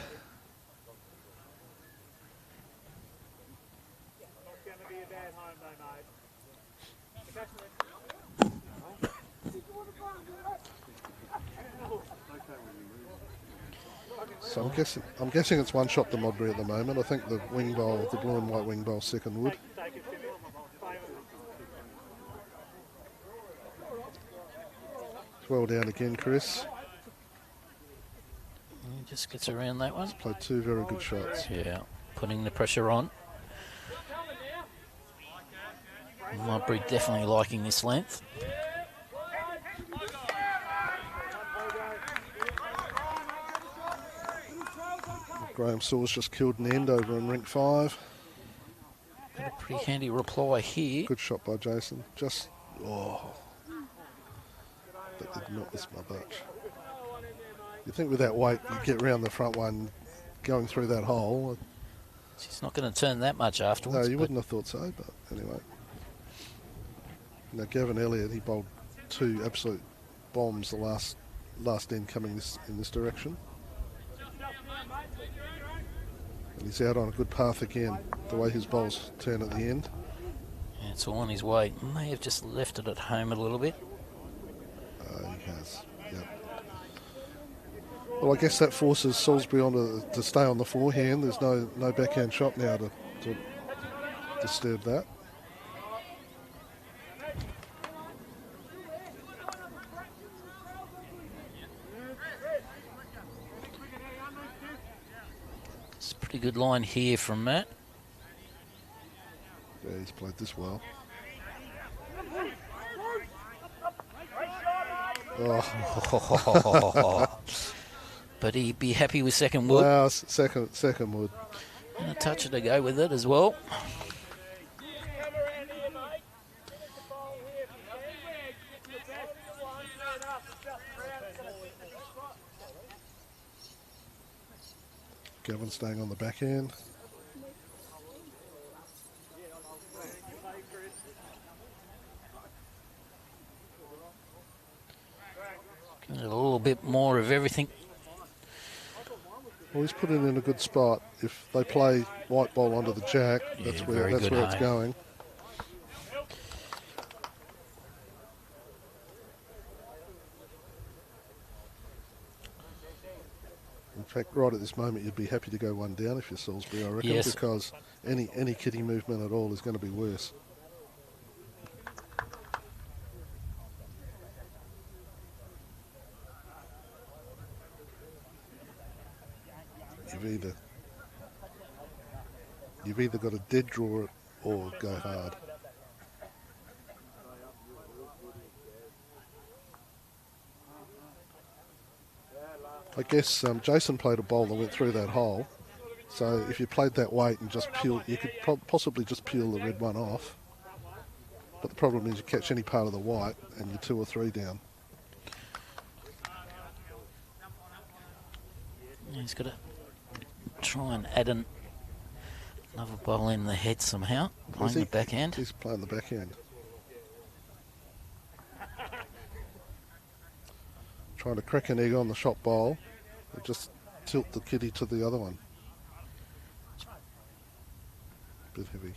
So I'm guessing it's one shot to Modbury at the moment. I think the wing bowl, the blue and white wing bowl, second wood. It's well down again, Chris. He just gets around that one. He's played two very good shots. Yeah, putting the pressure on. Modbury definitely liking this length. Graham Sewell's just killed an end over in Rink 5. Got a pretty handy reply here. Good shot by Jason. Just, that did not miss my bunch. You think with that weight, you get round the front one going through that hole. She's not going to turn that much afterwards. No, you wouldn't have thought so, but anyway. Now, Gavin Elliott, he bowled two absolute bombs the last end coming in this direction. And he's out on a good path again, the way his bowls turn at the end. Yeah, it's all on his way. May have just left it at home a little bit. He has, yep. Well, I guess that forces Salisbury on to stay on the forehand. There's no backhand shot now to disturb that. It's a pretty good line here from Matt. Yeah, he's played this well. Oh. But he'd be happy with second wood. Wow, second wood. And a toucher to go with it as well. Gavin staying on the backhand. A little bit more of everything. Well, he's put it in a good spot. If they play white ball onto the jack, that's where it's going. In fact, right at this moment, you'd be happy to go one down if you're Salisbury, I reckon, yes. Because any kitty movement at all is going to be worse. You've either got to dead draw it or go hard. I guess Jason played a bowl that went through that hole. So if you played that weight and just peel, you could possibly just peel the red one off. But the problem is you catch any part of the white and you're 2 or 3 down. He's got to try and add another bowl in the head somehow, playing the backhand. He's playing the backhand. Trying to crack an egg on the shot bowl, and just tilt the kitty to the other one. Bit heavy.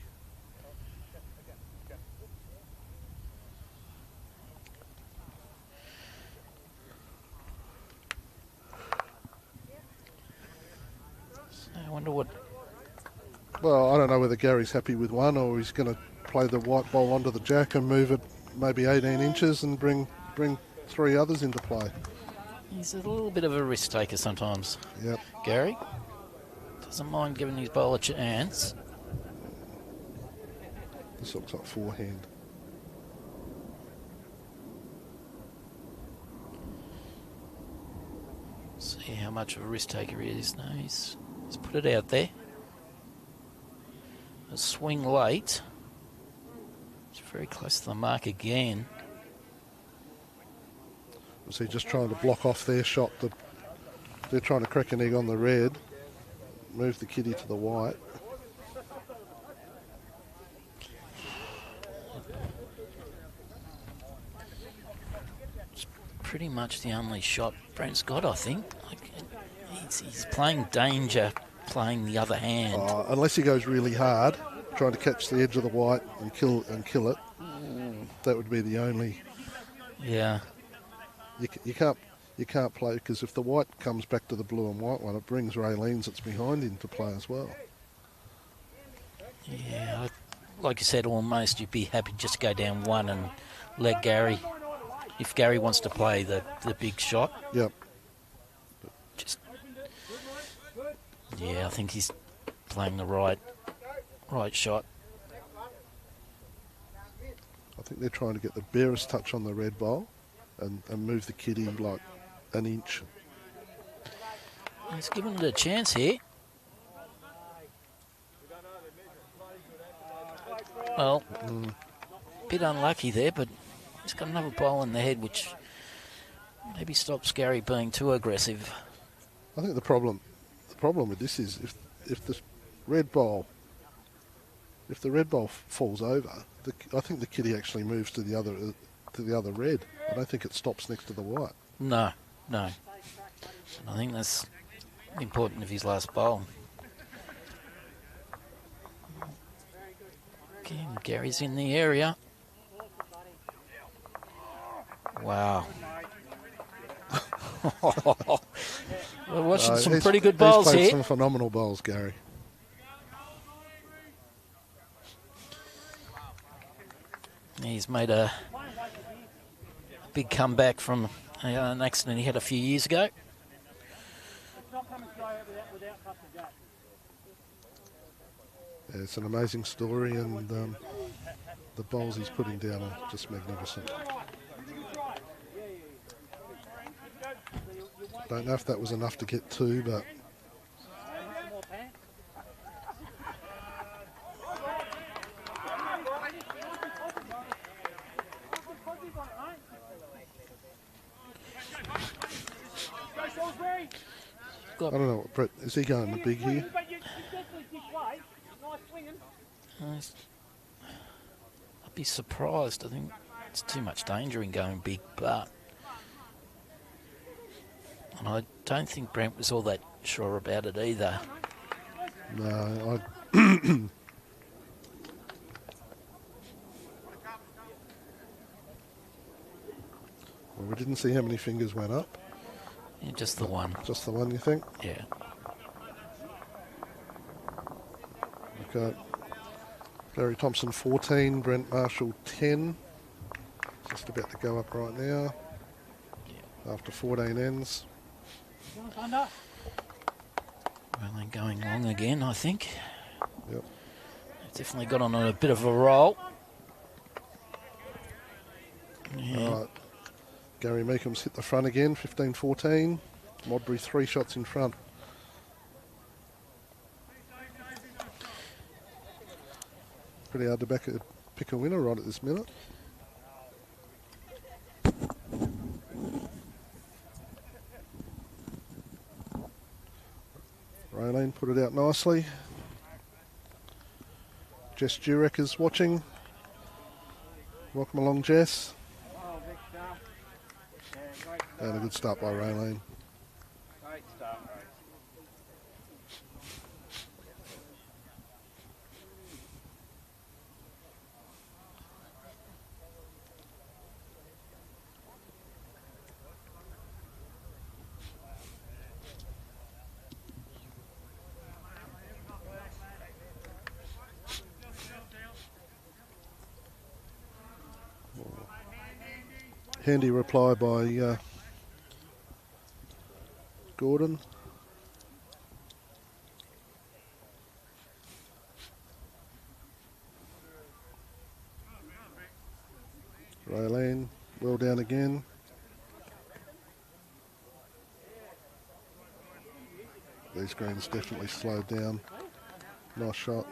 So I wonder what... Well, I don't know whether Gary's happy with one or he's going to play the white ball onto the jack and move it maybe 18 inches and bring 3 others into play. He's a little bit of a risk taker sometimes. Yep. Gary doesn't mind giving his bowl a chance. This looks like forehand. See how much of a risk taker he is. No, he's put it out there. A swing late. It's very close to the mark again. Was he just trying to block off their shot? They're trying to crack an egg on the red, move the kitty to the white. It's pretty much the only shot Brent's got, I think. Like, he's playing danger, playing the other hand. Unless he goes really hard, trying to catch the edge of the white and kill it. That would be the only. Yeah. You can't play, because if the white comes back to the blue and white one, it brings Raylene's that's behind into play as well. Yeah, like you said, almost you'd be happy just to go down one and let Gary, if Gary wants to play the big shot. Yep. Yeah, I think he's playing the right shot. I think they're trying to get the barest touch on the red bowl and move the kitty like an inch. He's given it a chance here. Well, bit unlucky there, but he's got another bowl in the head, which maybe stops Gary being too aggressive. I think the problem with this is if the red bowl falls over, I think the kitty actually moves to the other red. I don't think it stops next to the white. No. I think that's important of his last bowl. Again, Gary's in the area. Wow. We're watching some pretty good bowls here. He's played some phenomenal bowls, Gary. He's made a big comeback from an accident he had a few years ago. Yeah, it's an amazing story, and the bowls he's putting down are just magnificent. Don't know if that was enough to get 2, but I don't know, Brett, is he going the big here? I'd be surprised. I think it's too much danger in going big, but and I don't think Brent was all that sure about it either. No, well, we didn't see how many fingers went up. Yeah, just the one. Just the one, you think? Yeah. Okay. Gary Thompson 14, Brent Marshall 10. Just about to go up right now. Yeah. After 14 ends. Well, then going long again, I think. Yep. Definitely got on a bit of a roll. Yeah. All right. Gary Meekham's hit the front again, 15-14. Modbury 3 shots in front. Pretty hard to pick a winner right at this minute. Raylene put it out nicely. Jess Jurek is watching. Welcome along, Jess. And a good start by Raylene. Great start, mate. Handy reply by Gordon. Raylene, well down again. These greens definitely slowed down. Nice shot.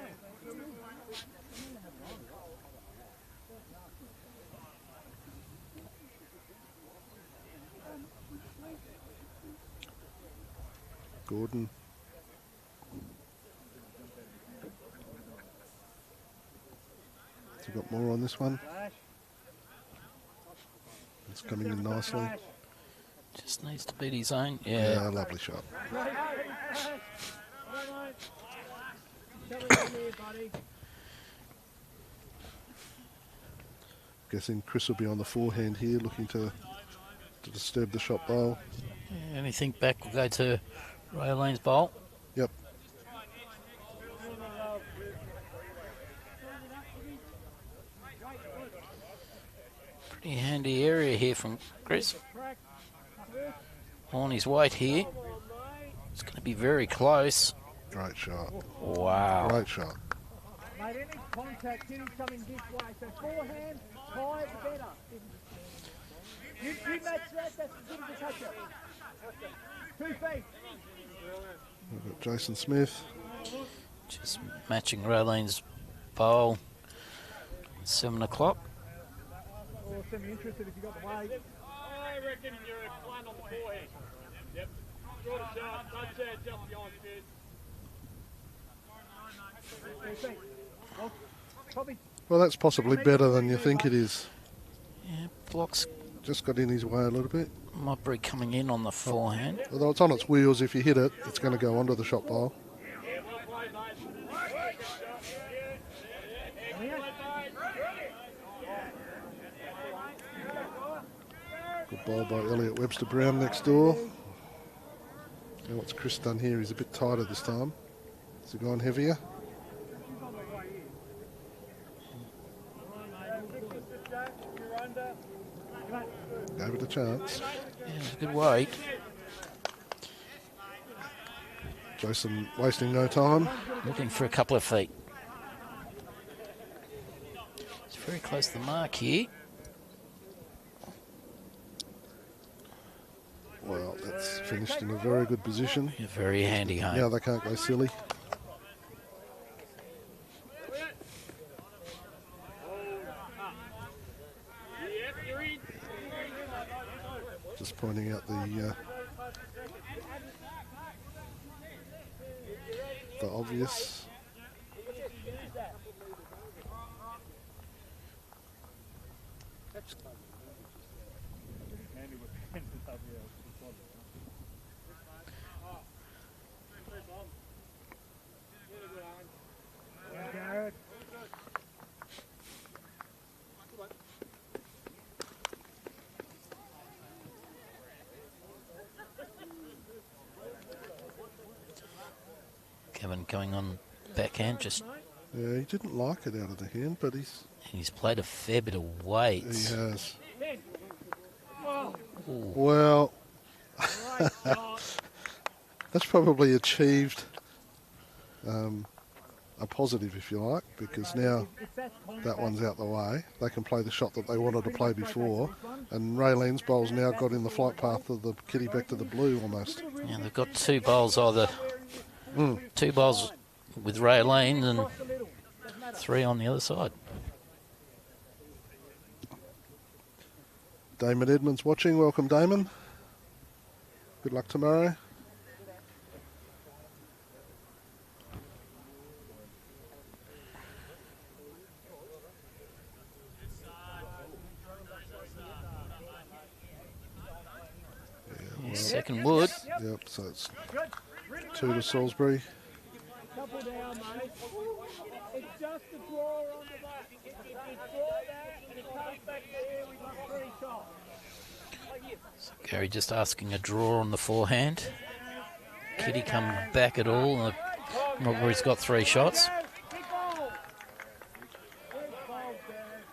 Gordon. Has he got more on this one? It's coming in nicely. Just needs to beat his own. Yeah, lovely shot. Guessing Chris will be on the forehand here, looking to disturb the shot bowl. Yeah, anything back will go to Raylene's bowl. Yep. Pretty handy area here from Chris. On his weight here. It's going to be very close. Great shot. Wow. Great shot. Mate, any contact, getting something this way. So forehand, higher the better. You match that, that's as good as a toucher. 2 feet. We've got Jason Smith. Just matching Raylene's bowl. 7 o'clock. Awesome, interested if you got the weight. I reckon you're a one on the forehand. Yep. Short a shot, don't say it's just behind the 2 feet. Well, probably. Well, that's possibly better than you think it is. Yeah, blocks Just got in his way a little bit. Modbury coming in on the forehand. Although it's on its wheels, if you hit it, it's going to go onto the shot bowl. Good ball by Elliot Webster Brown next door. Now what's Chris done here? He's a bit tighter this time. Has he gone heavier? Gave it a chance. Yeah, it's a good weight. Jason wasting no time. Looking for a couple of feet. It's very close to the mark here. Well, that's finished in a very good position. A very handy home. Now they can't go silly. Just pointing out the obvious. Kevin going on backhand, just Yeah, he didn't like it out of the hand, but he's played a fair bit of weight. he has. Well, that's probably achieved a positive, if you like, because now that one's out the way. They can play the shot that they wanted to play before, and Raylene's bowl's now got in the flight path of the kitty back to the blue almost. Yeah, they've got 2 bowls either. 2 bowls with Raylene and 3 on the other side. Damon Edmonds watching. Welcome, Damon. Good luck tomorrow. Second wood. Yep, so it's 2 to Salisbury. Couple down, mate. It's just a draw on the back. If you draw that and it comes back there, we've got 3 shots. Gary just asking a draw on the forehand. Kitty come back at all. Where he's got 3 shots.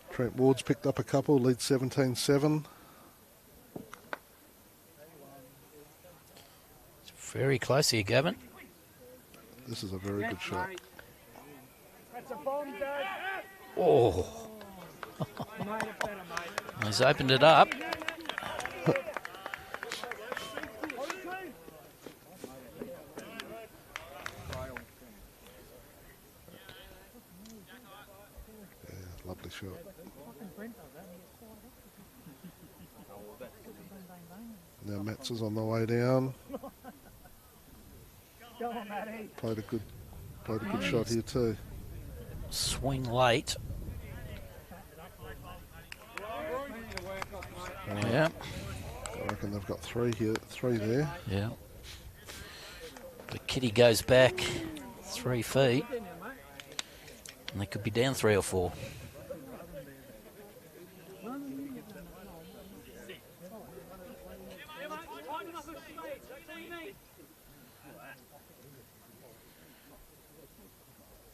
Trent Ward's picked up a couple, lead 17-7. Very close here, Gavin. This is a very good shot. That's a bomb, Dad. Oh. Made it better, mate. He's opened it up. Yeah, lovely shot. Now Mats is on the way down. Go on, Matty. Played a good shot here too. Swing late. Yeah. I reckon they've got 3 here, 3 there. Yeah. But Kitty goes back 3 feet. And they could be down 3 or 4.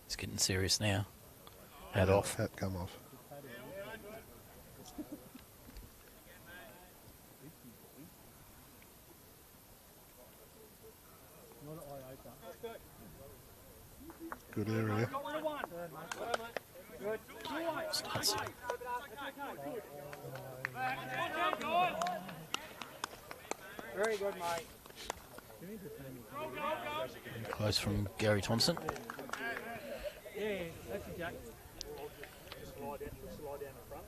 It's getting serious now. Hat off. Hat come off. Good area. Very good, mate. Close from Gary Thompson. Yeah, that's exactly.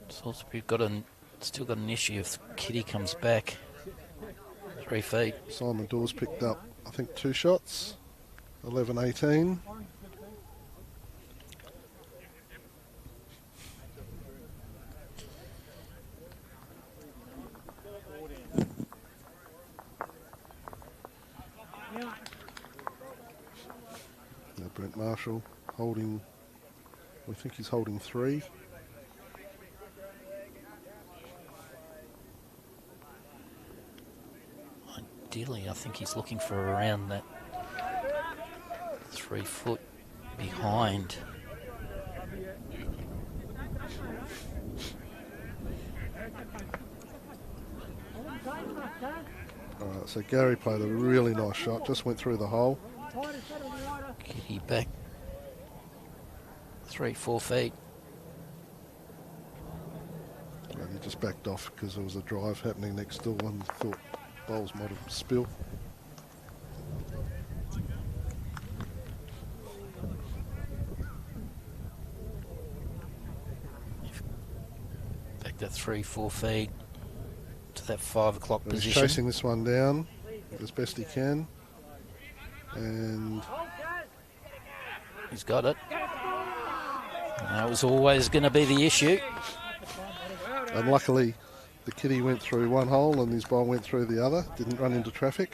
Salisbury still got an issue if Kitty comes back 3 feet. Simon Dawes picked up, I think, 2 shots. 11-18. Now Brent Marshall holding, we think he's holding 3. Ideally, I think he's looking for around that 3 foot behind. Alright, so Gary played a really nice shot, just went through the hole. Kitty back 3-4 feet. And he just backed off because there was a drive happening next door and thought bowls might have spilled. Back that 3-4 feet to that 5 o'clock But he's position. chasing this one down as best he can. And He's got it. And that was always going to be the issue. luckily the kitty went through one hole and his bowl went through the other. Didn't run into traffic.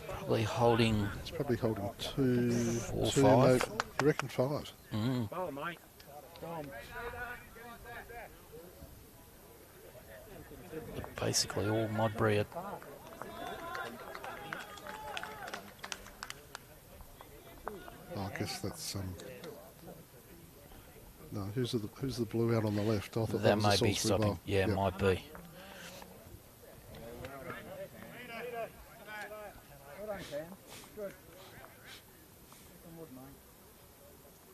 Probably holding It's probably holding 2, 4, 2 5. no, you reckon 5? Mm. Oh, mate. Basically all Modbury. Oh, I guess that's no. Who's the blue out on the left? I thought That was may a be Salisbury stopping. bowl. Yeah, Yep. might be.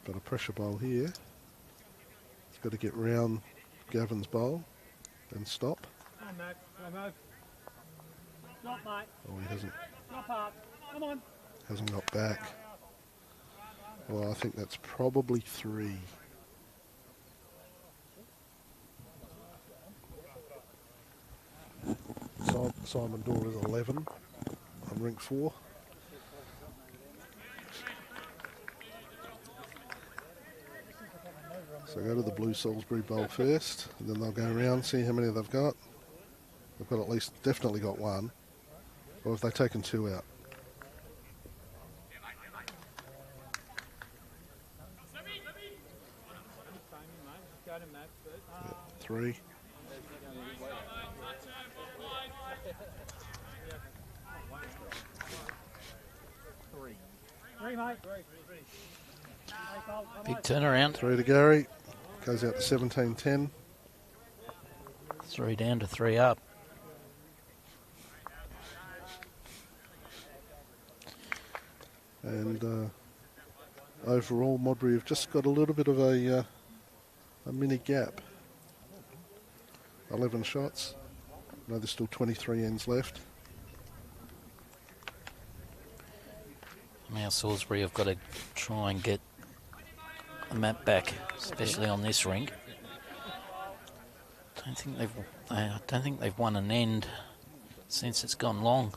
But a pressure bowl here. It's got to get round Gavin's bowl and stop. Come on, Matt. Come on, stop, mate. Oh, he hasn't. Stop up. Come on. Hasn't got back. Well, I think that's probably 3. Simon Dorr is 11 on Rink 4. So go to the blue Salisbury bowl first, and then they'll go around, see how many they've got. They've got at least, definitely got 1. Or have they taken 2 out? Yeah, 3. Three, mate. Big turnaround. 3 to Gary. Goes out to 17-10. 3 down to 3 up. And overall, Modbury have just got a little bit of a mini gap. 11 shots. No, there's still 23 ends left. Now Salisbury have got to try and get the map back, especially on this rink. I don't think they've won an end since it's gone long.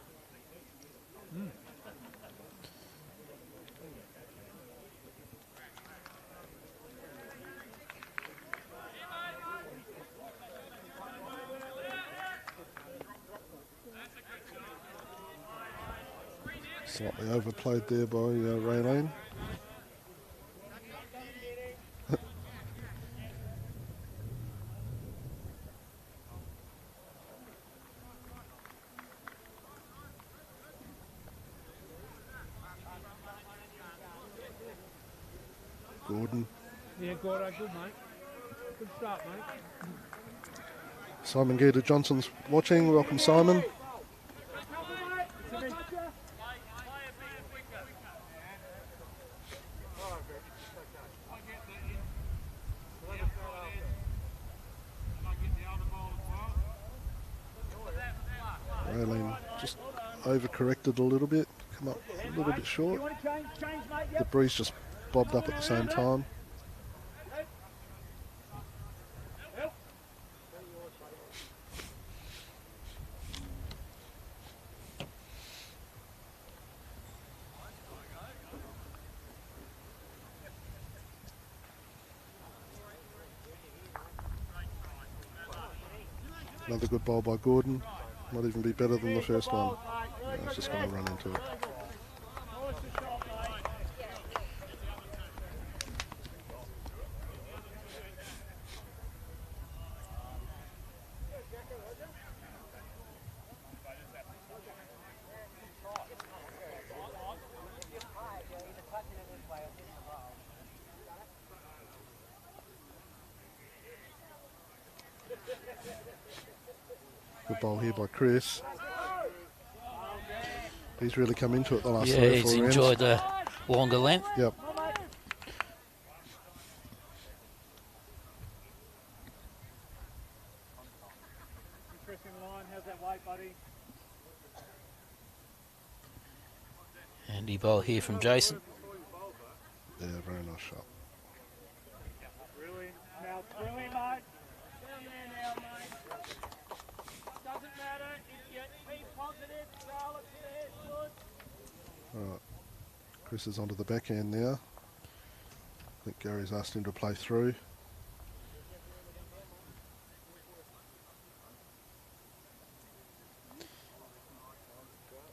Slightly overplayed there by Raylene. Gordon. Yeah, Gordo, good, mate. Good start, mate. Simon Gator Johnson's watching. Welcome, Simon. Raylene just overcorrected a little bit, come up a little bit short. The breeze just bobbed up at the same time. Another good bowl by Gordon. Might even be better than the first one. No, it's just going to run into it. Good bowl here by Chris. He's really come into it the last 3 or 4 he's enjoyed the longer length. Yep. Chris in line, how's that weight, buddy? Handy bowl here from Jason. Yeah, very nice shot. Brilliant. Now, brilliant, mate. Down there now, mate. Doesn't matter if you be positive, roll it to the head, good. Alright. Chris is onto the backhand now. I think Gary's asked him to play through.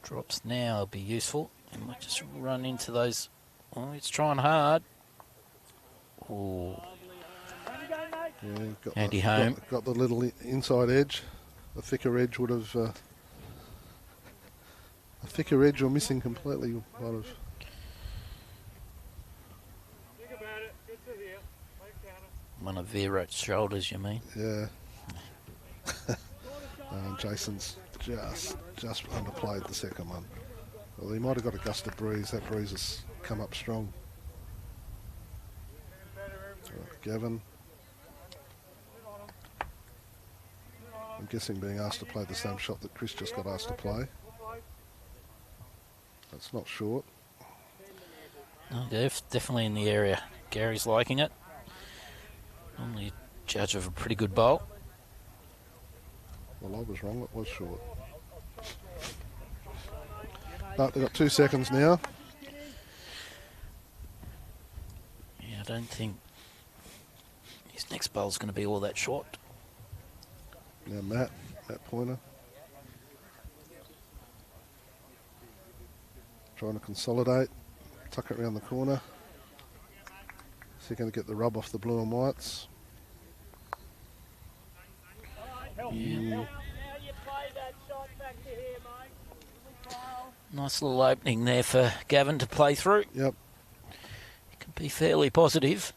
Drops now will be useful. He might just run into those. Oh, he's trying hard. Oh, Yeah, got Andy the, home. got the little inside edge. A thicker edge would have. A thicker edge or missing completely might have. Think about it. Good to hear. Make counter. one of Vera's shoulders, you mean? Yeah. Jason's just underplayed the second one. Well, he might have got a gust of breeze. That breeze has come up strong. Gavin. I'm guessing being asked to play the same shot that Chris just got asked to play. That's not short. No, definitely in the area. Gary's liking it. Normally a judge of a pretty good bowl. Well, I was wrong. It was short. But they've got 2 seconds now. Yeah, I don't think his next bowl's going to be all that short. Now Matt Pointer. Trying to consolidate. Tuck it around the corner. Is he going to get the rub off the blue and whites? Yeah. Nice little opening there for Gavin to play through. Yep. He can be fairly positive.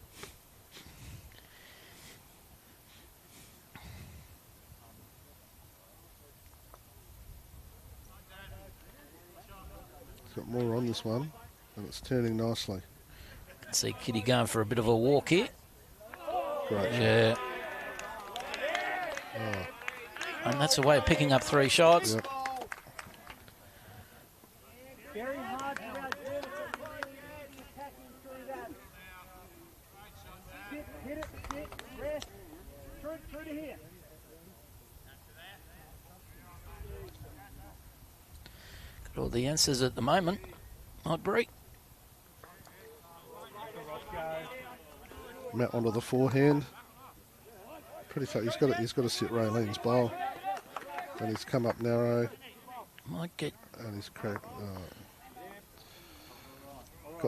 He's got more on this one, and it's turning nicely. I can see Kitty going for a bit of a walk here. Great. Yeah. Oh. And that's a way of picking up 3 shots. Yep. Very hard for our attacking through that. Sit, hit it, sit, rest. Through to here. Got all the answers at the moment. Modbury. Matt onto the forehand. Pretty tough. He's got to sit Raylene's bowl, and he's come up narrow. Might get. And he's got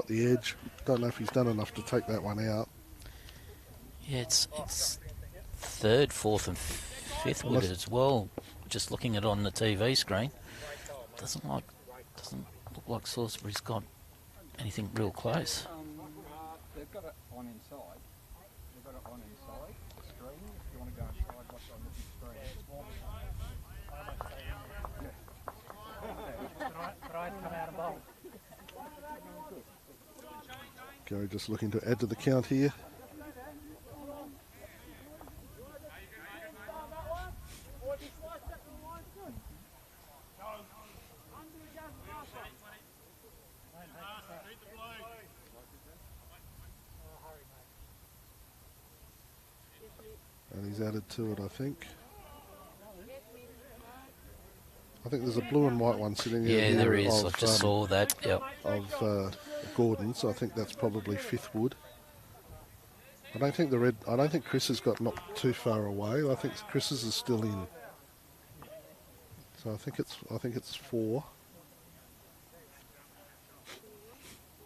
the edge. Don't know if he's done enough to take that one out. Yeah, it's 3rd, 4th, and 5th with it as well. Just looking at it on the TV screen, doesn't look like Salisbury's got anything real close. They've got it on inside. They've got it on inside the screen. If you want to go inside, watch it on the big screen. But I come out and bowl. Gary just looking to add to the count here. And he's added to it, I think. I think there's a blue and white one sitting here. Yeah, there is. I just saw that. Yep. Of Gordon, so I think that's probably 5th wood. I don't think Chris has got not too far away. I think Chris's is still in. So I think it's 4.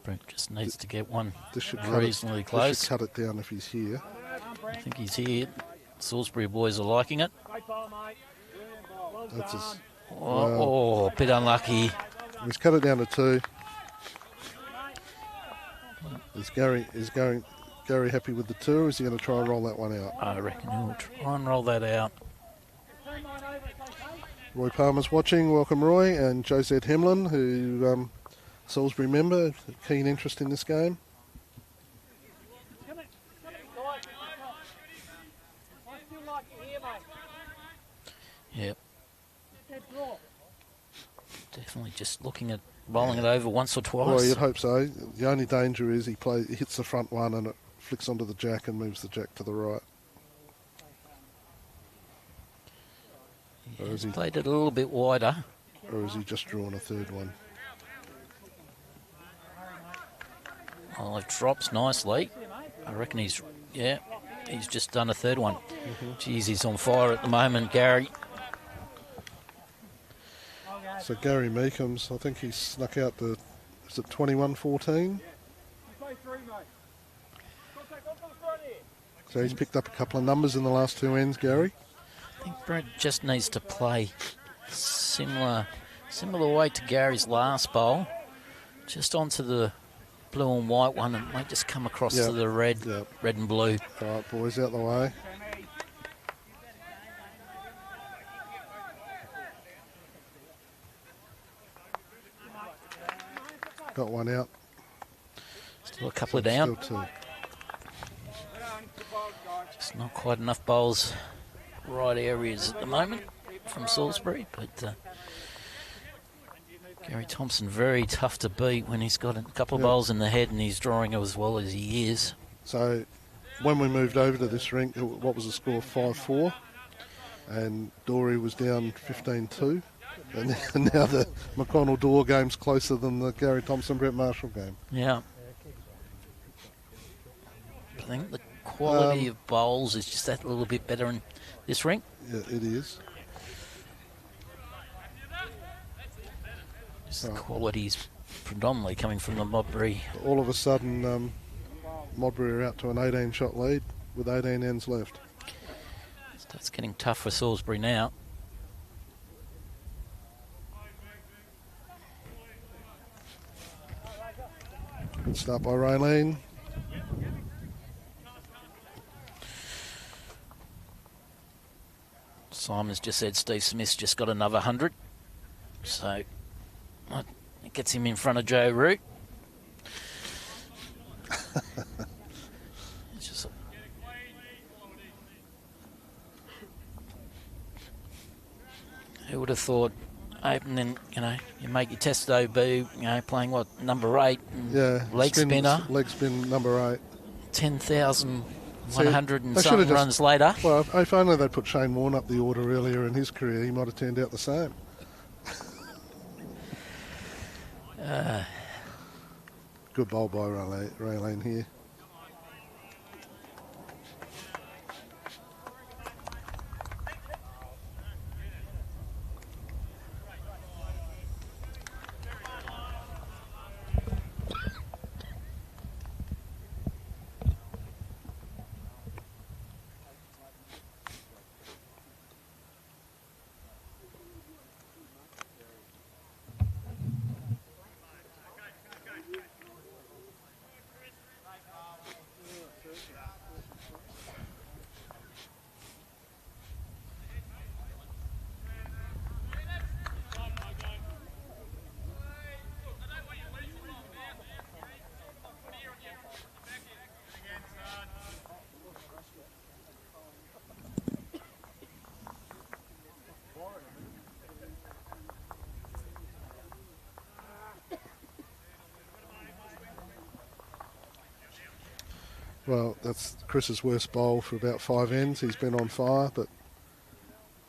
Brent just needs to get one This should reasonably close. This should cut it down if he's here. I think he's here. Salisbury boys are liking it. That's his, Oh, a bit unlucky. he's cut it down to 2. Is Gary happy with the 2, or is he going to try and roll that one out? I reckon he'll try and roll that out. Roy Palmer's watching. Welcome, Roy, and Josette Hemlin, who Salisbury member, keen interest in this game. Yep. Definitely just looking at rolling it over once or twice. Well, you'd hope so. The only danger is he hits the front one and it flicks onto the jack and moves the jack to the right. Yeah, he's played it a little bit wider. Or has he just drawn a 3rd one? Oh, it drops nicely. I reckon he's just done a 3rd one. Jeez, he's on fire at the moment, Gary. So Gary Meekham's, I think he's snuck out the, is it 21-14? So he's picked up a couple of numbers in the last 2 ends, Gary. I think Brent just needs to play similar way to Gary's last bowl, just onto the blue and white one, and might just come across to the red and blue. All right, boys, out the way. Got one out. Still a couple of down. Still 2. Not quite enough bowls right areas at the moment from Salisbury, but Gary Thompson very tough to beat when he's got a couple of bowls in the head and he's drawing as well as he is. So when we moved over to this rink, what was the score? 5-4, and Dory was down 15-2, and now the McConnell-Dorr game's closer than the Gary Thompson-Brett Marshall game. Yeah. I think the quality of bowls is just that little bit better in this rink. Yeah, it is. Just the quality's predominantly coming from the Modbury. All of a sudden, Modbury are out to an 18-shot lead with 18 ends left. It's getting tough for Salisbury now. Good start by Raylene. Simon's just said Steve Smith's just got another 100. So it gets him in front of Joe Root. It's just who would have thought opening, you make your test debut, playing number 8, and leg spinner. Leg spin number 8. 10,100 and something runs later. Well, if only they'd put Shane Warne up the order earlier in his career, he might have turned out the same. Good bowl by Raylene here. Well, that's Chris's worst bowl for about 5 ends. He's been on fire, but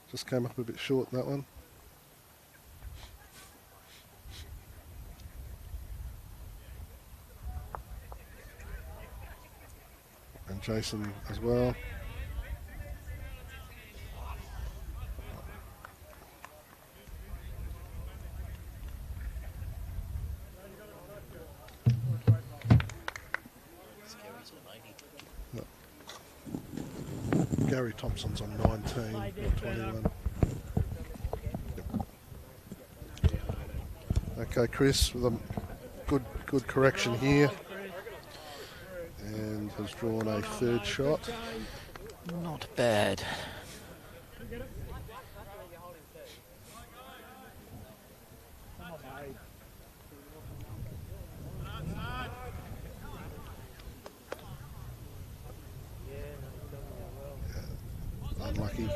just came up a bit short in that one. And Jason as well. Gary Thompson's on 19 or 21. Yep. Okay, Chris with a good correction here, and has drawn a 3rd shot. Not bad. Unlucky.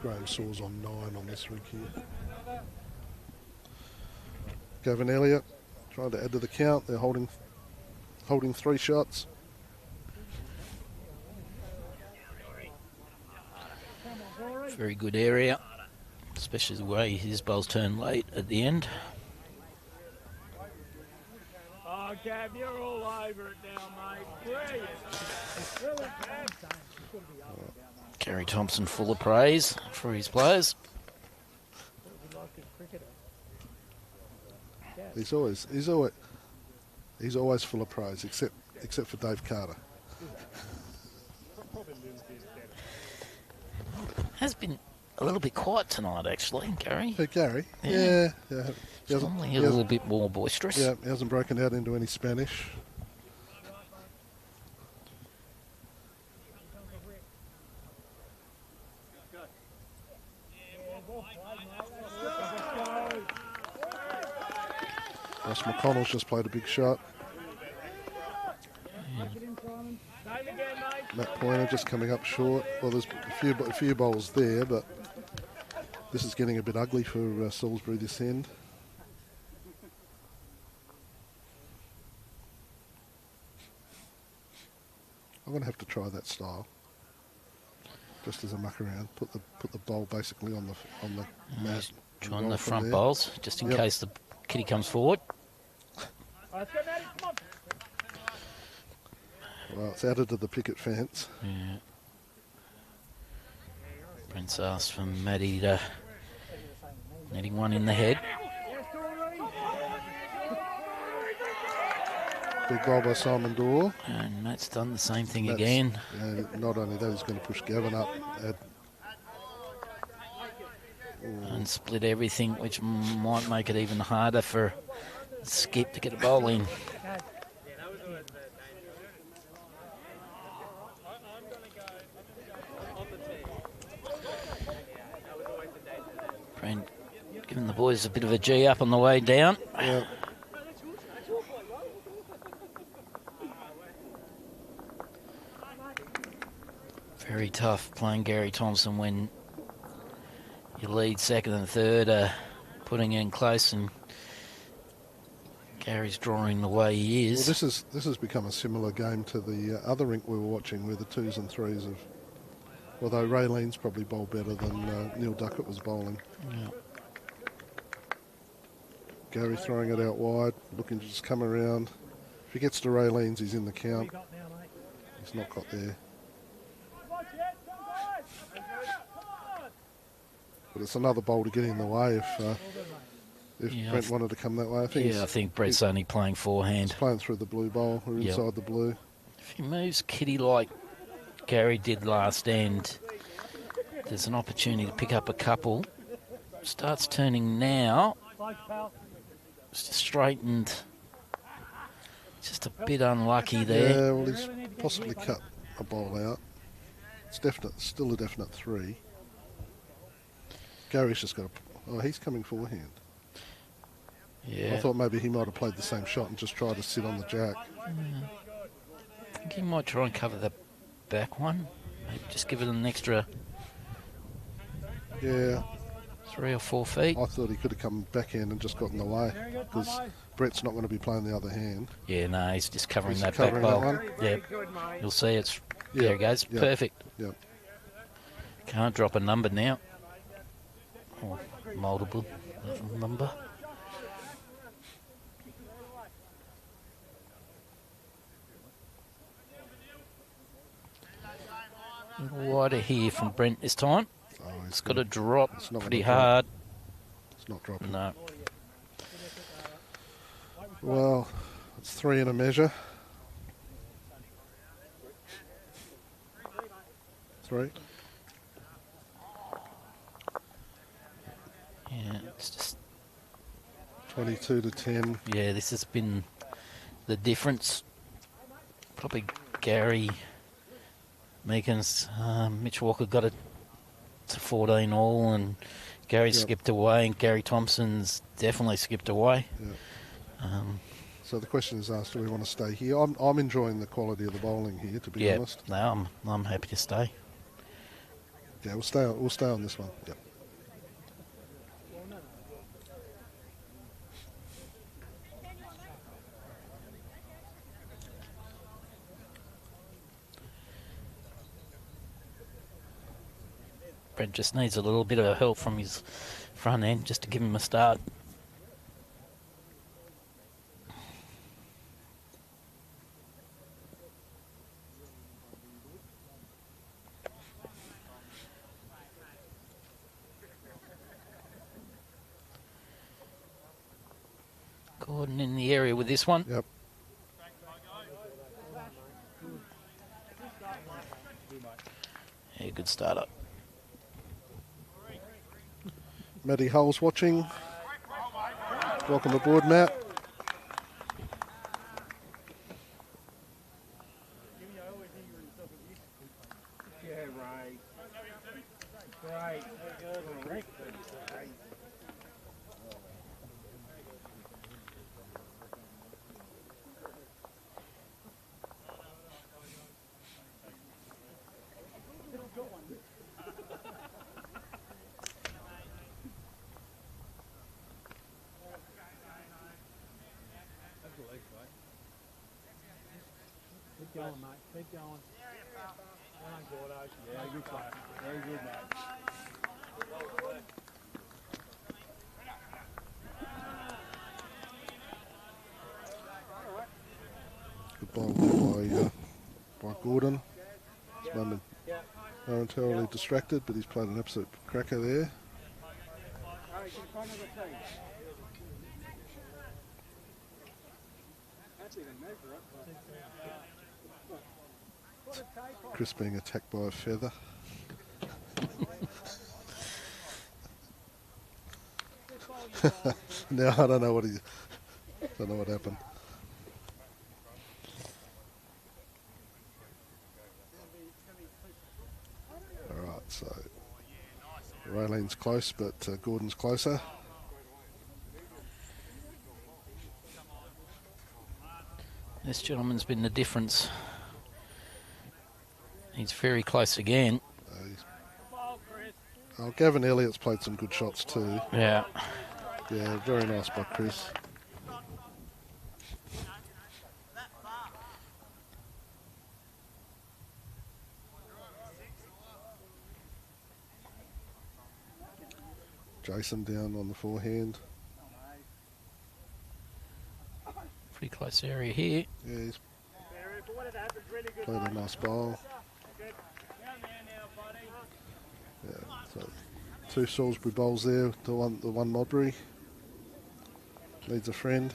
Graham Saw's on 9 on this rink here. Gavin Elliott trying to add to the count. They're holding 3 shots. Very good area, especially the way his bowls turn late at the end. Oh, Gav, you're all over it now, mate. Brilliant. Gary Thompson full of praise for his players. He's always full of praise, except for Dave Carter. Has been a little bit quiet tonight, actually, Gary. Hey, Gary? Yeah. He Normally a little bit more boisterous. Yeah, he hasn't broken out into any Spanish. Ross McConnell's just played a big shot. Same again, mate. Matt Pointer just coming up short. Well, there's a few bowls there, but this is getting a bit ugly for Salisbury this end. I'm going to have to try that style, just as a muck around. Put the bowl basically on the mat. Trying the front bowls, just in case the kitty comes forward. Let's go, Matty, come on. Well, it's added to the picket fence. Yeah. Brent's asked for Maddie to netting one in the head. Big bowl by Simon Dorr. And Matt's done the same thing again. Not only that, he's going to push Gavin up. And split everything, which might make it even harder for Skip to get a bowl in. Brent giving the boys a bit of a G up on the way down. Yeah. Very tough playing Gary Thompson when your lead second and third are putting in close and Gary's drawing the way he is. Well, this has become a similar game to the other rink we were watching, where the 2s and 3s have. Although Raylene's probably bowled better than Neil Duckett was bowling. Yeah. Gary throwing it out wide, looking to just come around. If he gets to Raylene's, he's in the count. He's not got there. But it's another bowl to get in the way if Brent wanted to come that way. I think Brett's only playing forehand. He's playing through the blue bowl or inside the blue. If he moves kitty like Gary did last end, there's an opportunity to pick up a couple. Starts turning now. It's just straightened. Just a bit unlucky there. Yeah, well, he's possibly cut a bowl out. It's still a definite 3. Gary's just got a... Oh, he's coming forehand. Yeah. I thought maybe he might have played the same shot and just tried to sit on the jack. I think he might try and cover the back one. Maybe just give it an extra... Yeah. 3 or 4 feet. I thought he could have come backhand and just got in the way, because Brett's not going to be playing the other hand. Yeah, no, he's just covering that covering back that bowl. one? Yeah, you'll see it's... There it goes. Yep. Perfect. Yep. Can't drop a number now. Or multiple number. A little wider here from Brent this time. Oh, It's got to drop not pretty gonna drop. hard. It's not dropping. No. Well, it's 3 in a measure. 3. Yeah, it's just... 22 to 10. Yeah, this has been the difference. Probably Gary Meekins, Mitch Walker got it to 14 all, and Gary skipped away, and Gary Thompson's definitely skipped away. Yeah. So the question is asked: do we want to stay here? I'm enjoying the quality of the bowling here, to be honest. No, I'm happy to stay. Yeah, we'll stay on this one. Yep. Brent just needs a little bit of help from his front end just to give him a start. Gordon in the area with this one. Yep. Yeah, good starter. Matty Hull's watching. Welcome aboard, Matt. Yeah, right. Right. Rink. going, mate. Keep going. Well done, Gordo. Yeah, good play. Very good, mate. Good ball there by Gordon. He's momentarily distracted, but he's played an absolute cracker there. Alright, in front of the team. Can't even measure it, but... Chris being attacked by a feather. Now I don't know what happened. All right, so Raylene's close, but Gordon's closer. This gentleman's been the difference. He's very close again. Gavin Elliott's played some good shots too. Yeah. Yeah, very nice by Chris. Jason down on the forehand. Pretty close area here. Yeah, he's played a nice bowl. Yeah, so 2 Salisbury bowls there. The one Modbury needs a friend.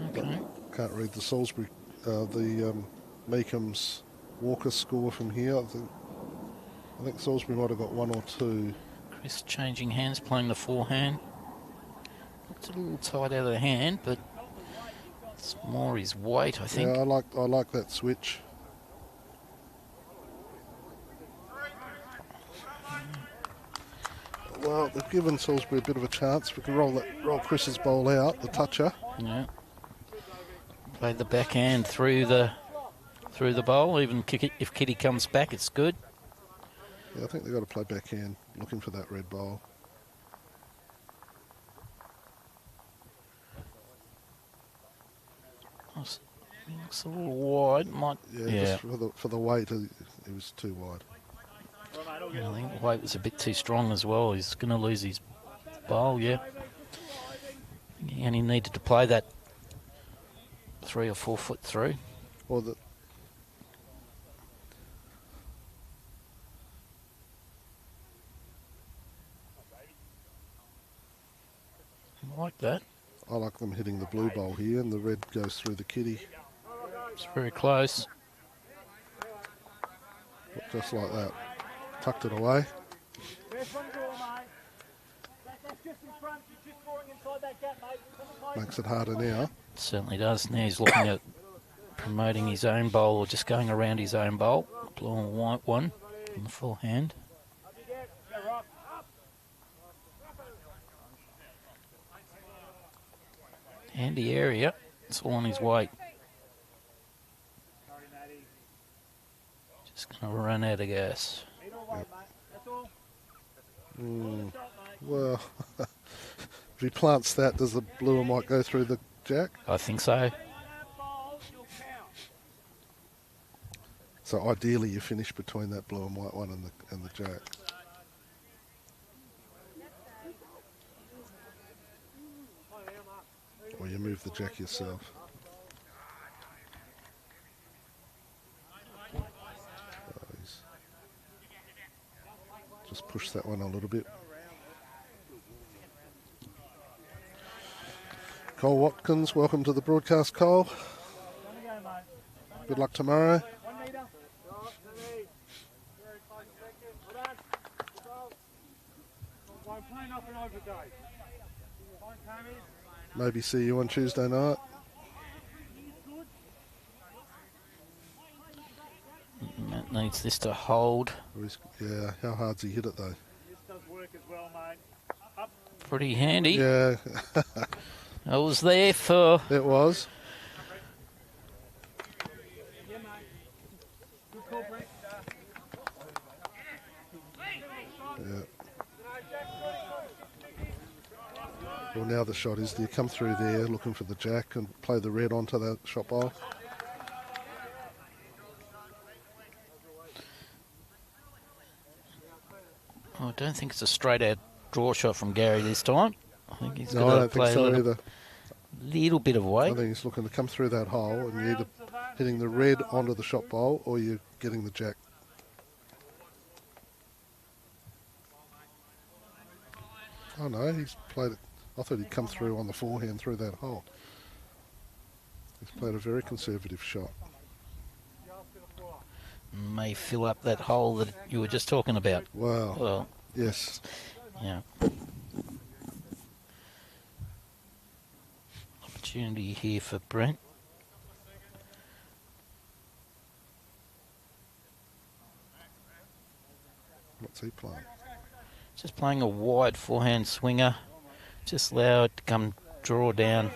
Okay. Can't read the Salisbury, Meekham's Walker score from here. I think Salisbury might have got 1 or 2. Chris changing hands, playing the forehand. Looks a little tight out of the hand, but it's more his weight, I think. Yeah, I like that switch. Well, they've given Salisbury a bit of a chance. We can roll Chris's bowl out, the toucher. Yeah. Play the backhand through the bowl. Even if Kitty comes back, it's good. Yeah, I think they've got to play backhand, looking for that red bowl. Looks a little wide. Just for the weight, it was too wide. I think the weight was a bit too strong as well. He's going to lose his bowl, yeah. He only needed to play that 3 or 4 foot through. Or I like that. I like them hitting the blue bowl here, and the red goes through the kitty. It's very close. Just like that. Tucked it away. Makes it harder now. It certainly does. Now he's looking at promoting his own bowl or just going around his own bowl. Blue and white one on the forehand. Handy area. It's all on his weight. Just going to run out of gas. Well, if he plants that, does the blue and white go through the jack? I think so. So ideally you finish between that blue and white one and the jack. Or you move the jack yourself. Just push that one a little bit. Cole Watkins, welcome to the broadcast, Cole. Good luck tomorrow. Maybe see you on Tuesday night. Matt needs this to hold. Yeah, how hard's he hit it though? Pretty handy. Yeah. I was there for... It was. Yeah. Well, now the shot is, do you come through there looking for the jack and play the red onto that shot bowl? I don't think it's a straight out draw shot from Gary this time. I think he's No, I got to don't think play a so little, either. little bit of I weight. think he's looking to come through that hole and you're either hitting the red onto the shot bowl or you're getting the jack. Oh no, he's played it. I thought he'd come through on the forehand through that hole. He's played a very conservative shot. May fill up that hole that you were just talking about. Wow. Well, Yes. yeah. Opportunity here for Brent. What's he playing? Just playing a wide forehand swinger. Just allow it to come draw down.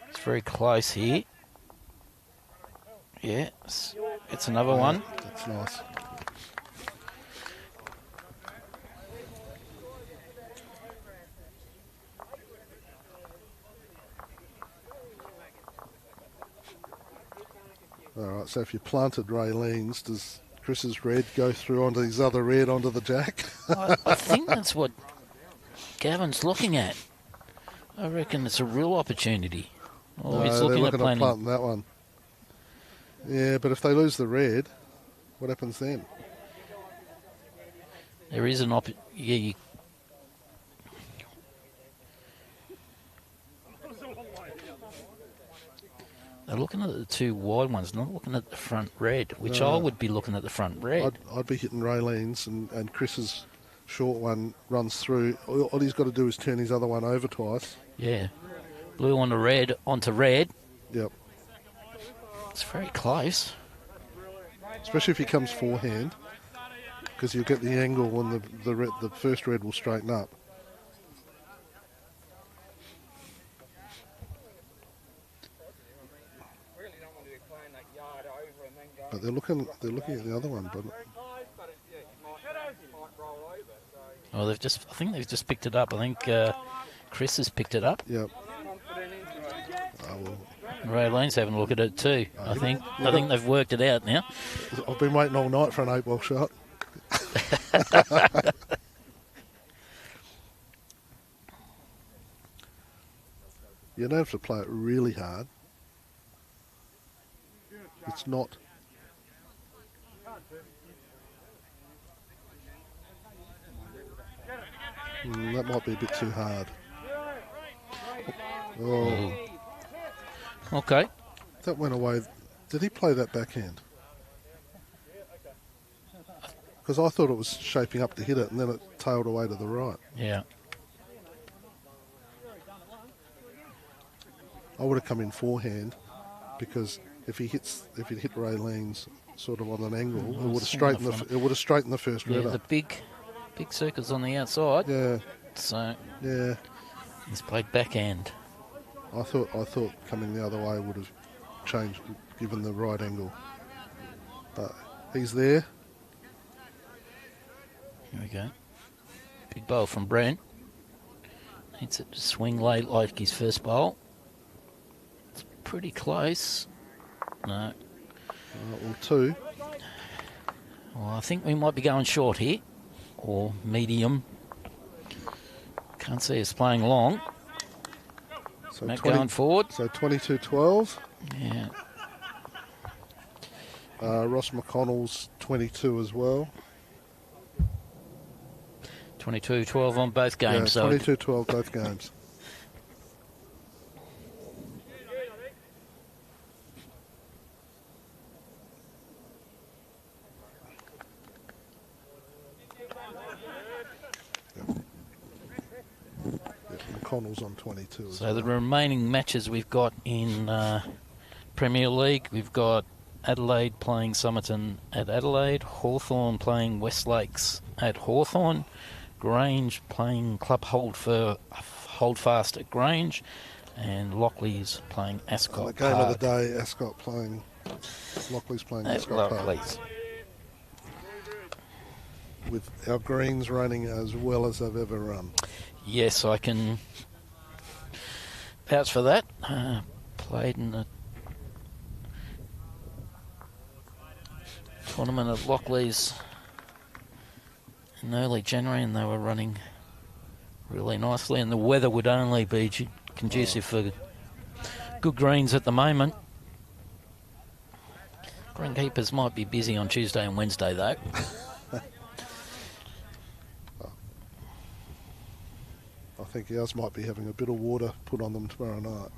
It's very close here. Yeah, it's another one. That's nice. All right, so if you planted Raylene, does Chris's red go through onto his other red onto the jack? I think that's what Gavin's looking at. I reckon it's a real opportunity. Oh, No, he's they're looking at looking at planting. planting that one. Yeah, but if they lose the red, what happens then? There is an yeah, they're looking at the two wide ones, not looking at the front red, which No. I would be looking at the front red. I'd be hitting Raylene's and Chris's short one runs through. All he's got to do is turn his other one over twice. Yeah. Blue on the red, onto red. Yep. It's very close. Especially if he comes forehand, because you'll get the angle and the first red will straighten up. Really don't want to be playing that yard over and then go. But they're looking at the other one, but But it might roll over. So Oh, I think they've just picked it up. I think Chris has picked it up. yep. confident into it. I will. Ray Lane's having a look at it too. I think they've worked it out now. I've been waiting all night for an 8-ball shot. You don't have to play it really hard. It's not. That might be a bit too hard. Oh, Okay. that went away. Did he play that backhand? Because I thought it was shaping up to hit it, and then it tailed away to the right. Yeah. I would have come in forehand, because if he hit Raylene's sort of on an angle, it would have straightened the first Yeah, red the up. big circles on the outside. Yeah, So yeah. he's played backhand. I thought coming the other way would have changed, given the right angle. But he's there. Here we go. Big bowl from Brent. Needs it to swing late like his first bowl. It's pretty close. No. Or two. Well, I think we might be going short here. Or medium. Can't see us playing long. So Matt going forward. So 22-12. Yeah. Ross McConnell's 22 as well. 22-12 on both games. Yeah, So 22-12 both games. McConnell's on 22 as So well. the remaining matches we've got in Premier League, we've got Adelaide playing Somerton at Adelaide, Hawthorn playing Westlakes at Hawthorn, Grange playing Club Holdfast at Grange, and Lockleys playing Ascot The game Park of the day, Ascot playing, Lockley's playing at Ascot Park, Lockleys. with our greens running as well as they've ever run. Yes, I can vouch for that. Played in the tournament at Lockleys in early January, and they were running really nicely, and the weather would only be conducive for good greens at the moment. Greenkeepers might be busy on Tuesday and Wednesday, though. I think ours might be having a bit of water put on them tomorrow night.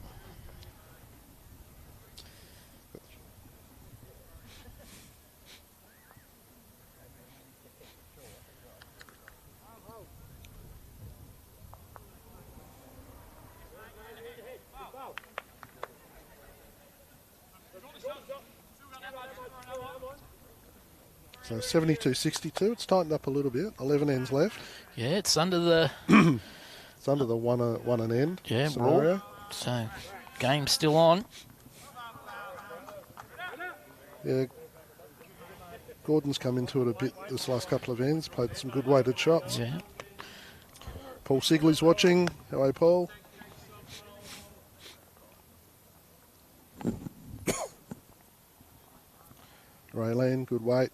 So 72-62, it's tightened up a little bit. 11 ends left. Yeah, it's under the It's under the one and end rule. scenario. So, game's still on. Yeah, Gordon's come into it a bit this last couple of ends, played some good weighted shots. Yeah. Paul Sigley's watching. Hello, Paul. Raylene, good weight.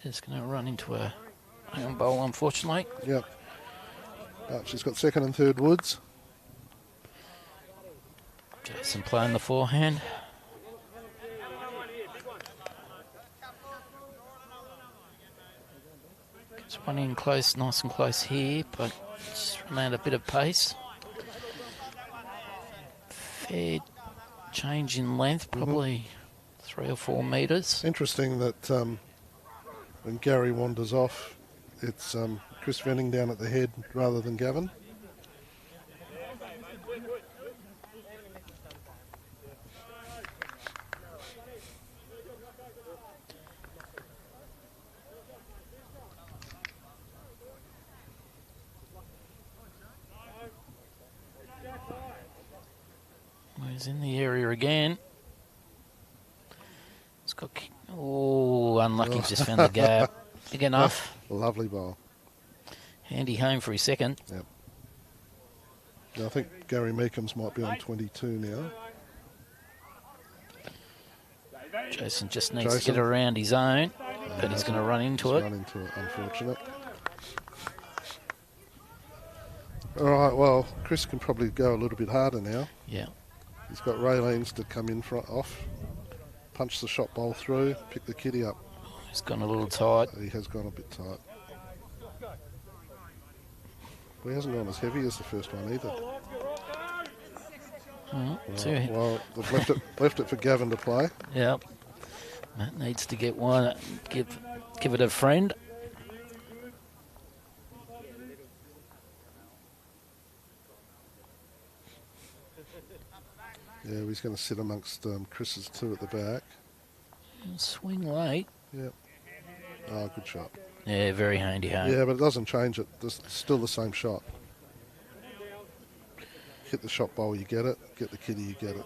Just going to run into a home bowl, unfortunately. Yep. She's got second and third woods. Jason playing the forehand. It's running close, nice and close here, but just run out a bit of pace. Fair change in length, probably 3 or 4 metres. Interesting that when Gary wanders off, it's Chris Venning down at the head rather than Gavin. He's in the area again. It's got... Oh, unlucky, just found the gap. Big enough. Lovely ball. Handy home for his second. Yep. Now, I think Gary Meekums might be on 22 now. Jason just needs to get around his own, but he's going to run into it. Run into it, unfortunate. All right, well, Chris can probably go a little bit harder now. Yeah. He's got Raylene to come in off, punch the shot bowl through, pick the kitty up. He's gone a little tight. He has gone a bit tight. Well, he hasn't gone as heavy as the first one either. Well, they've left it for Gavin to play. Yep. Matt needs to get one. Give it a friend. Yeah, he's going to sit amongst Chris's two at the back. Swing late. Yep. Oh, good shot. Yeah, very handy home. Yeah, but it doesn't change it. It's still the same shot. Hit the shot bowl, you get it. Get the kitty, you get it.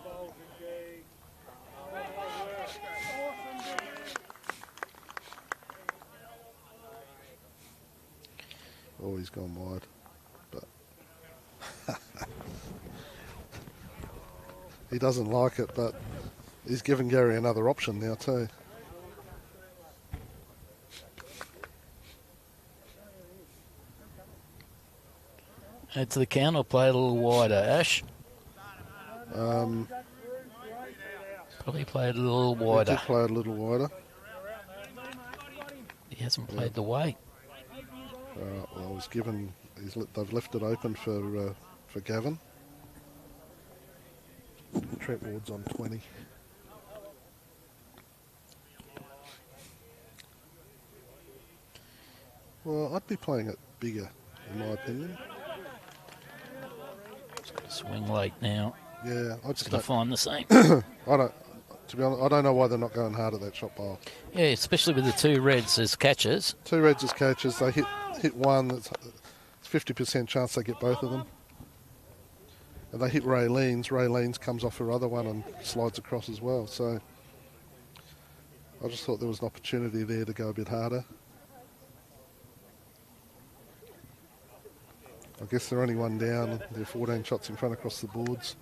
Oh, he's gone wide. But he doesn't like it, but he's given Gary another option now too. Add to the count or play a little wider, Ash? Probably play it a little wider. He did play it a little wider. He hasn't played the weight. Well, I was given. They've left it open for Gavin. Trent Ward's on 20. Well, I'd be playing it bigger, in my opinion. Swing late now. Yeah, I just going to find the same. To be honest, I don't know why they're not going hard at that shot bowl. Yeah, especially with the two reds as catches. Two reds as catches. They hit one. It's 50% chance they get both of them. And they hit Raylene's. Raylene's comes off her other one and slides across as well. So I just thought there was an opportunity there to go a bit harder. I guess they're only one down. They're 14 shots in front across the boards.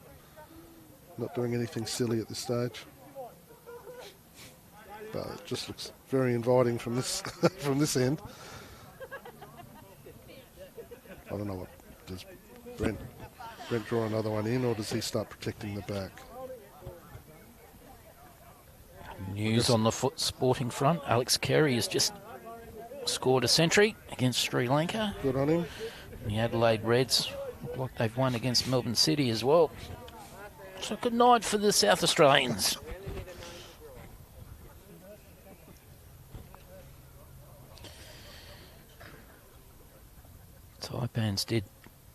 Not doing anything silly at this stage. But it just looks very inviting from this from this end. I don't know what does Brent draw another one in, or does he start protecting the back? News on the foot sporting front. Alex Carey has just scored a century against Sri Lanka. Good on him. The Adelaide Reds look like they've won against Melbourne City as well. So good night for the South Australians. Taipans did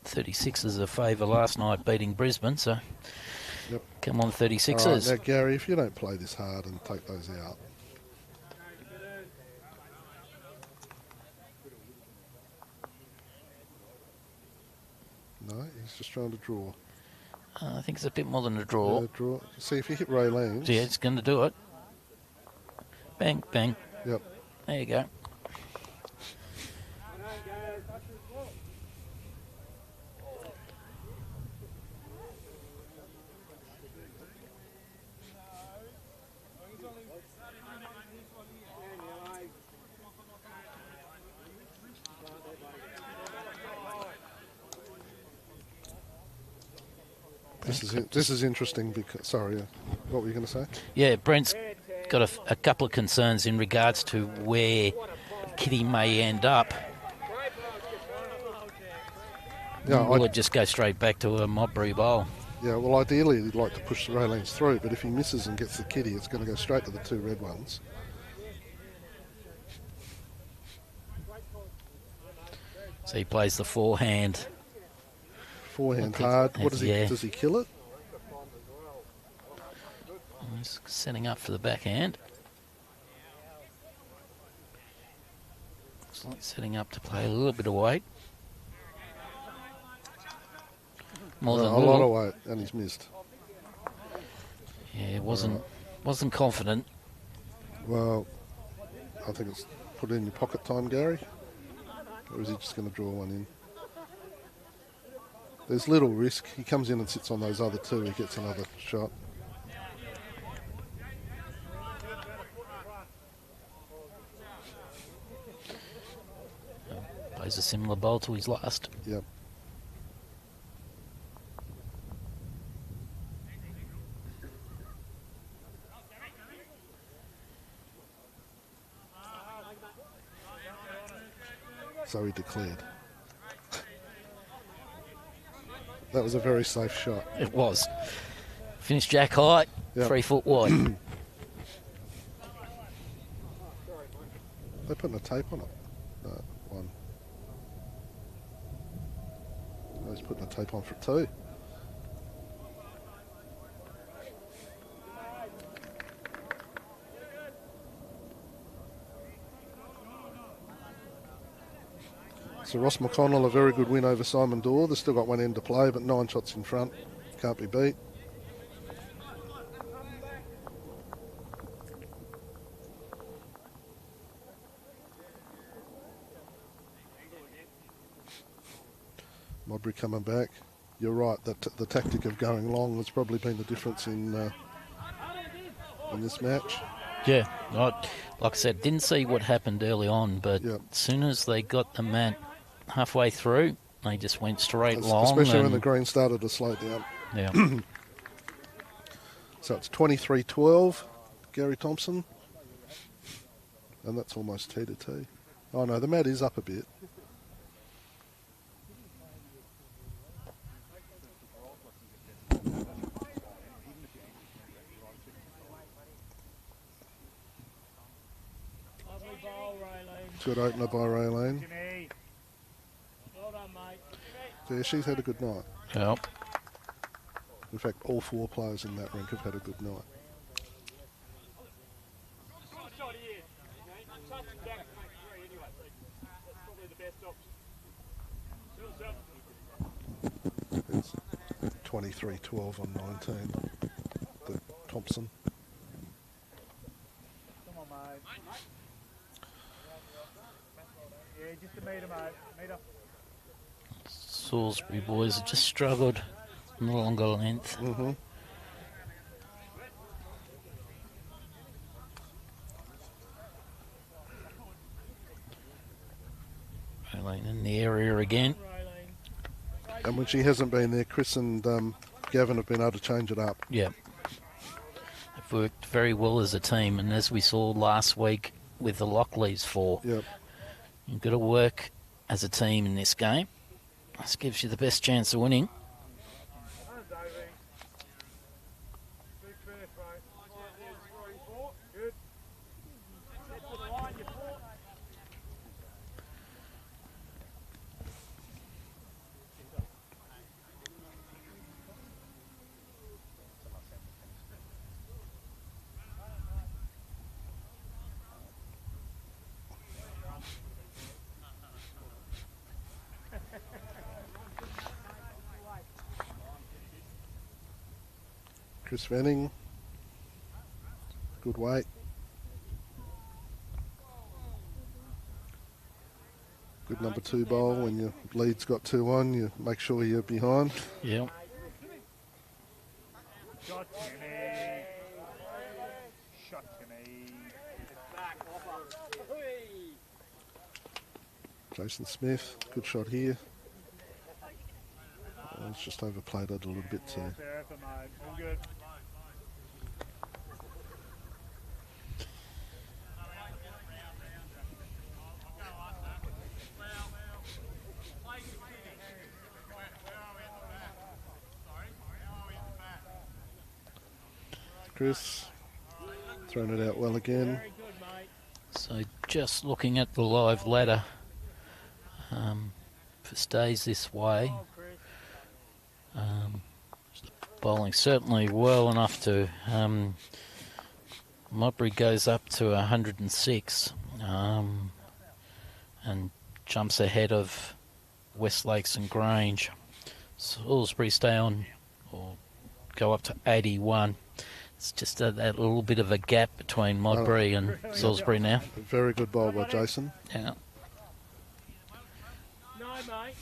36ers a favour last night, beating Brisbane, so Yep. come on 36ers. All right, now, Gary, if you don't play this hard and take those out. No, he's just trying to draw. I think it's a bit more than a draw. Draw. See, if you hit Raylene. Yeah, it's going to do it. Bang, bang. Yep. There you go. This is interesting because, sorry, what were you going to say? Yeah, Brent's got a couple of concerns in regards to where Kitty may end up. Yeah, Will it just go straight back to a Modbury bowl? Yeah, well, ideally he'd like to push the Raylines through, but if he misses and gets the kitty, it's going to go straight to the two red ones. So he plays the forehand. Forehand hard. What does he? Yeah. Does he kill it? He's setting up for the backhand. Looks like setting up to play a little bit of weight. More than A lot of weight, and he's missed. Yeah, wasn't confident. Well, I think it's put it in your pocket time, Gary. Or is he just going to draw one in? There's little risk. He comes in and sits on those other two. He gets another shot. Plays a similar bowl to his last. Yep. So he declared. That was a very safe shot. It was. Finished jack high, Yep. 3 foot wide. They're putting a tape on it. No, one. Oh, he's putting a tape on for two. So Ross McConnell, a very good win over Simon Dorr. They've still got one end to play, but 9 shots in front. Can't be beat. Modbury coming back. You're right, that the tactic of going long has probably been the difference in this match. Yeah, like I said, didn't see what happened early on, but Yep. as soon as they got the mat halfway through, they just went straight long. Especially when the green started to slow down. Yeah. So it's 23-12, Gary Thompson. And that's almost T to T. Oh no, the mat is up a bit. Good opener by Raylene. Well done, mate. Yeah, she's had a good night. Yep. In fact, all 4 players in that rink have had a good night. Shot here. Touch it back to make 3 anyway. That's probably the best option. It's 23-12 on 19. The Thompson. Come on, mate. Yeah, just a metre, mate. Metre. Salisbury boys have just struggled on the longer length. Mm-hmm. Raylene in the area again. And when she hasn't been there, Chris and Gavin have been able to change it up. Yeah. They've worked very well as a team, and as we saw last week with the Lockleys for, Yep. you've got to work as a team in this game. This gives you the best chance of winning. Chris Venning. Good weight. Good number 2 bowl. When your lead's got 2 on, you make sure you're behind. Yeah. Shot Timmy. Shot Timmy. Jason Smith, good shot here. Oh, it's just overplayed it a little bit too. Fair effort, mate. All good. Chris, thrown it out well again. So just looking at the live ladder, if it stays this way, bowling certainly well enough to, Modbury goes up to 106 and jumps ahead of Westlakes and Grange. Salisbury stay on or go up to 81. It's just that little bit of a gap between Modbury and Salisbury now. Very good bowl by Jason. Yeah. No, mate.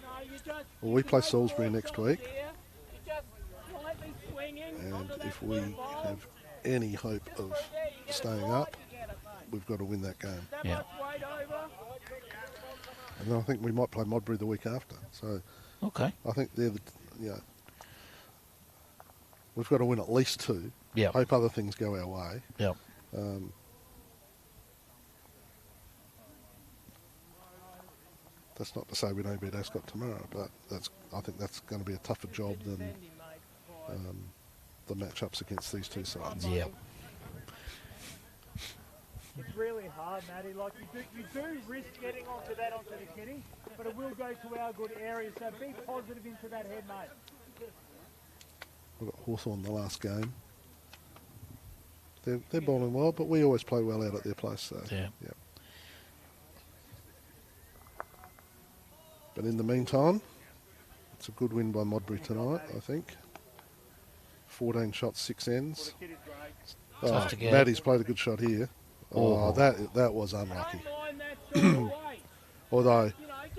No, you just... Well, we play Salisbury next week, You're just slightly swinging and onto that if we blue ball. have any hope of staying up, we've got to win that game. That Yeah. much weight over. And then I think we might play Modbury the week after. So Okay. I think they're we've got to win at least 2. Yeah. Hope other things go our way. Yeah. That's not to say we don't beat Ascot tomorrow, but I think that's going to be a tougher job than the matchups against these 2 sides. Yeah. It's really hard, Matty. Like you do risk getting onto the kitty, but it will go to our good area. So be positive into that head, mate. We've got Hawthorn the last game. They're bowling well, but we always play well out at their place. So Yeah. But in the meantime, it's a good win by Modbury tonight, I think. 14 shots, 6 ends. Tough to get. Maddie's played a good shot here. Oh, that was unlucky. Although,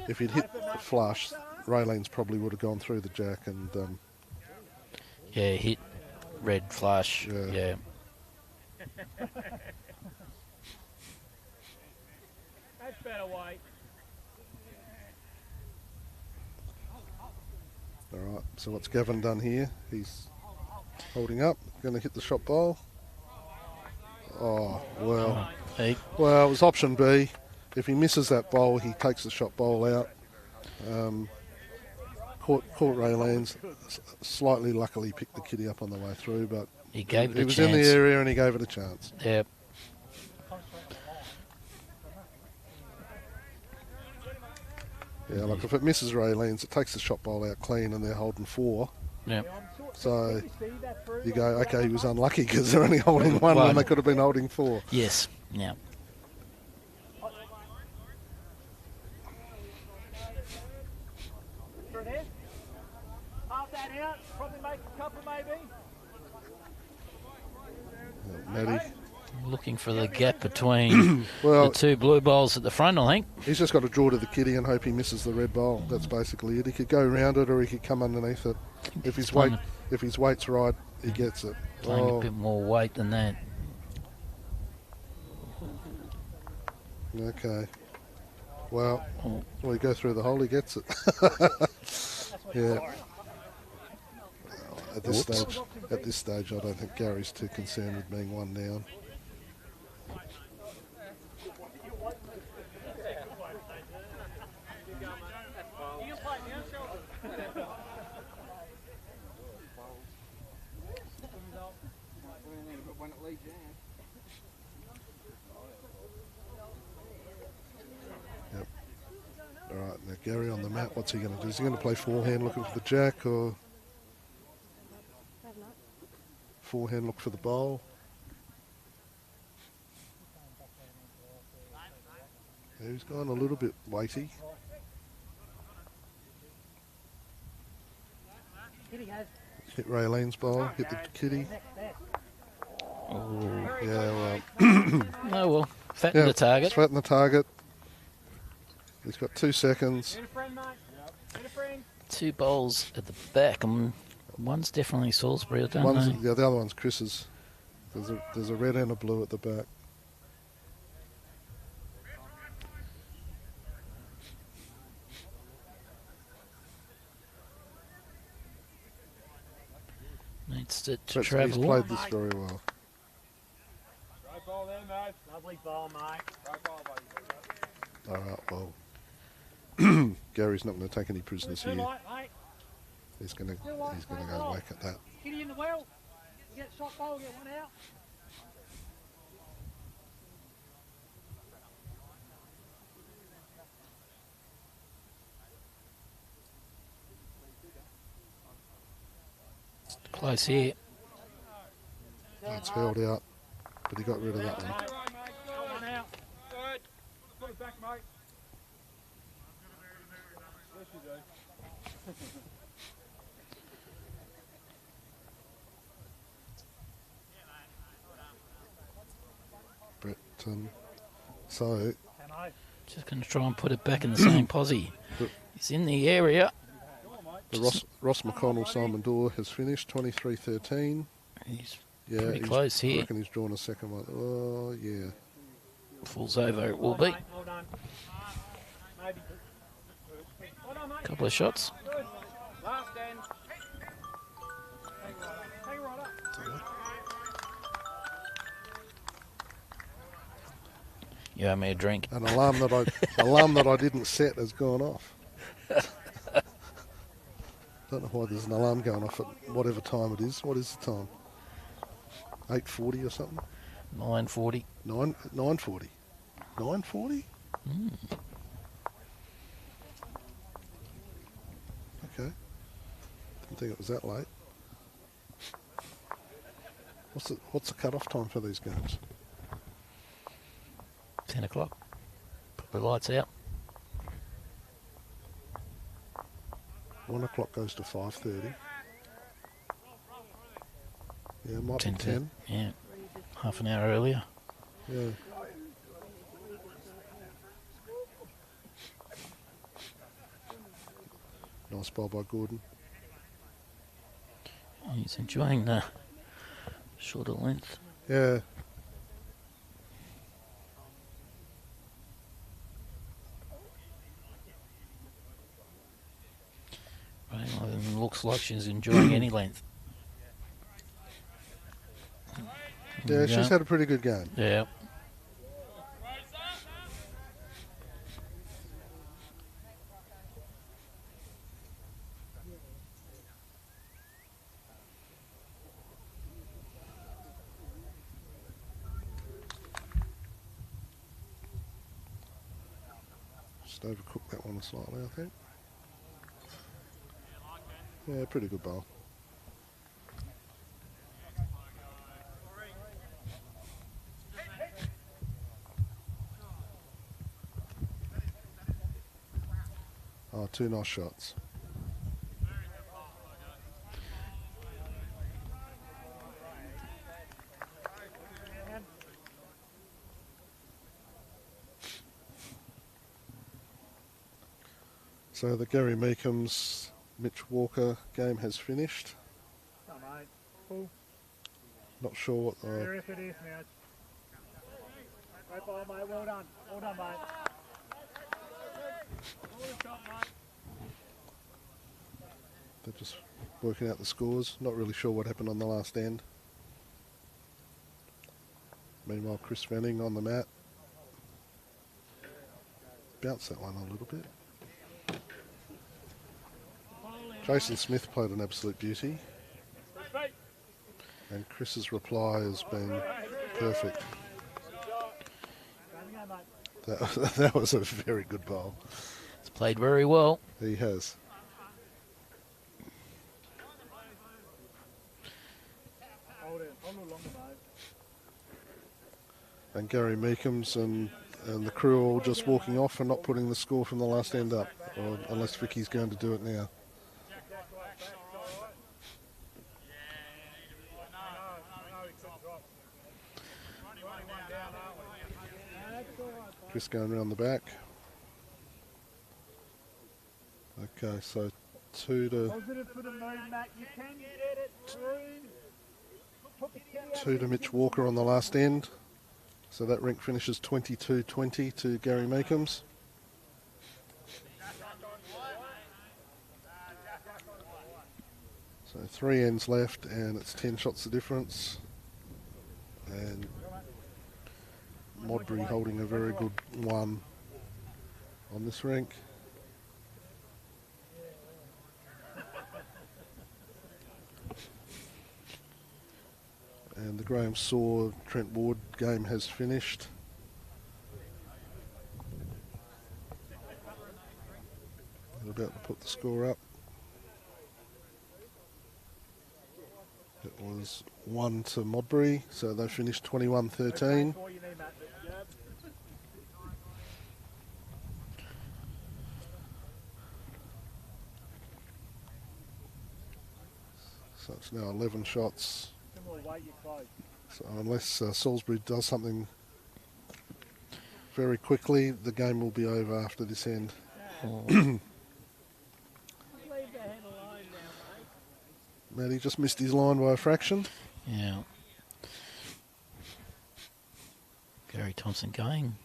if he'd hit the flush, Raylene's probably would have gone through the jack and... Yeah, hit red flush. Yeah. That's better weight. All right, so what's Gavin done here? He's holding up, going to hit the shot bowl. Oh, well. Hey. Well, it was option B. If he misses that bowl, he takes the shot bowl out. Caught Raylands. Slightly luckily picked the kitty up on the way through, but He gave it a he was chance. in the area and he gave it a chance. Yep. Yeah, like if it misses Raylands, it takes the shot bowl out clean and they're holding 4. Yep. So you go, okay, he was unlucky because they're only holding 1 when they could have been holding 4. Yes. Yeah. Through there. Half that out. Probably make a couple maybe. Maddie Looking for the gap between Well, the two blue bowls at the front, I think. he's just got to draw to the kitty and hope he misses the red bowl. That's basically it. He could go around it or he could come underneath it. If his weight's right, he gets it. Playing a bit more weight than that. Okay. Well, we go through the hole, he gets it. Yeah. At this stage, I don't think Gary's too concerned with being one down. When it leaves your hand. Yep. All right, now Gary on the mat, what's he going to do? Is he going to play forehand looking for the jack or forehand look for the bowl? Yeah, he's gone a little bit weighty. Hit Raylene's bowl, hit the kitty. Oh, Yeah, well. oh well, fatten the target. It's fatten the target. He's got 2 seconds. Two bowls at the back. One's definitely Salisbury, I don't know. Yeah, the other one's Chris's. There's a red and a blue at the back. Needs to He's travel. played this very well. Right ball there, mate. Lovely ball, mate. Right ball, buddy. All right, well, Gary's not going to take any prisoners Too here. light, mate. He's going to go whack at that. Kitty in the wheel. You get shot ball, get one out. Close here. That's held out, but he got rid of that one. Right, mate. Good. One out. Good. Put it back, mate. Yes, you do. But so Just going to try and put it back in the same posse. He's in the area. the Ross McConnell Simon Dorr has finished 23-13. He's Yeah, pretty close I here. reckon he's drawn a second one. Oh yeah. Falls over, it will be. Well done. Maybe. Well done, mate. Couple of shots. Good. Last end. Hang right up. You owe me a drink. An alarm that I didn't set has gone off. Don't know why there's an alarm going off at whatever time it is. What is the time? 8:40 or something? 9:40. 9:40. 9:40? Okay. Didn't think it was that late. What's the cut-off time for these games? 10 o'clock. Put the lights out. 1 o'clock goes to 5:30. Yeah, it might be 10. Yeah. Half an hour earlier. Yeah. Nice ball by Gordon. He's enjoying the shorter length. Yeah. It looks like she's enjoying any length. Yeah, she's had a pretty good game. Yeah. Just overcooked that one slightly, I think. Yeah, pretty good bowl. Oh, 2 nice shots. So the Gary Meekham's Mitch Walker game has finished. Come on, mate. Full. Not sure what the... Fair effort is now. Great ball, mate. Well done. Well done, mate. They're just working out the scores. Not really sure what happened on the last end. Meanwhile, Chris Fanning on the mat. Bounced that one a little bit. Jason Smith played an absolute beauty. And Chris's reply has been perfect. That was a very good bowl. He's played very well. He has. And Gary Meekham's and the crew are all just walking off and not putting the score from the last end up, or unless Vicky's going to do it now. Chris going around the back. Okay, so 2 to Mitch Walker on the last end. So that Rink finishes 22-20 to Gary Meekham's. So 3 ends left and it's 10 shots the difference. And Modbury holding a very good one on this Rink. And the Graham Saw Trent Ward game has finished. They're about to put the score up. It was 1 to Modbury, so they finished 21-13. So it's now 11 shots. So unless Salisbury does something very quickly, the game will be over after this end. Matty just missed his line by a fraction. Yeah. Gary Thompson going.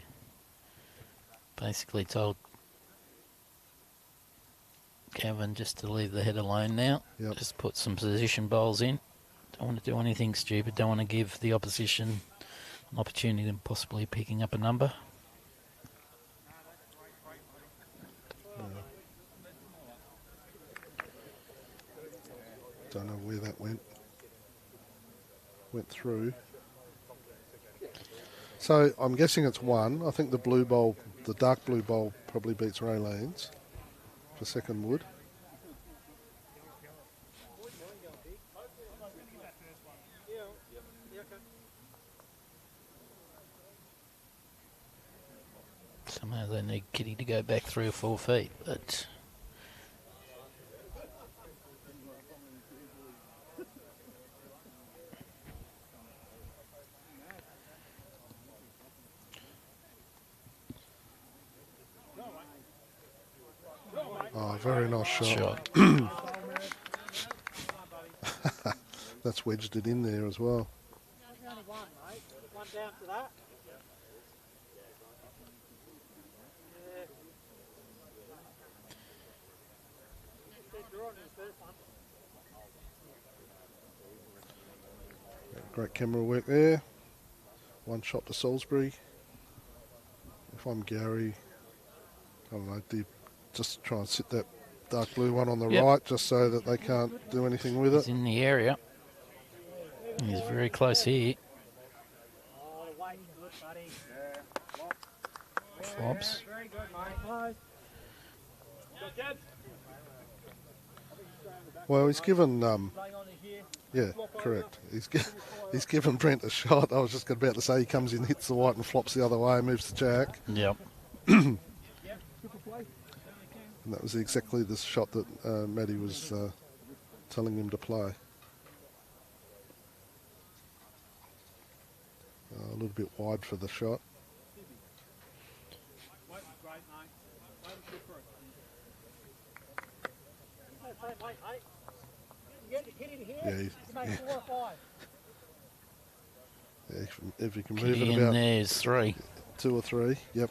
Basically told Kevin just to leave the head alone now. Yep. Just put some position bowls in. Don't want to do anything stupid. Don't want to give the opposition an opportunity of possibly picking up a number. Don't know where that went. Went through. So I'm guessing it's 1. I think the blue bowl, the dark blue bowl, probably beats Raylane's for second wood. Somehow they need Kitty to go back 3 or 4 feet, but... Oh, very nice shot. That's wedged it in there as well. One down to that. Great camera work there. 1 shot to Salisbury. If I'm Gary, I don't know, do you just try and sit that dark blue one on the right just so that they can't do anything with it? He's in the area. He's very close here. Flops. Well, he's given, yeah, correct. He's given Brent a shot. I was just about to say he comes in, hits the white and flops the other way, moves to jack. Yep. And that was exactly the shot that Matty was telling him to play. A little bit wide for the shot. You get the kid in here, Yeah, you make 4 or 5. Yeah, if you can move it In about there's 3. 2 or 3, yep.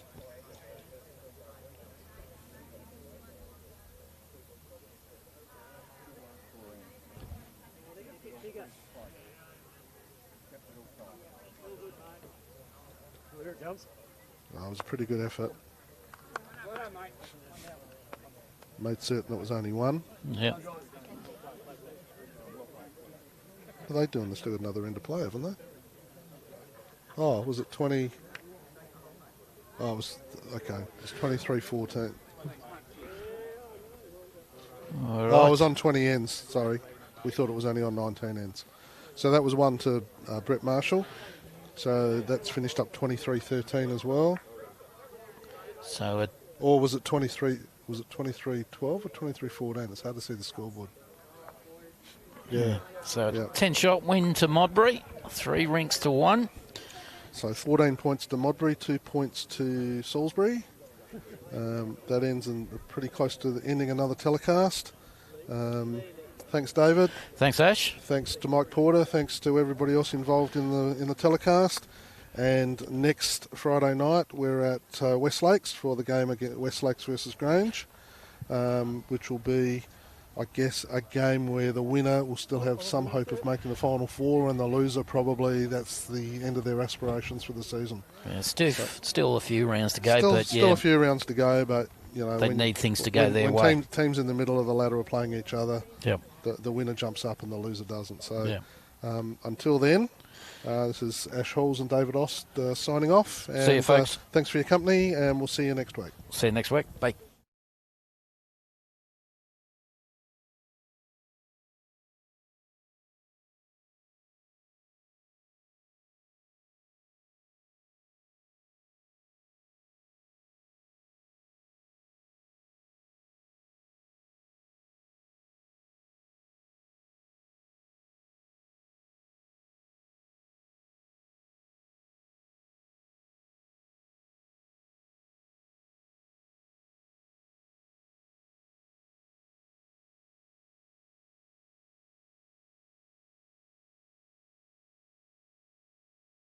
Here it comes. Oh, it was a pretty good effort. Made certain it was only 1. Yep. What are they doing? They've got another end to play, haven't they? Oh, was it 20? Oh, it was, okay. It's 23-14. All Oh, right. it was on 20 ends, sorry. We thought it was only on 19 ends. So that was 1 to Brett Marshall. So that's finished up 23-13 as well. So it, Or was it 23? Was it 23-12 or 23-14? It's hard to see the scoreboard. Yeah. so Yeah. 10-shot win to Modbury, 3 rinks to 1. So 14 points to Modbury, 2 points to Salisbury. That ends in pretty close to ending another telecast. Thanks, David. Thanks, Ash. Thanks to Mike Porter. Thanks to everybody else involved in the telecast. And next Friday night, we're at Westlakes for the game against Westlakes versus Grange, which will be, I guess, a game where the winner will still have some hope of making the Final 4, and the loser probably, that's the end of their aspirations for the season. Yeah, still a few rounds to go, but Still yeah, a few rounds to go, but you know they need things to go their when way. Teams in the middle of the ladder are playing each other. Yep. The winner jumps up and the loser doesn't. So Yeah. until then, this is Ash Halls and David Ost signing off. And, See you, folks. thanks for your company, and we'll see you next week. See you next week. Bye.